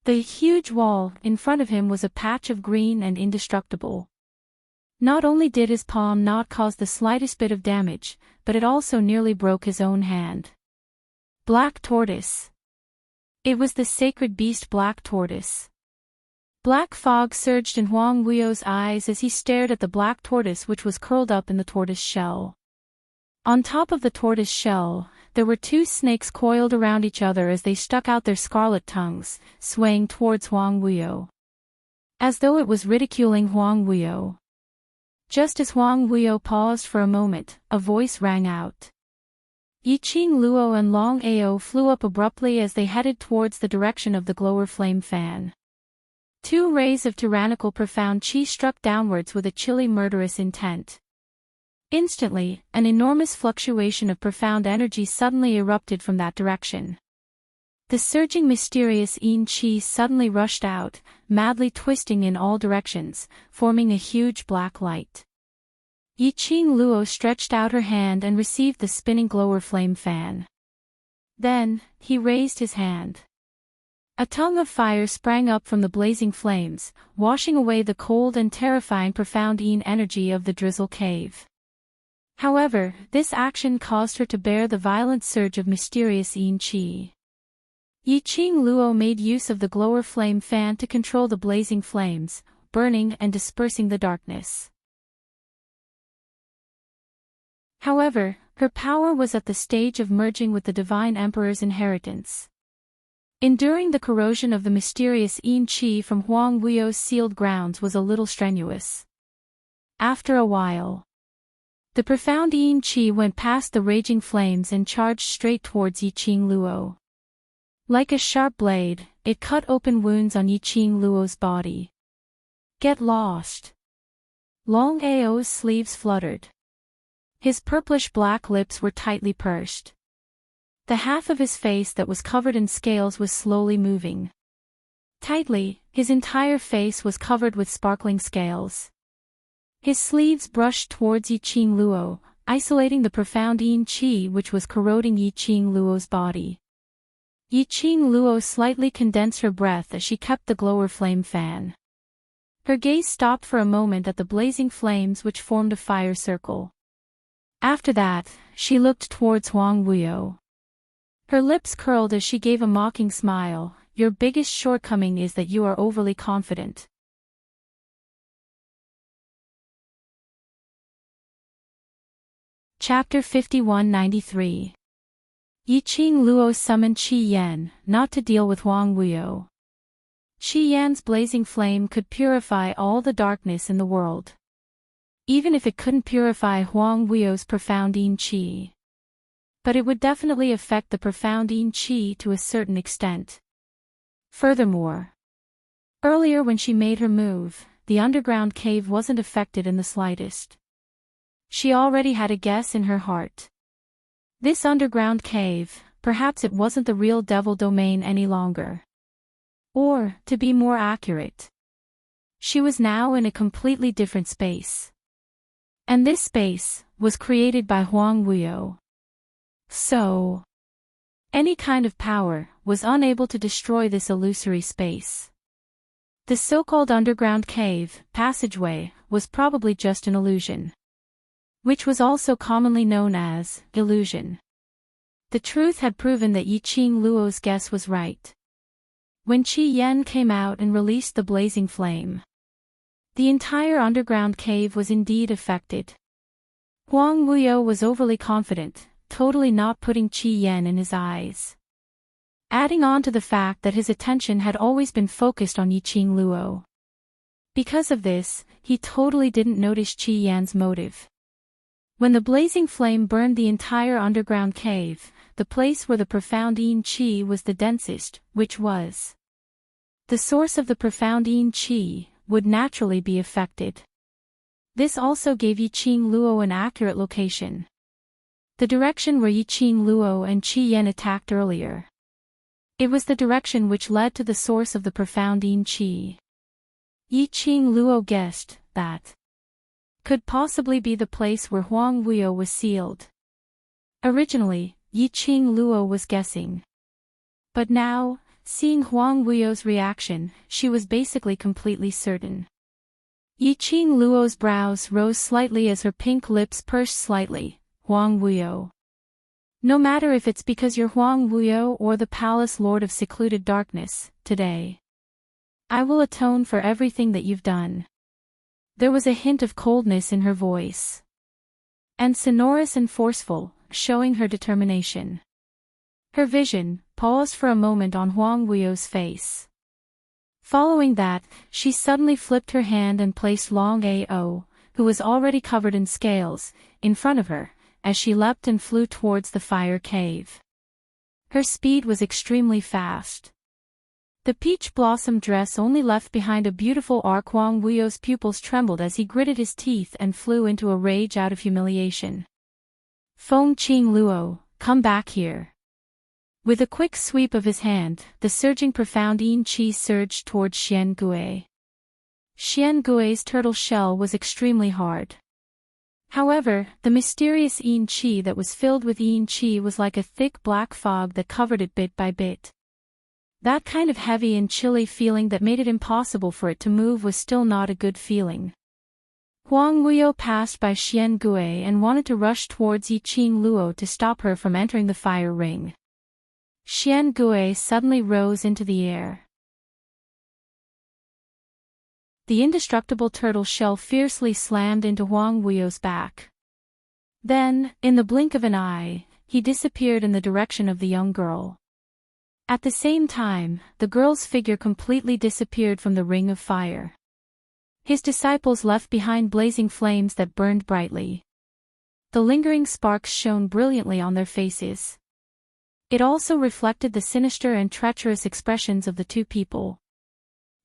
The huge wall in front of him was a patch of green and indestructible. Not only did his palm not cause the slightest bit of damage, but it also nearly broke his own hand. Black Tortoise. It was the sacred beast Black Tortoise. Black fog surged in Huang Wuyo's eyes as he stared at the black tortoise which was curled up in the tortoise shell. On top of the tortoise shell, there were two snakes coiled around each other as they stuck out their scarlet tongues, swaying towards Huang Wuyo, as though it was ridiculing Huang Wuyo. Just as Huang Wuyo paused for a moment, a voice rang out. Yiqing Luo and Long Ao flew up abruptly as they headed towards the direction of the glower flame fan. Two rays of tyrannical profound qi struck downwards with a chilly murderous intent. Instantly, an enormous fluctuation of profound energy suddenly erupted from that direction. The surging mysterious Yin-Chi suddenly rushed out, madly twisting in all directions, forming a huge black light. Yi-Ching Luo stretched out her hand and received the spinning glower flame fan. Then, he raised his hand. A tongue of fire sprang up from the blazing flames, washing away the cold and terrifying profound Yin energy of the drizzle cave. However, this action caused her to bear the violent surge of mysterious Yin-Chi. Yi-Ching Luo made use of the glower flame fan to control the blazing flames, burning and dispersing the darkness. However, her power was at the stage of merging with the Divine Emperor's inheritance. Enduring the corrosion of the mysterious Yin-Chi from Huang Wuyo's sealed grounds was a little strenuous. After a while, the profound Yin-Chi went past the raging flames and charged straight towards Yi-Ching Luo. Like a sharp blade, it cut open wounds on Yi-Ching Luo's body. Get lost. Long Ao's sleeves fluttered. His purplish-black lips were tightly pursed. The half of his face that was covered in scales was slowly moving. Tightly, his entire face was covered with sparkling scales. His sleeves brushed towards Yi-Ching Luo, isolating the profound Yin-Chi which was corroding Yi-Ching Luo's body. Yi-Ching Luo slightly condensed her breath as she kept the glower flame fan. Her gaze stopped for a moment at the blazing flames which formed a fire circle. After that, she looked towards Huang Wuyo. Her lips curled as she gave a mocking smile. Your biggest shortcoming is that you are overly confident. Chapter 5193. Yi-Ching Luo summoned Qi Yan, not to deal with Huang Wuyo. Qi Yan's blazing flame could purify all the darkness in the world. Even if it couldn't purify Huang Wuyo's profound Yin-Chi. But it would definitely affect the profound Yin-Chi to a certain extent. Furthermore, earlier when she made her move, the underground cave wasn't affected in the slightest. She already had a guess in her heart. This underground cave, perhaps it wasn't the real devil domain any longer. Or, to be more accurate, she was now in a completely different space. And this space was created by Huang Wuyo. So, any kind of power was unable to destroy this illusory space. The so-called underground cave, passageway, was probably just an illusion. Which was also commonly known as illusion. The truth had proven that Yi-Ching Luo's guess was right. When Qi Yan came out and released the blazing flame, the entire underground cave was indeed affected. Huang Wuyo was overly confident, totally not putting Qi Yan in his eyes. Adding on to the fact that his attention had always been focused on Yi-Ching Luo. Because of this, he totally didn't notice Qi Yan's motive. When the blazing flame burned the entire underground cave, the place where the profound Yin-Chi was the densest, which was the source of the profound Yin-Chi, would naturally be affected. This also gave Yi-Ching Luo an accurate location. The direction where Yi-Ching Luo and Qi Yan attacked earlier. It was the direction which led to the source of the profound Yin-Chi. Yi-Ching Luo guessed that could possibly be the place where Huang Wuyo was sealed. Originally, Yi-Ching Luo was guessing. But now, seeing Huang Wuyo's reaction, she was basically completely certain. Yi-Ching Luo's brows rose slightly as her pink lips pursed slightly. Huang Wuyo. No matter if it's because you're Huang Wuyo or the Palace Lord of Secluded Darkness, today I will atone for everything that you've done. There was a hint of coldness in her voice. And sonorous and forceful, showing her determination. Her vision paused for a moment on Huang Wuyo's face. Following that, she suddenly flipped her hand and placed Long Ao, who was already covered in scales, in front of her, as she leapt and flew towards the fire cave. Her speed was extremely fast. The peach blossom dress only left behind a beautiful arc. Huang Wuyo's pupils trembled as he gritted his teeth and flew into a rage out of humiliation. Feng Qing Luo, come back here. With a quick sweep of his hand, the surging profound yin qi surged towards Xian Gui. Xian Gui's turtle shell was extremely hard. However, the mysterious yin qi that was filled with yin qi was like a thick black fog that covered it bit by bit. That kind of heavy and chilly feeling that made it impossible for it to move was still not a good feeling. Huang Wuyo passed by Xian Gui and wanted to rush towards Yiqing Luo to stop her from entering the fire ring. Xian Gui suddenly rose into the air. The indestructible turtle shell fiercely slammed into Huang Wuyo's back. Then, in the blink of an eye, he disappeared in the direction of the young girl. At the same time, the girl's figure completely disappeared from the ring of fire. His disciples left behind blazing flames that burned brightly. The lingering sparks shone brilliantly on their faces. It also reflected the sinister and treacherous expressions of the two people.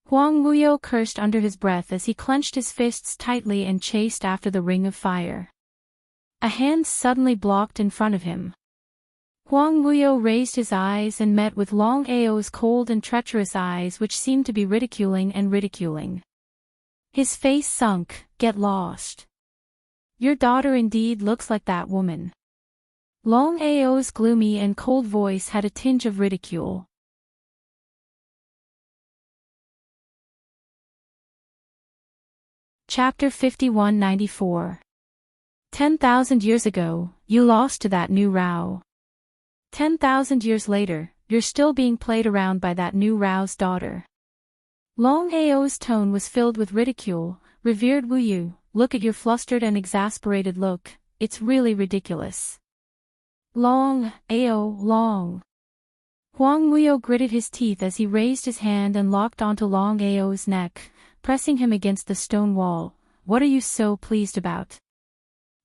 Huang Wuyo cursed under his breath as he clenched his fists tightly and chased after the ring of fire. A hand suddenly blocked in front of him. Huang Wuyo raised his eyes and met with Long Ao's cold and treacherous eyes which seemed to be ridiculing and ridiculing. His face sunk. Get lost. Your daughter indeed looks like that woman. Long Ao's gloomy and cold voice had a tinge of ridicule. Chapter 5194. 10,000 years ago, you lost to that new Rao. 10,000 years later, you're still being played around by that new Rao's daughter. Long Ao's tone was filled with ridicule. Revered Wuyu, look at your flustered and exasperated look, it's really ridiculous. Long Ao, long. Huang Wuyo gritted his teeth as he raised his hand and locked onto Long Ao's neck, pressing him against the stone wall. What are you so pleased about?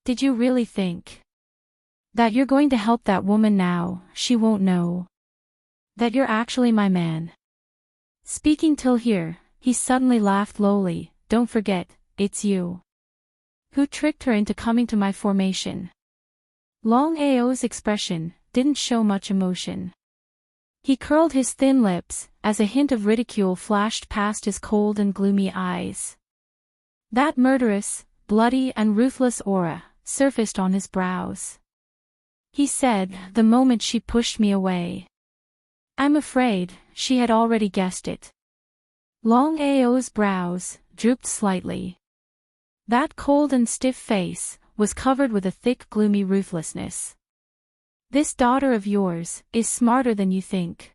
Did you really think that you're going to help that woman now? She won't know that you're actually my man. Speaking till here, he suddenly laughed lowly. Don't forget, it's you who tricked her into coming to my formation. Long Ao's expression didn't show much emotion. He curled his thin lips, as a hint of ridicule flashed past his cold and gloomy eyes. That murderous, bloody and ruthless aura surfaced on his brows. He said, the moment she pushed me away. I'm afraid she had already guessed it. Long Ao's brows drooped slightly. That cold and stiff face was covered with a thick gloomy ruthlessness. This daughter of yours is smarter than you think.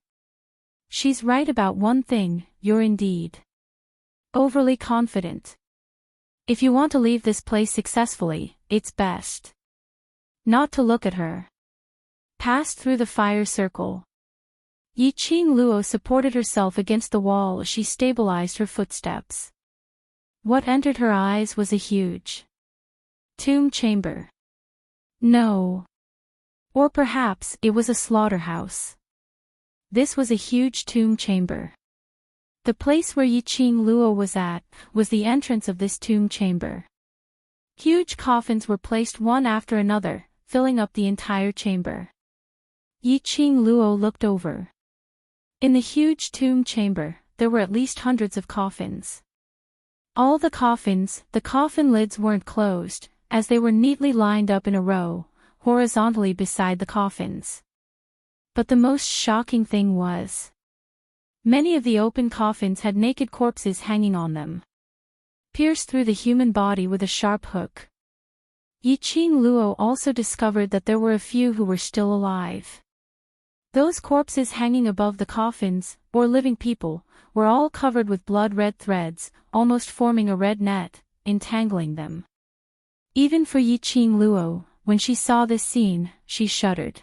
She's right about one thing, you're indeed overly confident. If you want to leave this place successfully, it's best not to look at her. Passed through the fire circle. Yiqing Luo supported herself against the wall as she stabilized her footsteps. What entered her eyes was a huge tomb chamber. No. Or perhaps it was a slaughterhouse. This was a huge tomb chamber. The place where Yiqing Luo was at was the entrance of this tomb chamber. Huge coffins were placed one after another, filling up the entire chamber. Yiqing Luo looked over. In the huge tomb chamber, there were at least hundreds of coffins. All the coffin lids weren't closed, as they were neatly lined up in a row, horizontally beside the coffins. But the most shocking thing was, many of the open coffins had naked corpses hanging on them, pierced through the human body with a sharp hook. Yiqing Luo also discovered that there were a few who were still alive. Those corpses hanging above the coffins, or living people, were all covered with blood-red threads, almost forming a red net, entangling them. Even for Yiqing Luo, when she saw this scene, she shuddered.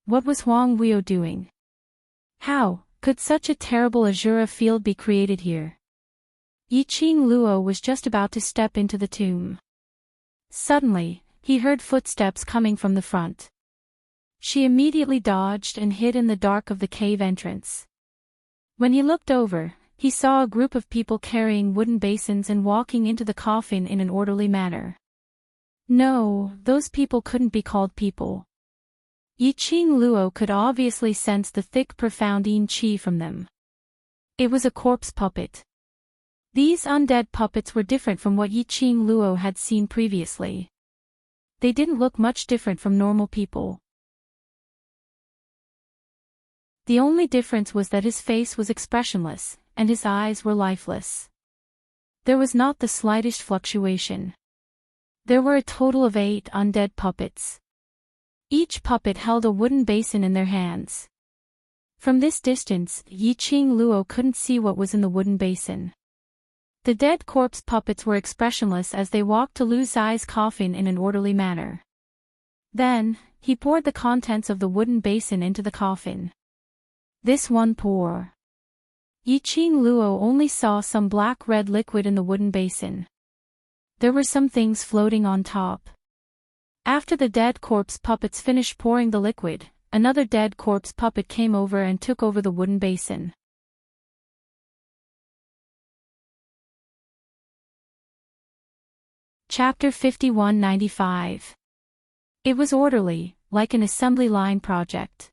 What was Huang Wuyo doing? How could such a terrible Azura field be created here? Yiqing Luo was just about to step into the tomb. Suddenly, he heard footsteps coming from the front. She immediately dodged and hid in the dark of the cave entrance. When he looked over, he saw a group of people carrying wooden basins and walking into the coffin in an orderly manner. No, those people couldn't be called people. Yiqing Luo could obviously sense the thick profound yin qi from them. It was a corpse puppet. These undead puppets were different from what Yiqing Luo had seen previously. They didn't look much different from normal people. The only difference was that his face was expressionless, and his eyes were lifeless. There was not the slightest fluctuation. There were a total of 8 undead puppets. Each puppet held a wooden basin in their hands. From this distance, Yiqing Luo couldn't see what was in the wooden basin. The dead corpse puppets were expressionless as they walked to Lu Zai's coffin in an orderly manner. Then, he poured the contents of the wooden basin into the coffin. This one pour. Yiqing Luo only saw some black-red liquid in the wooden basin. There were some things floating on top. After the dead corpse puppets finished pouring the liquid, another dead corpse puppet came over and took over the wooden basin. Chapter 5195. It was orderly, like an assembly line project.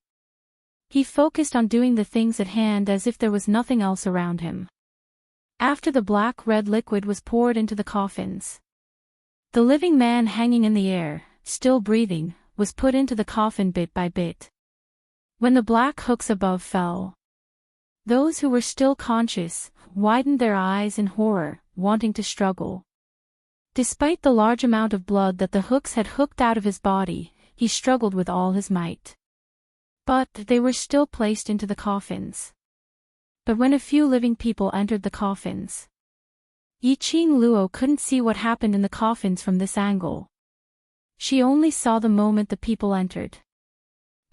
He focused on doing the things at hand as if there was nothing else around him. After the black-red liquid was poured into the coffins, the living man hanging in the air, still breathing, was put into the coffin bit by bit. When the black hooks above fell, those who were still conscious widened their eyes in horror, wanting to struggle. Despite the large amount of blood that the hooks had hooked out of his body, he struggled with all his might. But they were still placed into the coffins. But when a few living people entered the coffins, Yiqing Luo couldn't see what happened in the coffins from this angle. She only saw the moment the people entered.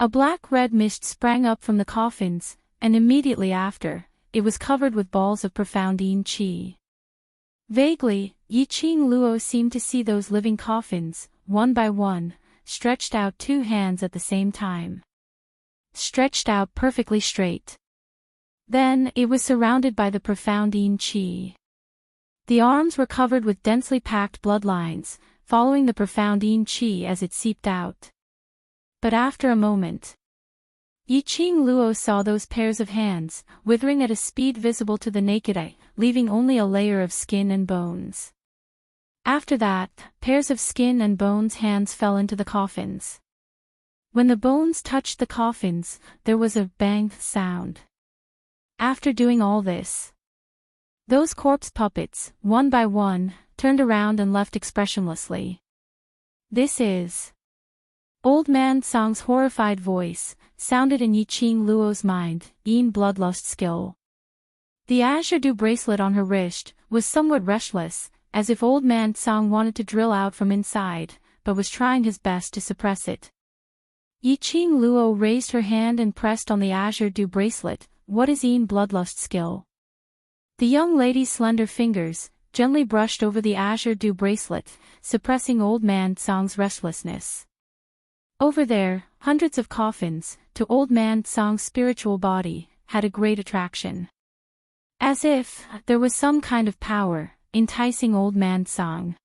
A black-red mist sprang up from the coffins, and immediately after, it was covered with balls of profound yin qi. Vaguely, Yiqing Luo seemed to see those living coffins, one by one, stretched out 2 hands at the same time. Stretched out perfectly straight. Then, it was surrounded by the profound yin qi. The arms were covered with densely packed bloodlines, following the profound yin qi as it seeped out. But after a moment, Yiqing Luo saw those pairs of hands, withering at a speed visible to the naked eye, leaving only a layer of skin and bones. After that, pairs of skin and bones hands fell into the coffins. When the bones touched the coffins, there was a bang sound. After doing all this, those corpse puppets, one by one, turned around and left expressionlessly. This is... Old Man Song's horrified voice sounded in Yiqing Luo's mind, Yin bloodlust skill. The azure dew bracelet on her wrist was somewhat restless, as if Old Man Song wanted to drill out from inside, but was trying his best to suppress it. Yiqing Luo raised her hand and pressed on the azure dew bracelet. What is Yin bloodlust skill? The young lady's slender fingers gently brushed over the azure dew bracelet, suppressing Old Man Song's restlessness. Over there, hundreds of coffins, to Old Man Song's spiritual body, had a great attraction. As if there was some kind of power enticing Old Man Song.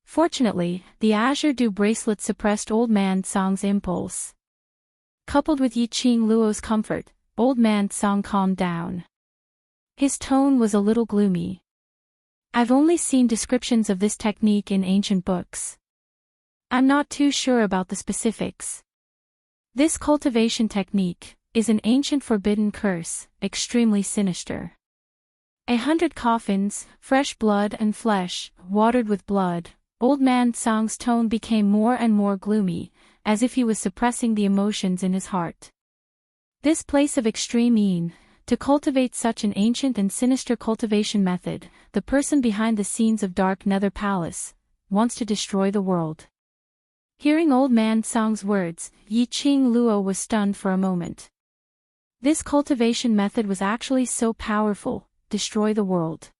Fortunately, the azure dew bracelet suppressed Old Man Song's impulse. Coupled with Yiqing Luo's comfort, Old Man Song calmed down. His tone was a little gloomy. I've only seen descriptions of this technique in ancient books. I'm not too sure about the specifics. This cultivation technique is an ancient forbidden curse, extremely sinister. 100 coffins, fresh blood and flesh, watered with blood. Old Man Song's tone became more and more gloomy, as if he was suppressing the emotions in his heart. This place of extreme yin, to cultivate such an ancient and sinister cultivation method, the person behind the scenes of Dark Nether Palace, wants to destroy the world. Hearing Old Man Song's words, Yiqing Luo was stunned for a moment. This cultivation method was actually so powerful, destroy the world.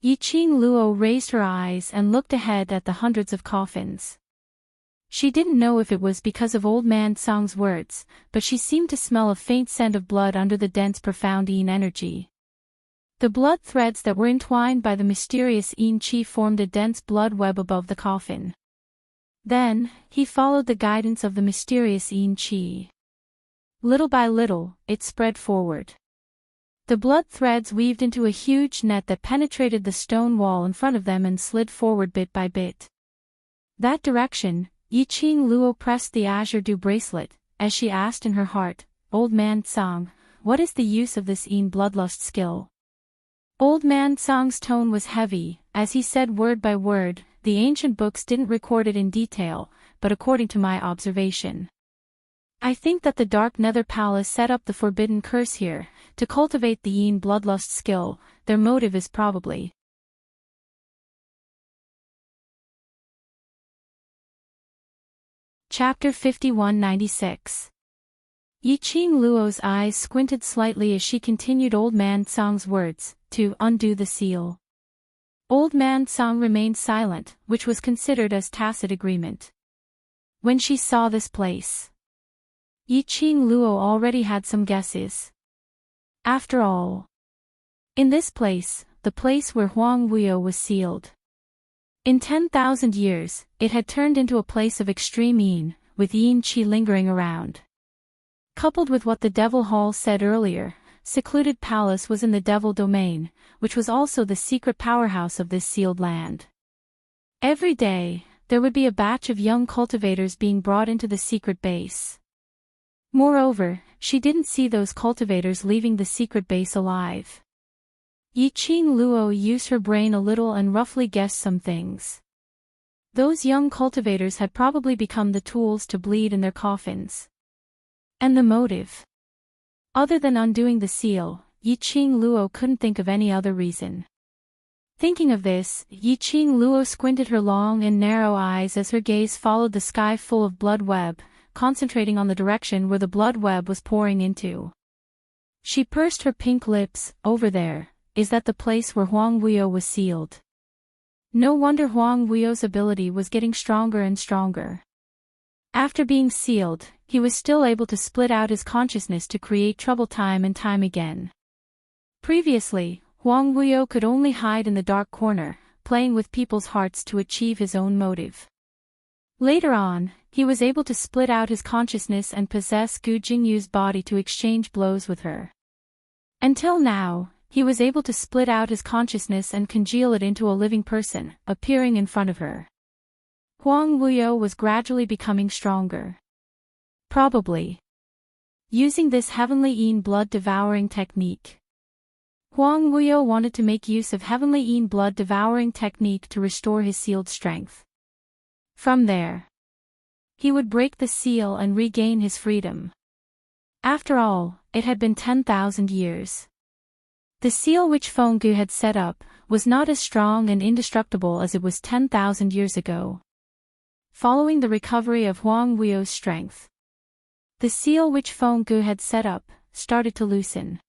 Yiqing Luo raised her eyes and looked ahead at the hundreds of coffins. She didn't know if it was because of Old Man Song's words, but she seemed to smell a faint scent of blood under the dense profound Yin energy. The blood threads that were entwined by the mysterious Yin Qi formed a dense blood web above the coffin. Then, he followed the guidance of the mysterious Yin Qi. Little by little, it spread forward. The blood threads weaved into a huge net that penetrated the stone wall in front of them and slid forward bit by bit. That direction, Yiqing Luo pressed the azure dew bracelet, as she asked in her heart, Old Man Song, what is the use of this Yin bloodlust skill? Old Man Song's tone was heavy, as he said word by word, the ancient books didn't record it in detail, but according to my observation. I think that the Dark Nether Palace set up the forbidden curse here, to cultivate the Yin bloodlust skill. Their motive is probably. Chapter 5196. Yiqing Luo's eyes squinted slightly as she continued Old Man Song's words, to undo the seal. Old Man Song remained silent, which was considered as tacit agreement. When she saw this place, Yiqing Luo already had some guesses. After all, in this place, the place where Huang Wuyo was sealed, in 10,000 years, it had turned into a place of extreme Yin, with Yin Qi lingering around. Coupled with what the Devil Hall said earlier, Secluded Palace was in the Devil Domain, which was also the secret powerhouse of this sealed land. Every day, there would be a batch of young cultivators being brought into the secret base. Moreover, she didn't see those cultivators leaving the secret base alive. Yiqing Luo used her brain a little and roughly guessed some things. Those young cultivators had probably become the tools to bleed in their coffins. And the motive? Other than undoing the seal, Yiqing Luo couldn't think of any other reason. Thinking of this, Yiqing Luo squinted her long and narrow eyes as her gaze followed the sky full of blood web, concentrating on the direction where the blood web was pouring into. She pursed her pink lips. Over there, is that the place where Huang Wuyo was sealed? No wonder Huang Wuyo's ability was getting stronger and stronger. After being sealed, he was still able to split out his consciousness to create trouble time and time again. Previously, Huang Wuyo could only hide in the dark corner, playing with people's hearts to achieve his own motive. Later on, he was able to split out his consciousness and possess Gu Jingyu's body to exchange blows with her. Until now, he was able to split out his consciousness and congeal it into a living person, appearing in front of her. Huang Wuyo was gradually becoming stronger. Probably using this heavenly Yin blood-devouring technique. Huang Wuyo wanted to make use of heavenly Yin blood-devouring technique to restore his sealed strength. From there, he would break the seal and regain his freedom. After all, it had been 10,000 years. The seal which Fenggu had set up was not as strong and indestructible as it was 10,000 years ago. Following the recovery of Huang Wuyo's strength, the seal which Fenggu had set up started to loosen.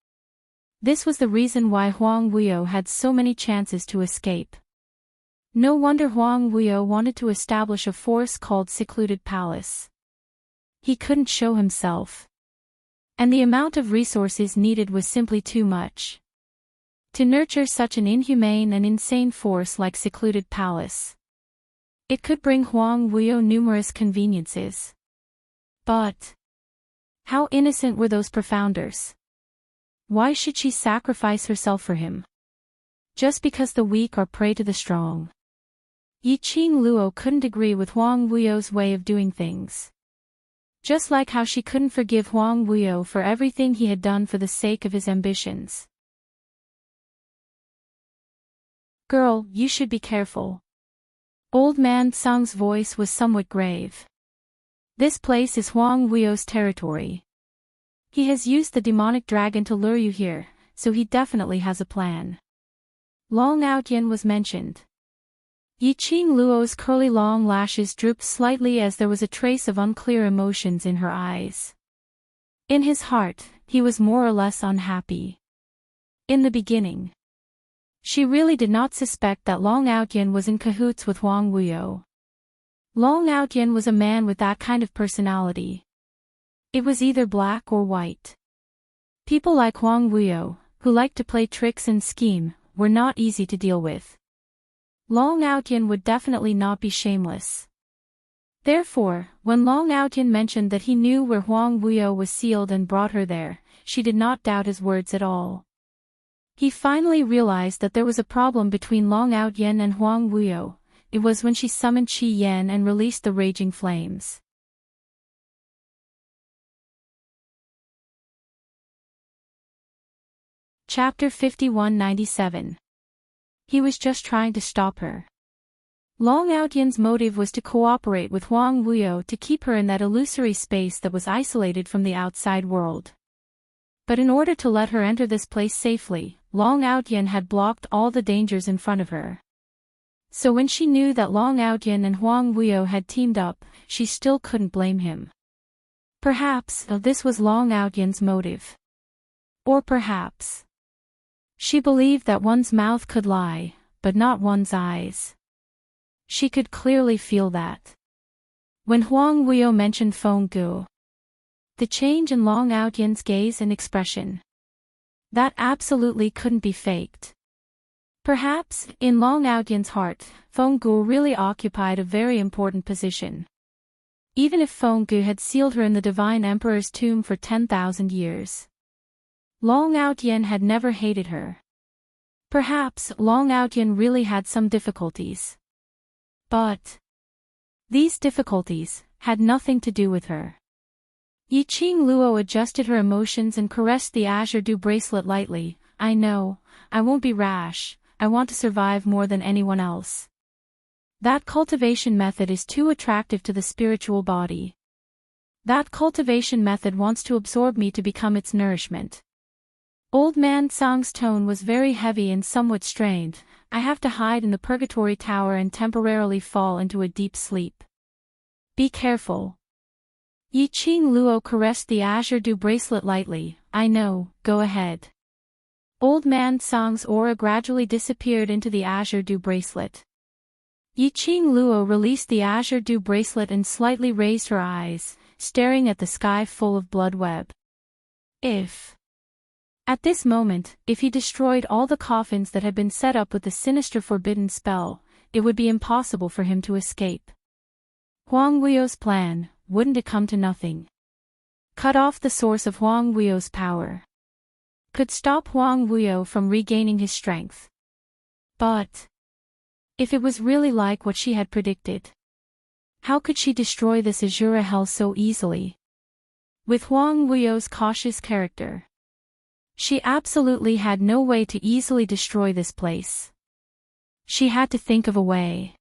This was the reason why Huang Wuyo had so many chances to escape. No wonder Huang Wuyo wanted to establish a force called Secluded Palace. He couldn't show himself. And the amount of resources needed was simply too much to nurture such an inhumane and insane force like Secluded Palace. It could bring Huang Wuyo numerous conveniences. But how innocent were those profounders? Why should she sacrifice herself for him? Just because the weak are prey to the strong. Yiqing Luo couldn't agree with Huang Wuyo's way of doing things. Just like how she couldn't forgive Huang Wuyo for everything he had done for the sake of his ambitions. Girl, you should be careful. Old Man Song's voice was somewhat grave. This place is Huang Wuyo's territory. He has used the demonic dragon to lure you here, so he definitely has a plan. Long Outyen was mentioned. Yiqing Luo's curly long lashes drooped slightly as there was a trace of unclear emotions in her eyes. In his heart, he was more or less unhappy. In the beginning, she really did not suspect that Long Outyen was in cahoots with Huang Wuyo. Long Outyin was a man with that kind of personality. It was either black or white. People like Huang Wuyo, who liked to play tricks and scheme, were not easy to deal with. Long Outyin would definitely not be shameless. Therefore, when Long Outyin mentioned that he knew where Huang Wuyo was sealed and brought her there, she did not doubt his words at all. He finally realized that there was a problem between Long Outyin and Huang Wuyo. It was when she summoned Qi Yan and released the raging flames. Chapter 5197. He was just trying to stop her. Long Outyan's motive was to cooperate with Huang Wuyo to keep her in that illusory space that was isolated from the outside world. But in order to let her enter this place safely, Long Outyin had blocked all the dangers in front of her. So when she knew that Long Outyin and Huang Wuyo had teamed up, she still couldn't blame him. Perhaps this was Long Outyan's motive. Or perhaps she believed that one's mouth could lie, but not one's eyes. She could clearly feel that. When Huang Wuyo mentioned Feng Gu, the change in Long Outyan's gaze and expression, that absolutely couldn't be faked. Perhaps, in Long Outyan's heart, Feng Gu really occupied a very important position. Even if Feng Gu had sealed her in the Divine Emperor's tomb for 10,000 years. Long Outyan had never hated her. Perhaps Long Outyan really had some difficulties. But these difficulties had nothing to do with her. Yiqing Luo adjusted her emotions and caressed the azure dew bracelet lightly. I know, I won't be rash, I want to survive more than anyone else. That cultivation method is too attractive to the spiritual body. That cultivation method wants to absorb me to become its nourishment. Old man Tsang's tone was very heavy and somewhat strained. I have to hide in the purgatory tower and temporarily fall into a deep sleep. Be careful. Yiqing Luo caressed the azure dew bracelet lightly. I know, go ahead. Old man Tsang's aura gradually disappeared into the azure dew bracelet. Yiqing Luo released the azure dew bracelet and slightly raised her eyes, staring at the sky full of blood web. At this moment, if he destroyed all the coffins that had been set up with the sinister forbidden spell, it would be impossible for him to escape. Huang Wuyo's plan, wouldn't it come to nothing? Cut off the source of Huang Wuyo's power. Could stop Huang Wuyo from regaining his strength. But if it was really like what she had predicted, how could she destroy this Azura hell so easily? With Huang Wuyo's cautious character, she absolutely had no way to easily destroy this place. She had to think of a way.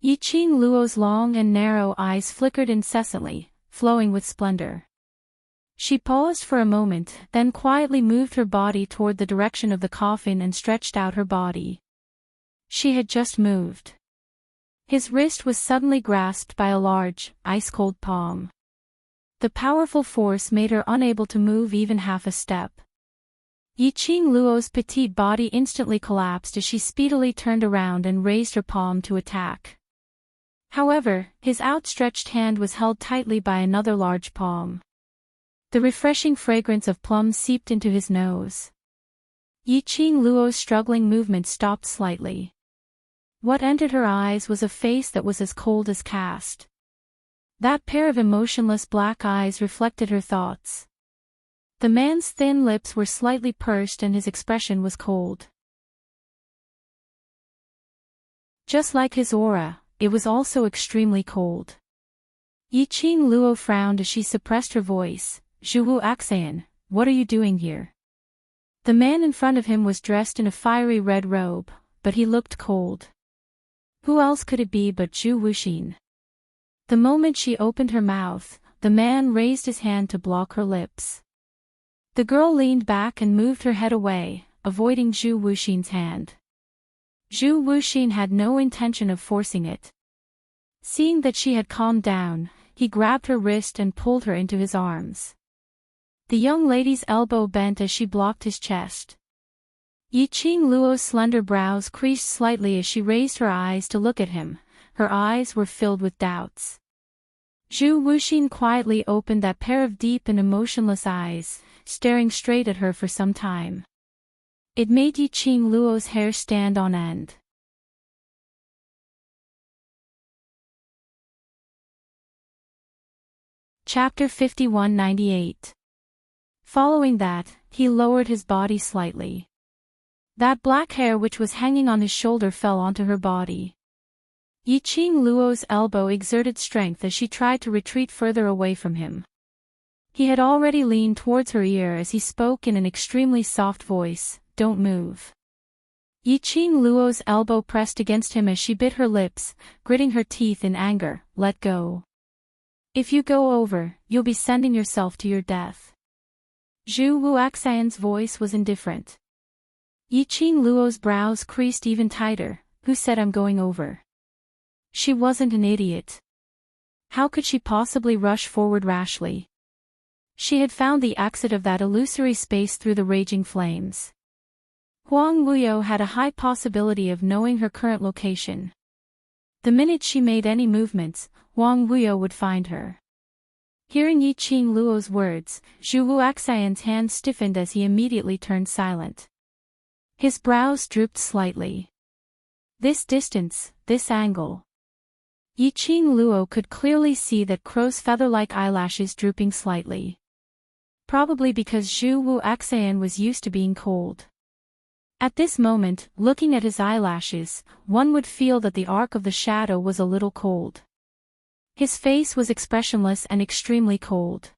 Yiqing Luo's long and narrow eyes flickered incessantly, flowing with splendor. She paused for a moment, then quietly moved her body toward the direction of the coffin and stretched out her body. She had just moved. His wrist was suddenly grasped by a large, ice-cold palm. The powerful force made her unable to move even half a step. Yiqing Luo's petite body instantly collapsed as she speedily turned around and raised her palm to attack. However, his outstretched hand was held tightly by another large palm. The refreshing fragrance of plums seeped into his nose. Yiqing Luo's struggling movement stopped slightly. What entered her eyes was a face that was as cold as cast. That pair of emotionless black eyes reflected her thoughts. The man's thin lips were slightly pursed and his expression was cold. Just like his aura, it was also extremely cold. Yiqing Luo frowned as she suppressed her voice. Zhuwu Axayan, what are you doing here? The man in front of him was dressed in a fiery red robe, but he looked cold. Who else could it be but Zhu Wuxin? The moment she opened her mouth, the man raised his hand to block her lips. The girl leaned back and moved her head away, avoiding Zhu Wuxin's hand. Zhu Wuxin had no intention of forcing it. Seeing that she had calmed down, he grabbed her wrist and pulled her into his arms. The young lady's elbow bent as she blocked his chest. Yiqing Luo's slender brows creased slightly as she raised her eyes to look at him. her eyes were filled with doubts. Zhu Wuxin quietly opened that pair of deep and emotionless eyes, staring straight at her for some time. It made Yiqing Luo's hair stand on end. Chapter 5198. Following that, he lowered his body slightly. That black hair which was hanging on his shoulder fell onto her body. Yiqing Luo's elbow exerted strength as she tried to retreat further away from him. He had already leaned towards her ear as he spoke in an extremely soft voice, "Don't move." Yiqing Luo's elbow pressed against him as she bit her lips, gritting her teeth in anger. "Let go. If you go over, you'll be sending yourself to your death." Zhu Wuxian's voice was indifferent. Yiqing Luo's brows creased even tighter. "Who said I'm going over?" She wasn't an idiot. How could she possibly rush forward rashly? She had found the exit of that illusory space through the raging flames. Huang Wuyo had a high possibility of knowing her current location. The minute she made any movements, Huang Wuyo would find her. Hearing Yiqing Luo's words, Zhu Wuxian's hand stiffened as he immediately turned silent. His brows drooped slightly. This distance, this angle. Yiqing Luo could clearly see that crow's feather-like eyelashes drooping slightly. Probably because Zhu Wuxian was used to being cold. At this moment, looking at his eyelashes, one would feel that the arc of the shadow was a little cold. His face was expressionless and extremely cold.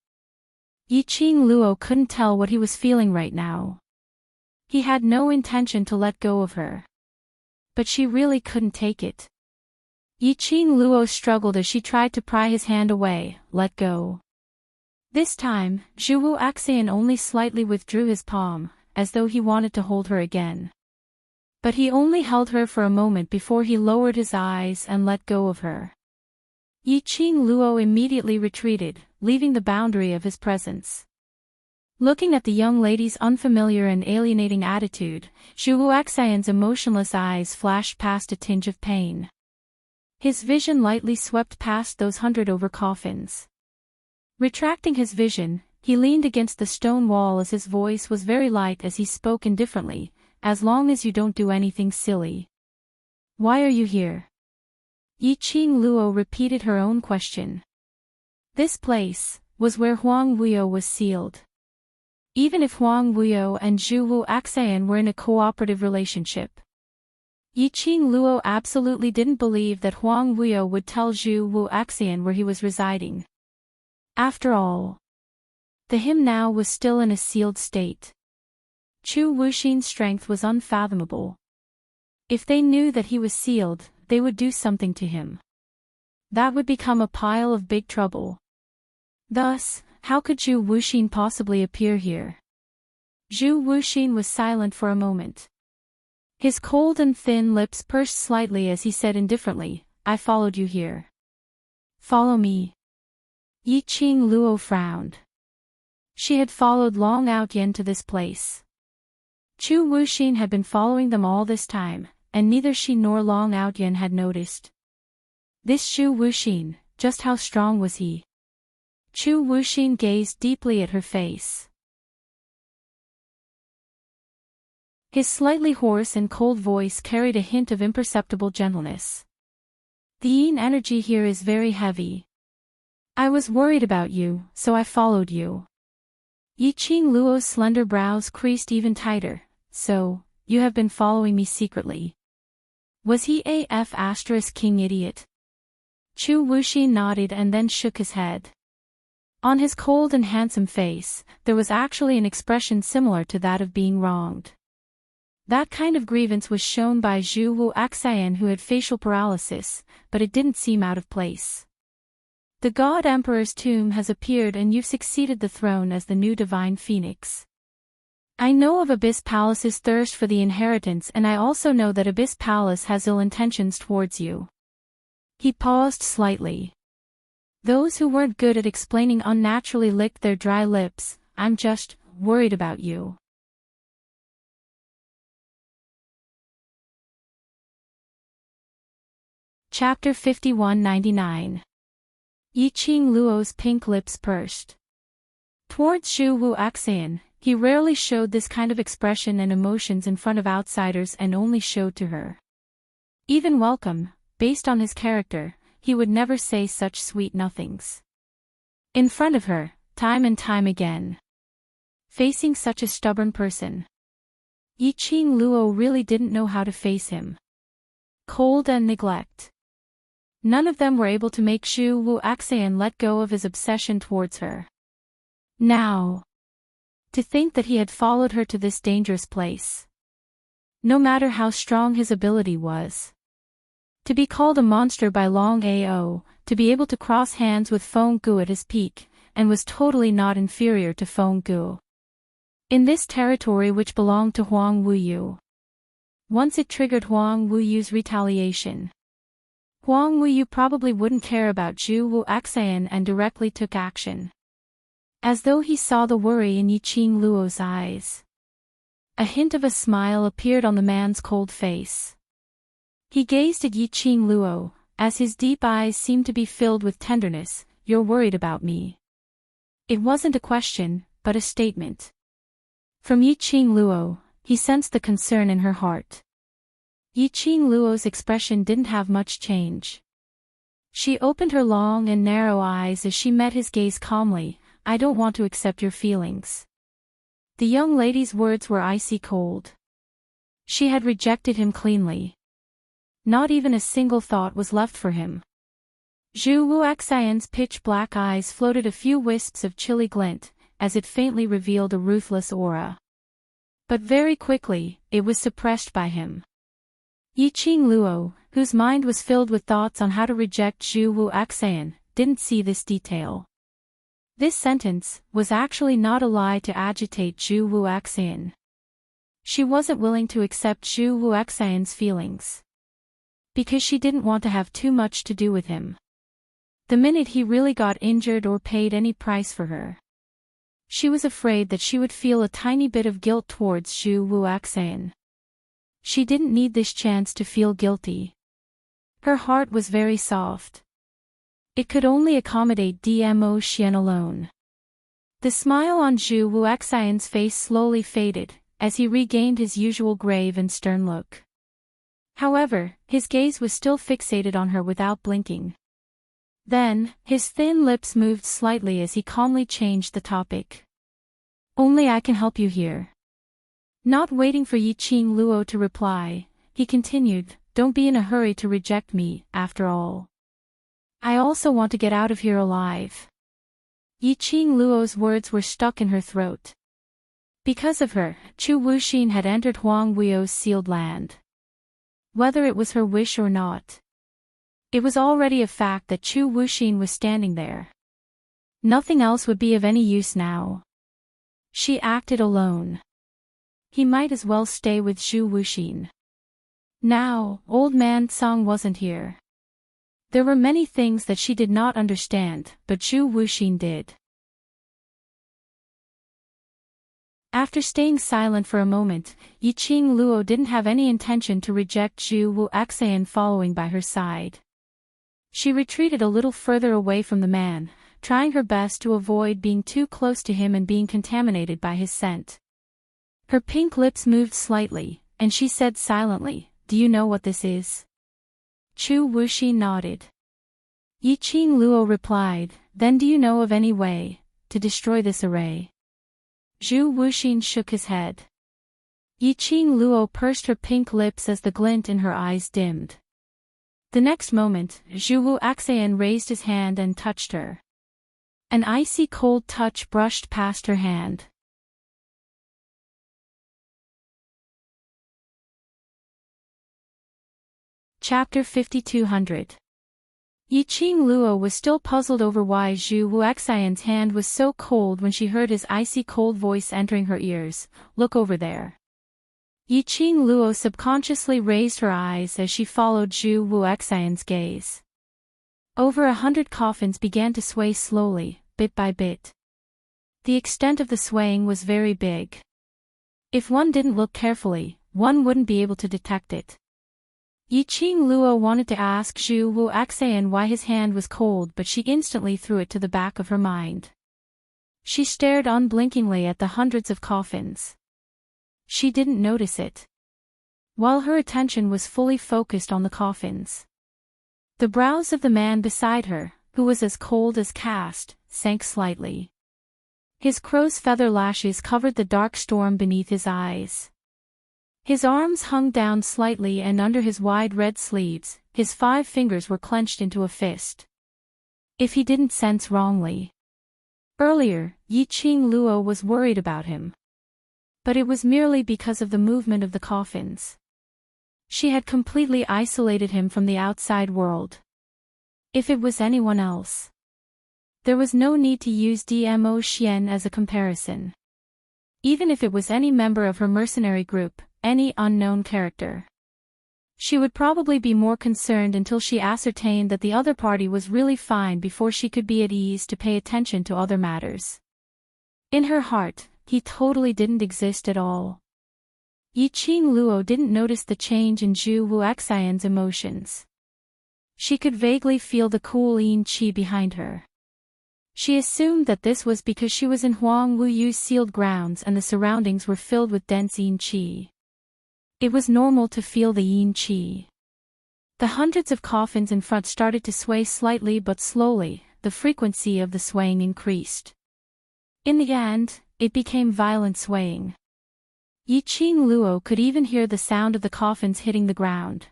Yiqing Luo couldn't tell what he was feeling right now. He had no intention to let go of her. But she really couldn't take it. Yiqing Luo struggled as she tried to pry his hand away. "Let go." This time, Zhu Wuxian only slightly withdrew his palm, as though he wanted to hold her again. But he only held her for a moment before he lowered his eyes and let go of her. Yiqing Luo immediately retreated, leaving the boundary of his presence. Looking at the young lady's unfamiliar and alienating attitude, Zhu Wuxian's emotionless eyes flashed past a tinge of pain. His vision lightly swept past those 100 over coffins. Retracting his vision, he leaned against the stone wall as his voice was very light as he spoke indifferently, "As long as you don't do anything silly." "Why are you here?" Yiqing Luo repeated her own question. This place was where Huang Wuyo was sealed. Even if Huang Wuyo and Zhu Wuxian were in a cooperative relationship, Yiqing Luo absolutely didn't believe that Huang Wuyo would tell Zhu Wuxian where he was residing. After all, the him now was still in a sealed state. Zhu Wuxin's strength was unfathomable. If they knew that he was sealed, they would do something to him. That would become a pile of big trouble. Thus, how could Zhu Wuxin possibly appear here? Zhu Wuxin was silent for a moment. His cold and thin lips pursed slightly as he said indifferently, "I followed you here." "Follow me?" Yiqing Luo frowned. She had followed Long Outyen to this place. Zhu Wuxin had been following them all this time, and neither she nor Long Outyen had noticed. This Zhu Wuxin, just how strong was he? Zhu Wuxin gazed deeply at her face. His slightly hoarse and cold voice carried a hint of imperceptible gentleness. "The yin energy here is very heavy. I was worried about you, so I followed you." Yiqing Luo's slender brows creased even tighter. "So, you have been following me secretly." Was he a king idiot? Zhu Wuxin nodded and then shook his head. On his cold and handsome face, there was actually an expression similar to that of being wronged. That kind of grievance was shown by Zhu Wuxian, who had facial paralysis, but it didn't seem out of place. "The God Emperor's tomb has appeared and you've succeeded the throne as the new divine phoenix. I know of Abyss Palace's thirst for the inheritance, and I also know that Abyss Palace has ill intentions towards you." He paused slightly. Those who weren't good at explaining unnaturally licked their dry lips. "I'm just worried about you." Chapter 5199. Yiqing Luo's pink lips pursed. Towards Zhu Wu Axian, he rarely showed this kind of expression and emotions in front of outsiders and only showed to her. Even welcome, based on his character, he would never say such sweet nothings. In front of her, time and time again. Facing such a stubborn person. Yiqing Luo really didn't know how to face him. Cold and neglect. None of them were able to make Zhu Wu Axian let go of his obsession towards her. Now. To think that he had followed her to this dangerous place. No matter how strong his ability was. To be called a monster by Long Ao, to be able to cross hands with Feng Gu at his peak, and was totally not inferior to Feng Gu. In this territory which belonged to Huang Wuyu. Once it triggered Huang Wuyu's retaliation. Huang Wuyu probably wouldn't care about Zhu Wu Axian and directly took action. As though he saw the worry in Yiqing Luo's eyes. A hint of a smile appeared on the man's cold face. He gazed at Yiqing Luo, as his deep eyes seemed to be filled with tenderness. "You're worried about me." It wasn't a question, but a statement. From Yiqing Luo, he sensed the concern in her heart. Yiqing Luo's expression didn't have much change. She opened her long and narrow eyes as she met his gaze calmly. "I don't want to accept your feelings." The young lady's words were icy cold. She had rejected him cleanly. Not even a single thought was left for him. Zhu Wu Axian's pitch-black eyes floated a few wisps of chilly glint, as it faintly revealed a ruthless aura. But very quickly, it was suppressed by him. Yiqing Luo, whose mind was filled with thoughts on how to reject Zhu Wu Axian, didn't see this detail. This sentence was actually not a lie to agitate Zhu Wu Axian. She wasn't willing to accept Zhu Wu Axian's feelings. Because she didn't want to have too much to do with him. The minute he really got injured or paid any price for her. She was afraid that she would feel a tiny bit of guilt towards Zhu Wu Axian. She didn't need this chance to feel guilty. Her heart was very soft. It could only accommodate Dmo Xian alone. The smile on Zhu Wu Axian's face slowly faded, as he regained his usual grave and stern look. However, his gaze was still fixated on her without blinking. Then, his thin lips moved slightly as he calmly changed the topic. "Only I can help you here." Not waiting for Yiqing Luo to reply, he continued, "Don't be in a hurry to reject me, after all. I also want to get out of here alive." Yiqing Luo's words were stuck in her throat. Because of her, Chu Wuxin had entered Huang Wuyu's sealed land. Whether it was her wish or not. It was already a fact that Chu Wuxin was standing there. Nothing else would be of any use now. She acted alone. He might as well stay with Zhu Wuxin. Now, old man Tsang wasn't here. There were many things that she did not understand, but Zhu Wuxin did. After staying silent for a moment, Yiqing Luo didn't have any intention to reject Zhu Wu Axian following by her side. She retreated a little further away from the man, trying her best to avoid being too close to him and being contaminated by his scent. Her pink lips moved slightly, and she said silently, "Do you know what this is?" Chu Wuxin nodded. Yiqing Luo replied, "Then do you know of any way to destroy this array?" Zhu Wuxin shook his head. Yiqing Luo pursed her pink lips as the glint in her eyes dimmed. The next moment, Zhu Wu Axian raised his hand and touched her. An icy cold touch brushed past her hand. Chapter 5200. Yiqing Luo was still puzzled over why Zhu Wu Axian's hand was so cold when she heard his icy cold voice entering her ears. "Look over there." Yiqing Luo subconsciously raised her eyes as she followed Zhu Wu Axian's gaze. Over 100 coffins began to sway slowly, bit by bit. The extent of the swaying was very big. If one didn't look carefully, one wouldn't be able to detect it. Yiqing Luo wanted to ask Zhu Wu Axayan why his hand was cold, but she instantly threw it to the back of her mind. She stared unblinkingly at the hundreds of coffins. She didn't notice it, while her attention was fully focused on the coffins. The brows of the man beside her, who was as cold as cast, sank slightly. His crow's feather lashes covered the dark storm beneath his eyes. His arms hung down slightly, and under his wide red sleeves, his 5 fingers were clenched into a fist. If he didn't sense wrongly. Earlier, Yiqing Luo was worried about him. But it was merely because of the movement of the coffins. She had completely isolated him from the outside world. If it was anyone else, there was no need to use DMO Xian as a comparison. Even if it was any member of her mercenary group, any unknown character, she would probably be more concerned until she ascertained that the other party was really fine before she could be at ease to pay attention to other matters. In her heart, he totally didn't exist at all. Yiqing Luo didn't notice the change in Zhu Wu Axayan's emotions. She could vaguely feel the cool yin qi behind her. She assumed that this was because she was in Huang Wuyu's sealed grounds and the surroundings were filled with dense yin qi. It was normal to feel the yin qi. The hundreds of coffins in front started to sway slightly but slowly. The frequency of the swaying increased. In the end, it became violent swaying. Yiqing Luo could even hear the sound of the coffins hitting the ground.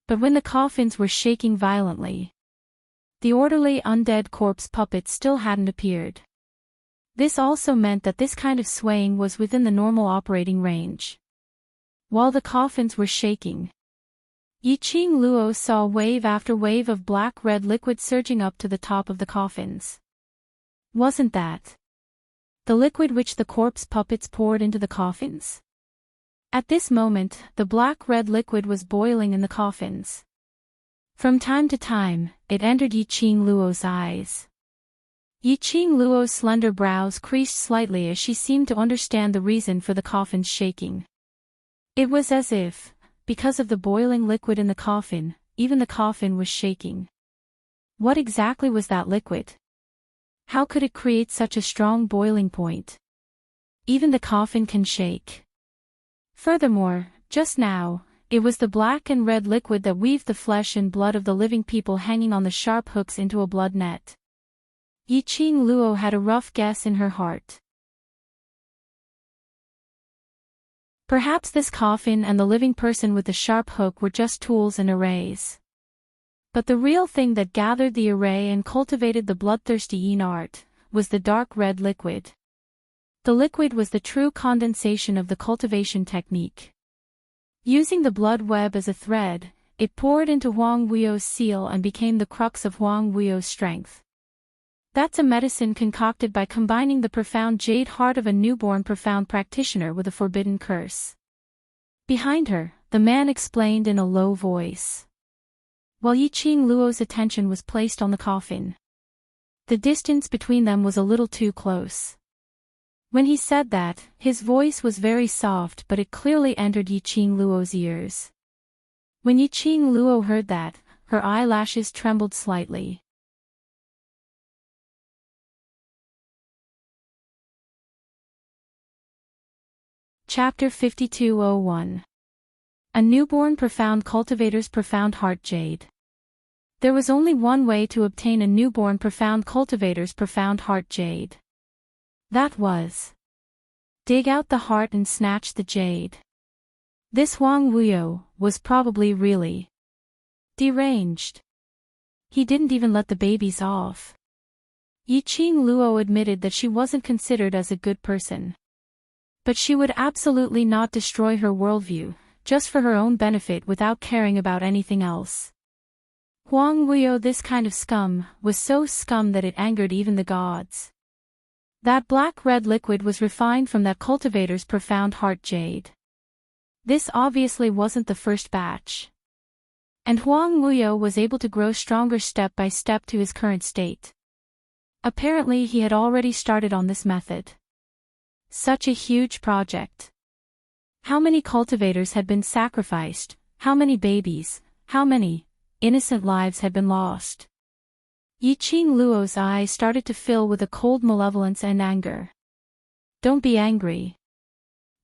But when the coffins were shaking violently, the orderly undead corpse puppets still hadn't appeared. This also meant that this kind of swaying was within the normal operating range. While the coffins were shaking, Yiqing Luo saw wave after wave of black-red liquid surging up to the top of the coffins. Wasn't that the liquid which the corpse puppets poured into the coffins? At this moment, the black-red liquid was boiling in the coffins. From time to time, it entered Yiqing Luo's eyes. Yiqing Luo's slender brows creased slightly as she seemed to understand the reason for the coffin's shaking. It was as if, because of the boiling liquid in the coffin, even the coffin was shaking. What exactly was that liquid? How could it create such a strong boiling point? Even the coffin can shake. Furthermore, just now, it was the black and red liquid that weaved the flesh and blood of the living people hanging on the sharp hooks into a blood net. Yiqing Luo had a rough guess in her heart. Perhaps this coffin and the living person with the sharp hook were just tools and arrays. But the real thing that gathered the array and cultivated the bloodthirsty yin art was the dark red liquid. The liquid was the true condensation of the cultivation technique. Using the blood web as a thread, it poured into Huang Wuyu's seal and became the crux of Huang Wuyu's strength. That's a medicine concocted by combining the profound jade heart of a newborn profound practitioner with a forbidden curse. Behind her, the man explained in a low voice, while Yiqing Luo's attention was placed on the coffin. The distance between them was a little too close. When he said that, his voice was very soft, but it clearly entered Yiqing Luo's ears. When Yiqing Luo heard that, her eyelashes trembled slightly. Chapter 5201. A Newborn Profound Cultivator's Profound Heart Jade. There was only one way to obtain a newborn profound cultivator's profound heart jade. That was dig out the heart and snatch the jade. This Huang Wuyu was probably really deranged. He didn't even let the babies off. Yiqing Luo admitted that she wasn't considered as a good person. But she would absolutely not destroy her worldview, just for her own benefit without caring about anything else. Huang Wuyu, this kind of scum, was so scum that it angered even the gods. That black-red liquid was refined from that cultivator's profound heart jade. This obviously wasn't the first batch. And Huang Wuyu was able to grow stronger step by step to his current state. Apparently he had already started on this method. Such a huge project. How many cultivators had been sacrificed, How many babies, how many innocent lives had been lost? Yiqing Luo's eyes started to fill with a cold malevolence and anger. Don't be angry.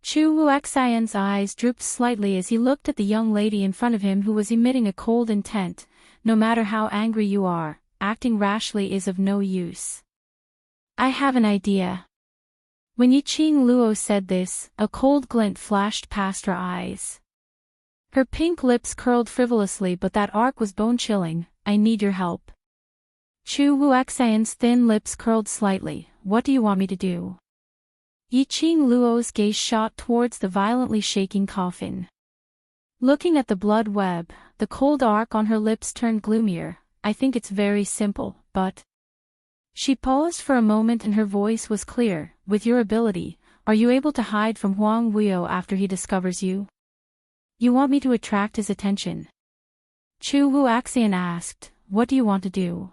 Chu Wuxian's eyes drooped slightly as he looked at the young lady in front of him who was emitting a cold intent. No matter how angry you are, acting rashly is of no use. I have an idea. When Yiqing Luo said this, a cold glint flashed past her eyes. Her pink lips curled frivolously, but that arc was bone-chilling. I need your help. Chu Wuxian's thin lips curled slightly. What do you want me to do? Yiqing Luo's gaze shot towards the violently shaking coffin. Looking at the blood web, the cold arc on her lips turned gloomier. I think it's very simple, but... She paused for a moment and her voice was clear. With your ability, are you able to hide from Huang Wuyo after he discovers you? You want me to attract his attention? Chu Wuxian asked, what do you want to do?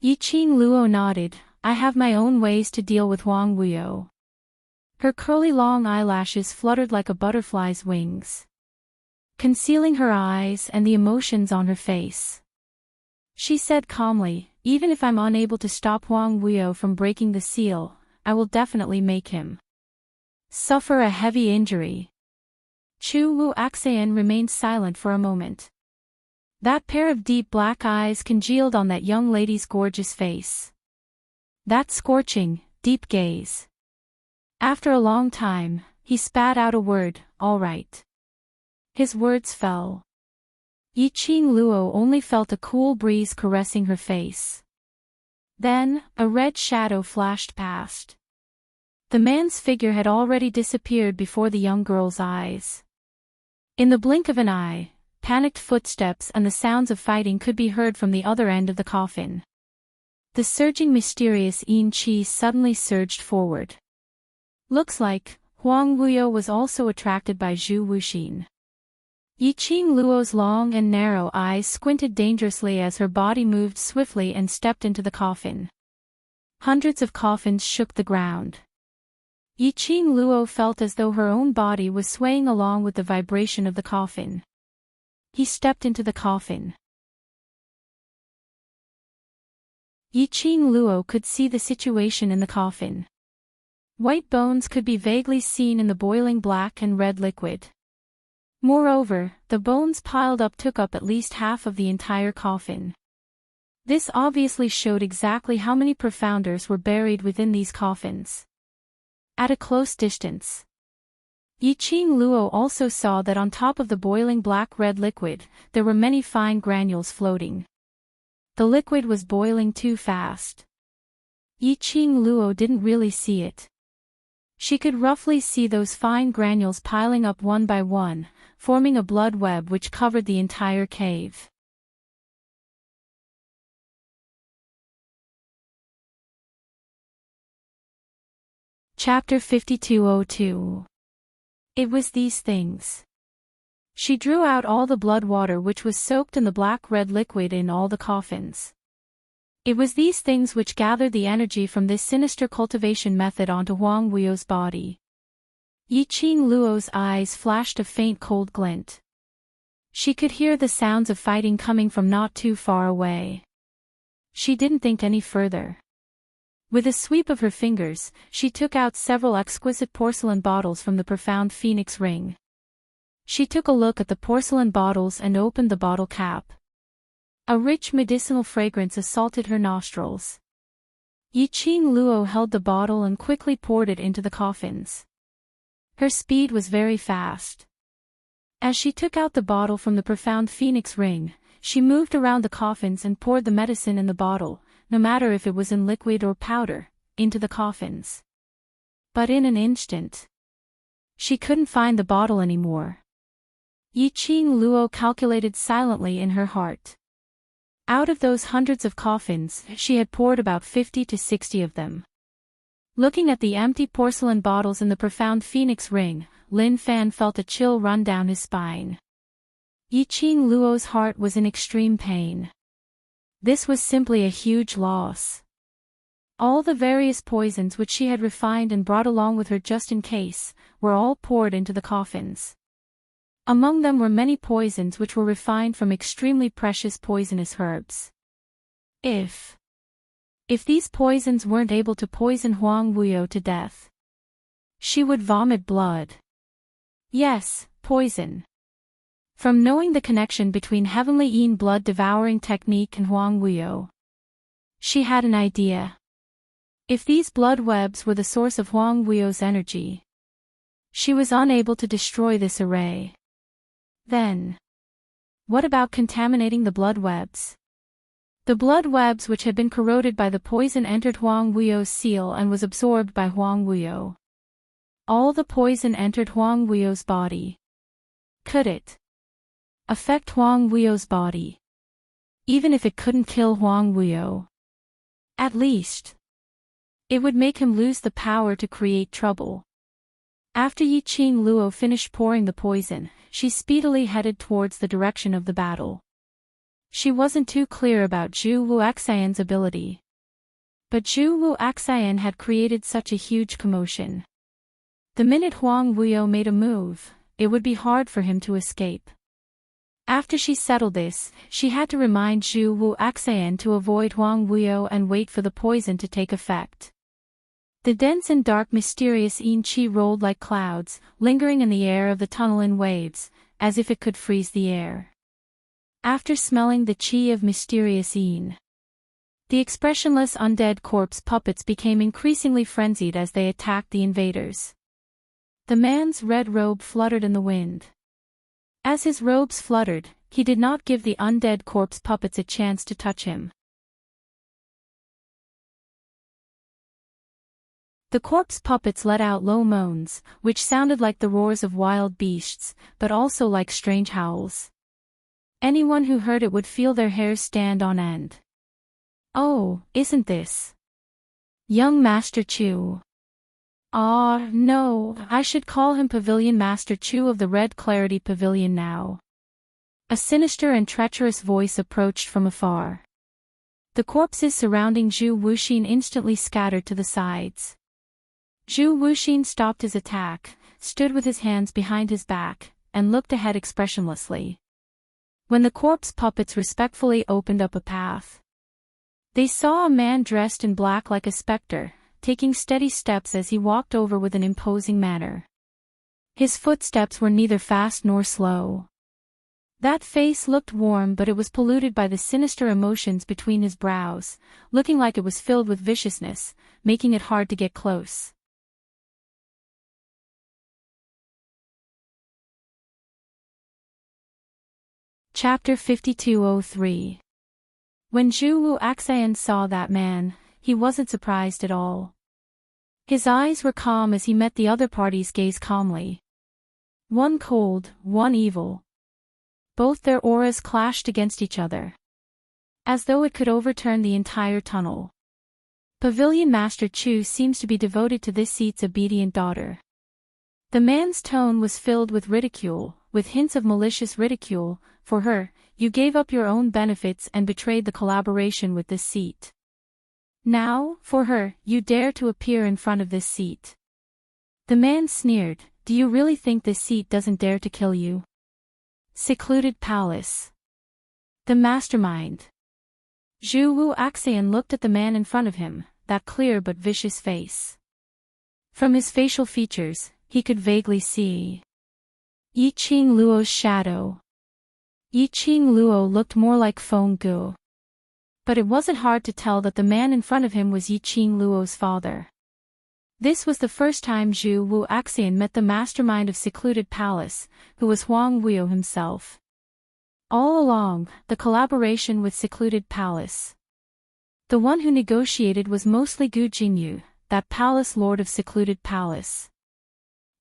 Yiqing Luo nodded, I have my own ways to deal with Huang Wuyo. Her curly long eyelashes fluttered like a butterfly's wings, concealing her eyes and the emotions on her face. She said calmly, even if I'm unable to stop Huang Wuyo from breaking the seal, I will definitely make him suffer a heavy injury. Chu Wuxian remained silent for a moment. That pair of deep black eyes congealed on that young lady's gorgeous face. That scorching, deep gaze. After a long time, he spat out a word, all right. His words fell. Yiqing Luo only felt a cool breeze caressing her face. Then, a red shadow flashed past. The man's figure had already disappeared before the young girl's eyes. In the blink of an eye, panicked footsteps and the sounds of fighting could be heard from the other end of the coffin. The surging mysterious Yin Qi suddenly surged forward. Looks like, Huang Wuyo was also attracted by Zhu Wuxin. Yiqing Luo's long and narrow eyes squinted dangerously as her body moved swiftly and stepped into the coffin. Hundreds of coffins shook the ground. Yiqing Luo felt as though her own body was swaying along with the vibration of the coffin. He stepped into the coffin. Yiqing Luo could see the situation in the coffin. White bones could be vaguely seen in the boiling black and red liquid. Moreover, the bones piled up took up at least half of the entire coffin. This obviously showed exactly how many profounders were buried within these coffins. At a close distance, Yiqing Luo also saw that on top of the boiling black-red liquid, there were many fine granules floating. The liquid was boiling too fast. Yiqing Luo didn't really see it. She could roughly see those fine granules piling up one by one, forming a blood web which covered the entire cave. Chapter 5202. It was these things. She drew out all the blood water which was soaked in the black-red liquid in all the coffins. It was these things which gathered the energy from this sinister cultivation method onto Huang Wuyo's body. Yiqing Luo's eyes flashed a faint cold glint. She could hear the sounds of fighting coming from not too far away. She didn't think any further. With a sweep of her fingers, she took out several exquisite porcelain bottles from the profound phoenix ring. She took a look at the porcelain bottles and opened the bottle cap. A rich medicinal fragrance assaulted her nostrils. Yiqing Luo held the bottle and quickly poured it into the coffins. Her speed was very fast. As she took out the bottle from the profound phoenix ring, she moved around the coffins and poured the medicine in the bottle, no matter if it was in liquid or powder, into the coffins. But in an instant, she couldn't find the bottle anymore. Yiqing Luo calculated silently in her heart. Out of those hundreds of coffins, she had poured about 50 to 60 of them. Looking at the empty porcelain bottles in the profound phoenix ring, Lin Fan felt a chill run down his spine. Yiqing Luo's heart was in extreme pain. This was simply a huge loss. All the various poisons which she had refined and brought along with her just in case, were all poured into the coffins. Among them were many poisons which were refined from extremely precious poisonous herbs. If these poisons weren't able to poison Huang Wuyo to death, she would vomit blood. Yes, poison. From knowing the connection between Heavenly Yin blood-devouring technique and Huang Wuyo, she had an idea. If these blood webs were the source of Huang Wuyo's energy, she was unable to destroy this array. Then, what about contaminating the blood webs? The blood webs which had been corroded by the poison entered Huang Wuyo's seal and was absorbed by Huang Wuyo. All the poison entered Huang Wuyo's body. Could it affect Huang Wuyo's body? Even if it couldn't kill Huang Wuyo, at least it would make him lose the power to create trouble. After Yiqing Luo finished pouring the poison, she speedily headed towards the direction of the battle. She wasn't too clear about Zhu Wuxian's ability, but Zhu Wuxian had created such a huge commotion. The minute Huang Wuyo made a move, it would be hard for him to escape. After she settled this, she had to remind Zhu Wuxian to avoid Huang Wuyo and wait for the poison to take effect. The dense and dark mysterious yin qi rolled like clouds, lingering in the air of the tunnel in waves, as if it could freeze the air. After smelling the qi of mysterious yin, the expressionless undead corpse puppets became increasingly frenzied as they attacked the invaders. The man's red robe fluttered in the wind. As his robes fluttered, he did not give the undead corpse puppets a chance to touch him. The corpse puppets let out low moans, which sounded like the roars of wild beasts, but also like strange howls. Anyone who heard it would feel their hairs stand on end. Oh, isn't this young Master Chu? Ah, no, I should call him Pavilion Master Chu of the Red Clarity Pavilion now. A sinister and treacherous voice approached from afar. The corpses surrounding Zhu Wuxin instantly scattered to the sides. Zhu Wuxin stopped his attack, stood with his hands behind his back, and looked ahead expressionlessly. When the corpse puppets respectfully opened up a path, they saw a man dressed in black like a specter, taking steady steps as he walked over with an imposing manner. His footsteps were neither fast nor slow. That face looked warm, but it was polluted by the sinister emotions between his brows, looking like it was filled with viciousness, making it hard to get close. Chapter 5203. When Zhu Wuxian saw that man, he wasn't surprised at all. His eyes were calm as he met the other party's gaze calmly. One cold, one evil. Both their auras clashed against each other, as though it could overturn the entire tunnel. Pavilion Master Chu seems to be devoted to this seat's obedient daughter. The man's tone was filled with ridicule, with hints of malicious ridicule. For her, you gave up your own benefits and betrayed the collaboration with this seat. Now, for her, you dare to appear in front of this seat. The man sneered, do you really think this seat doesn't dare to kill you? Secluded Palace. The mastermind. Zhu Wuxian looked at the man in front of him, that clear but vicious face. From his facial features, he could vaguely see Yiqing Luo's shadow. Yiqing Luo looked more like Feng Gu. But it wasn't hard to tell that the man in front of him was Yiqing Luo's father. This was the first time Zhu Wuxian met the mastermind of Secluded Palace, who was Huang Wuyo himself. All along, the collaboration with Secluded Palace. The one who negotiated was mostly Gu Jingyu, that palace lord of Secluded Palace.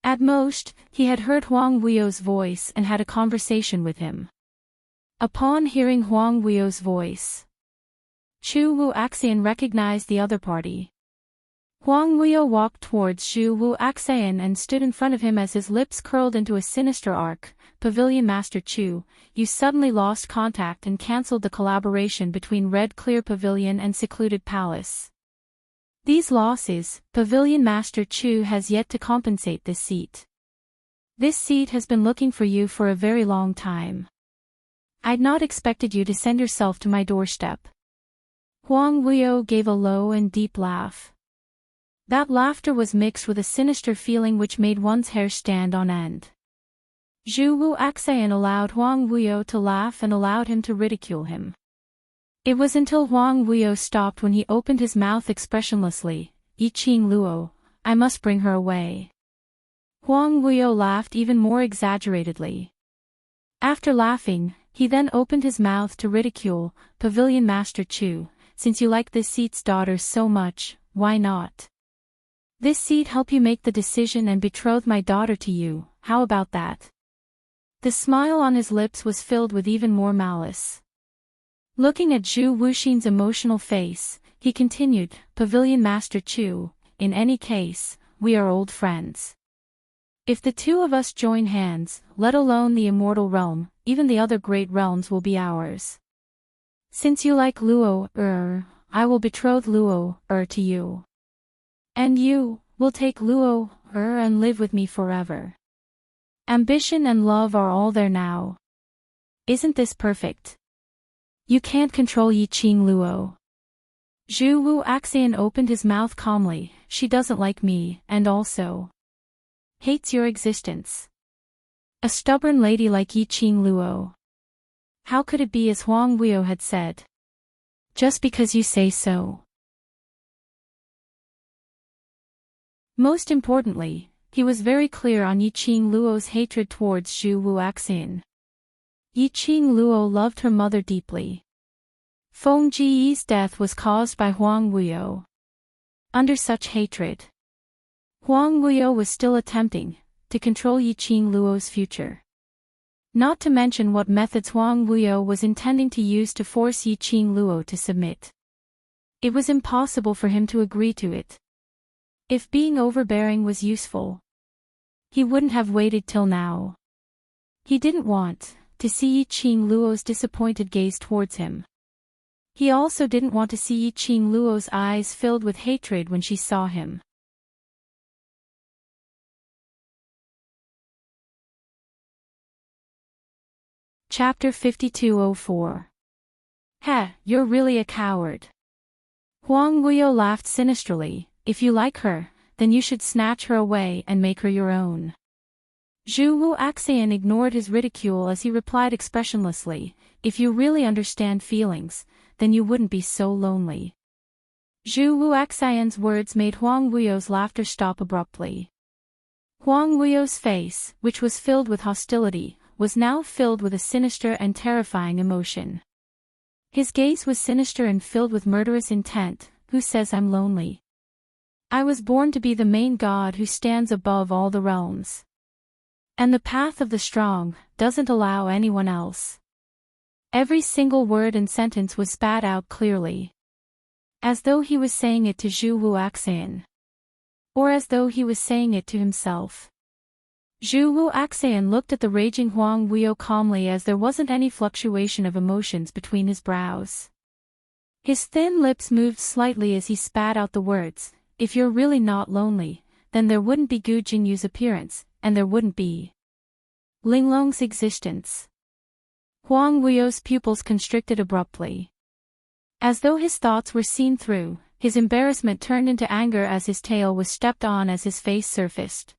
At most, he had heard Huang Wuyo's voice and had a conversation with him. Upon hearing Huang Wuyo's voice, Zhu Wuxian recognized the other party. Huang Wuyo walked towards Zhu Wuxian and stood in front of him as his lips curled into a sinister arc. Pavilion Master Chu, you suddenly lost contact and cancelled the collaboration between Red Clear Pavilion and Secluded Palace. These losses, Pavilion Master Chu has yet to compensate this seat. This seat has been looking for you for a very long time. I'd not expected you to send yourself to my doorstep. Huang Wuyo gave a low and deep laugh. That laughter was mixed with a sinister feeling which made one's hair stand on end. Zhu Wu Axian allowed Huang Wuyo to laugh and allowed him to ridicule him. It was until Huang Wuyo stopped when he opened his mouth expressionlessly. Yi Qing Luo, I must bring her away. Huang Wuyo laughed even more exaggeratedly. After laughing, he then opened his mouth to ridicule. Pavilion Master Chu, since you like this seat's daughter so much, why not? This seat help you make the decision and betroth my daughter to you, how about that? The smile on his lips was filled with even more malice. Looking at Zhu Wuxin's emotional face, he continued, Pavilion Master Chu, in any case, we are old friends. If the two of us join hands, let alone the immortal realm, even the other great realms will be ours. Since you like Luo, I will betroth Luo, to you. And you, will take Luo, and live with me forever. Ambition and love are all there now. Isn't this perfect? You can't control Yi Qing Luo. Zhu Wu Axian opened his mouth calmly, she doesn't like me, and also hates your existence. A stubborn lady like Yi Qing Luo. How could it be as Huang Wuyo had said? Just because you say so. Most importantly, he was very clear on Yi Qing Luo's hatred towards Zhu Wu Axian. Yi Qing Luo loved her mother deeply. Feng Jiyi's death was caused by Huang Wuyo. Under such hatred, Huang Wuyo was still attempting to control Yi Qing Luo's future. Not to mention what methods Huang Wuyo was intending to use to force Yi Qing Luo to submit. It was impossible for him to agree to it. If being overbearing was useful, he wouldn't have waited till now. He didn't want to see Yi Qing Luo's disappointed gaze towards him. He also didn't want to see Yi Qing Luo's eyes filled with hatred when she saw him. Chapter 5204. Heh, you're really a coward. Huang Wuyo laughed sinisterly. If you like her, then you should snatch her away and make her your own. Zhu Wu Axian ignored his ridicule as he replied expressionlessly, if you really understand feelings, then you wouldn't be so lonely. Zhu Wu Axian's words made Huang Wuyo's laughter stop abruptly. Huang Wuyo's face, which was filled with hostility, was now filled with a sinister and terrifying emotion. His gaze was sinister and filled with murderous intent. Who says I'm lonely? I was born to be the main god who stands above all the realms. And the path of the strong doesn't allow anyone else. Every single word and sentence was spat out clearly. As though he was saying it to Zhu Wu Axian. Or as though he was saying it to himself. Zhu Wu Axian looked at the raging Huang Wuyo calmly as there wasn't any fluctuation of emotions between his brows. His thin lips moved slightly as he spat out the words, if you're really not lonely, then there wouldn't be Gu Jingyu's appearance, and there wouldn't be Linglong's existence. Huang Wuyo's pupils constricted abruptly. As though his thoughts were seen through, his embarrassment turned into anger as his tail was stepped on as his face surfaced.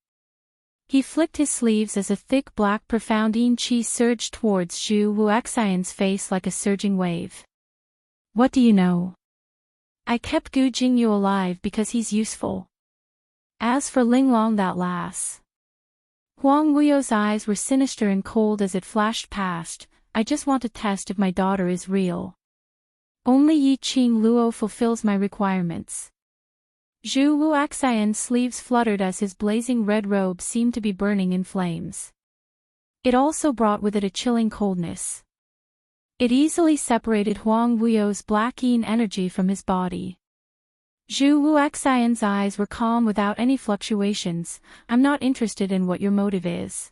He flicked his sleeves as a thick black profound yin qi surged towards Zhu Wu Axian's face like a surging wave. What do you know? I kept Gu Jingyu alive because he's useful. As for Linglong, that lass. Huang Wuyo's eyes were sinister and cold as it flashed past, I just want to test if my daughter is real. Only Yi Qing Luo fulfills my requirements. Zhu Wu Axian's sleeves fluttered as his blazing red robe seemed to be burning in flames. It also brought with it a chilling coldness. It easily separated Huang Wuyo's black yin energy from his body. Zhu Wu Axian's eyes were calm without any fluctuations, I'm not interested in what your motive is.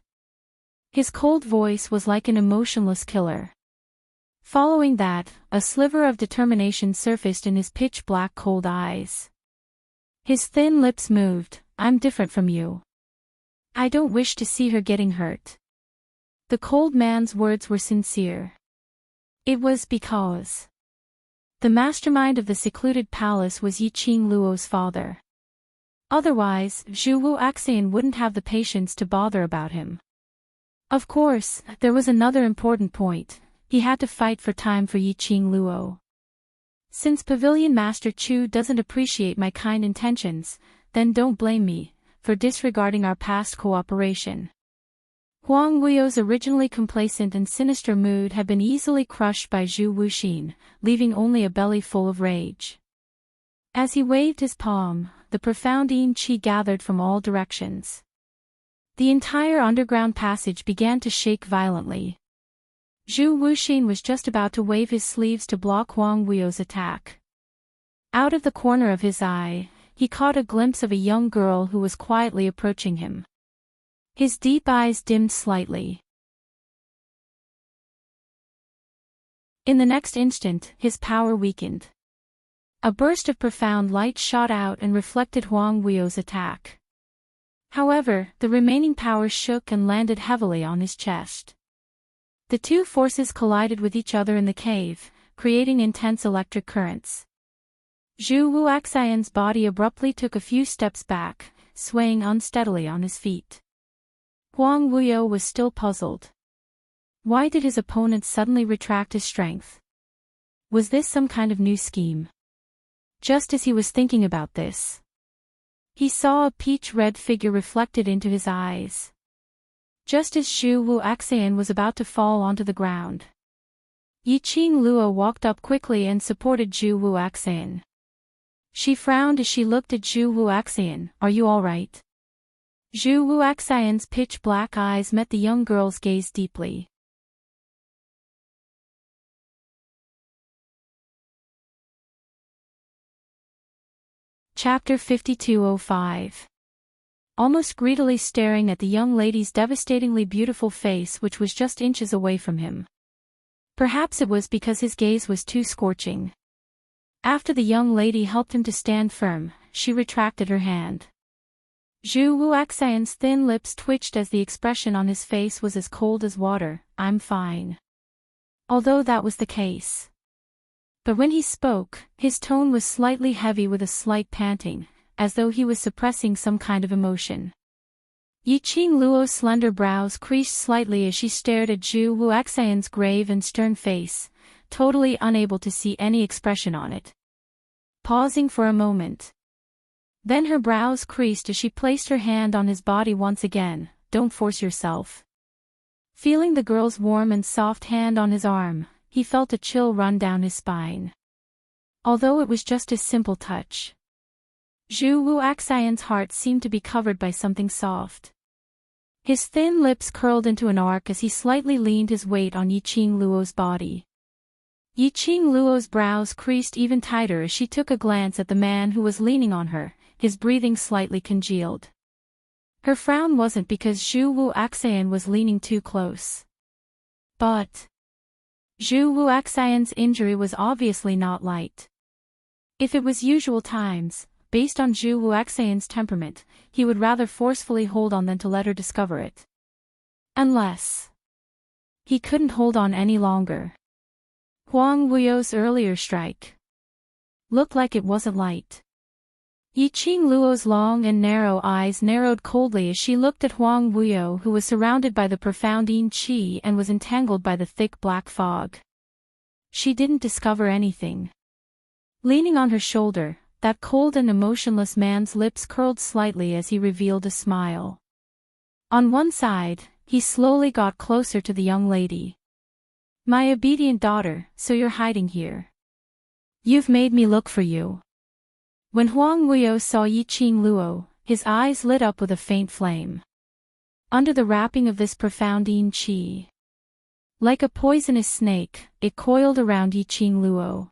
His cold voice was like an emotionless killer. Following that, a sliver of determination surfaced in his pitch-black cold eyes. His thin lips moved, I'm different from you. I don't wish to see her getting hurt. The cold man's words were sincere. It was because the mastermind of the secluded palace was Yiqing Luo's father. Otherwise, Zhu Wuaxian wouldn't have the patience to bother about him. Of course, there was another important point. He had to fight for time for Yiqing Luo. Since Pavilion Master Chu doesn't appreciate my kind intentions, then don't blame me for disregarding our past cooperation. Huang Wuyo's originally complacent and sinister mood had been easily crushed by Zhu Wuxin, leaving only a belly full of rage. As he waved his palm, the profound yin qi gathered from all directions. The entire underground passage began to shake violently. Zhu Wuxin was just about to wave his sleeves to block Huang Wuyo's attack. Out of the corner of his eye, he caught a glimpse of a young girl who was quietly approaching him. His deep eyes dimmed slightly. In the next instant, his power weakened. A burst of profound light shot out and reflected Huang Wuyo's attack. However, the remaining power shook and landed heavily on his chest. The two forces collided with each other in the cave, creating intense electric currents. Zhu Wuaxian's body abruptly took a few steps back, swaying unsteadily on his feet. Huang Wuyo was still puzzled. Why did his opponent suddenly retract his strength? Was this some kind of new scheme? Just as he was thinking about this, he saw a peach-red figure reflected into his eyes. Just as Zhu Wuaxian was about to fall onto the ground, Yiqing Luo walked up quickly and supported Zhu Wuaxian. She frowned as she looked at Zhu Wuaxian. Are you all right? Zhu Wuaxian's pitch-black eyes met the young girl's gaze deeply. Chapter 5205. Almost greedily staring at the young lady's devastatingly beautiful face, which was just inches away from him. Perhaps it was because his gaze was too scorching. After the young lady helped him to stand firm, she retracted her hand. Zhu Wuaxian's thin lips twitched as the expression on his face was as cold as water. I'm fine. Although that was the case. But when he spoke, his tone was slightly heavy with a slight panting, as though he was suppressing some kind of emotion. Yiqing Luo's slender brows creased slightly as she stared at Zhu Wuaxian's grave and stern face, totally unable to see any expression on it. Pausing for a moment. Then her brows creased as she placed her hand on his body once again. Don't force yourself. Feeling the girl's warm and soft hand on his arm, he felt a chill run down his spine. Although it was just a simple touch, Zhu Wuaxian's heart seemed to be covered by something soft. His thin lips curled into an arc as he slightly leaned his weight on Yiqing Luo's body. Yiqing Luo's brows creased even tighter as she took a glance at the man who was leaning on her, his breathing slightly congealed. Her frown wasn't because Zhu Wuaxian was leaning too close. But Zhu Wuaxian's injury was obviously not light. If it was usual times, based on Zhu Wuaxian's temperament, he would rather forcefully hold on than to let her discover it. Unless he couldn't hold on any longer. Huang Wuyo's earlier strike looked like it wasn't light. Yiqing Luo's long and narrow eyes narrowed coldly as she looked at Huang Wuyo, who was surrounded by the profound yin qi and was entangled by the thick black fog. She didn't discover anything. Leaning on her shoulder, that cold and emotionless man's lips curled slightly as he revealed a smile. On one side, he slowly got closer to the young lady. My obedient daughter, so you're hiding here. You've made me look for you. When Huang Wuyo saw Yiqing Luo, his eyes lit up with a faint flame. Under the wrapping of this profound yin qi, like a poisonous snake, it coiled around Yiqing Luo.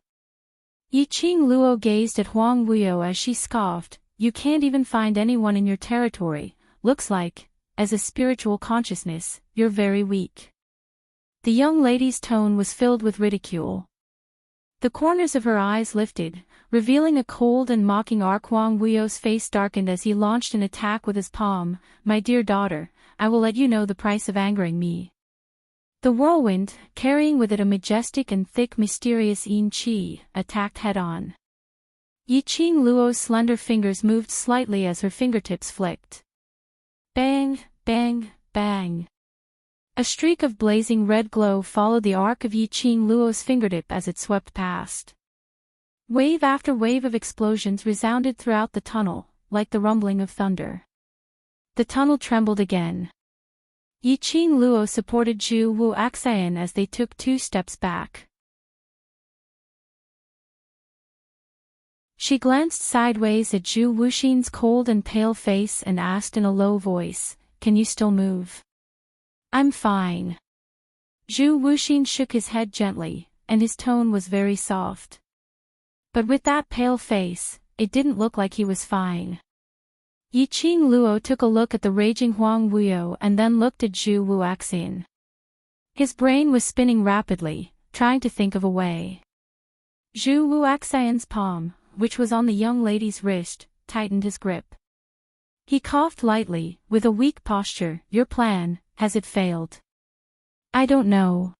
Yiqing Luo gazed at Huang Wuyo as she scoffed. You can't even find anyone in your territory. Looks like, as a spiritual consciousness, you're very weak. The young lady's tone was filled with ridicule. The corners of her eyes lifted, revealing a cold and mocking arc. Huang Wuyo's face darkened as he launched an attack with his palm. My dear daughter, I will let you know the price of angering me. The whirlwind, carrying with it a majestic and thick mysterious yin qi, attacked head-on. Yiqing Luo's slender fingers moved slightly as her fingertips flicked. Bang, bang, bang. A streak of blazing red glow followed the arc of Yiqing Luo's fingertip as it swept past. Wave after wave of explosions resounded throughout the tunnel, like the rumbling of thunder. The tunnel trembled again. Yiqing Luo supported Zhu Wuaxian as they took 2 steps back. She glanced sideways at Zhu Wuxin's cold and pale face and asked in a low voice, "Can you still move?" "I'm fine." Zhu Wuxin shook his head gently, and his tone was very soft. But with that pale face, it didn't look like he was fine. Yiqing Luo took a look at the raging Huang Wuyo and then looked at Zhu Wuaxian. His brain was spinning rapidly, trying to think of a way. Zhu Wuaxian's palm, which was on the young lady's wrist, tightened his grip. He coughed lightly, with a weak posture. "Your plan, has it failed?" "I don't know."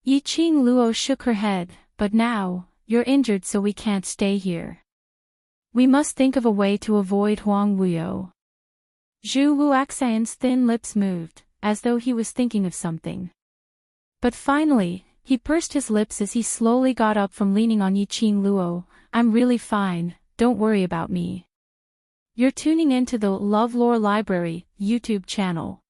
Yiqing Luo shook her head, "But now, you're injured so we can't stay here. We must think of a way to avoid Huang Wuyo." Zhu Wuaxian's thin lips moved, as though he was thinking of something. But finally, he pursed his lips as he slowly got up from leaning on Yiqing Luo. "I'm really fine, don't worry about me." You're tuning into the LoveLore Library YouTube channel.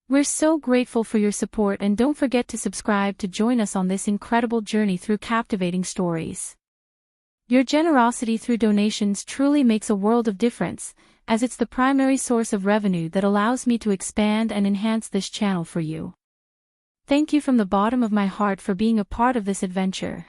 We're so grateful for your support, and don't forget to subscribe to join us on this incredible journey through captivating stories. Your generosity through donations truly makes a world of difference, as it's the primary source of revenue that allows me to expand and enhance this channel for you. Thank you from the bottom of my heart for being a part of this adventure.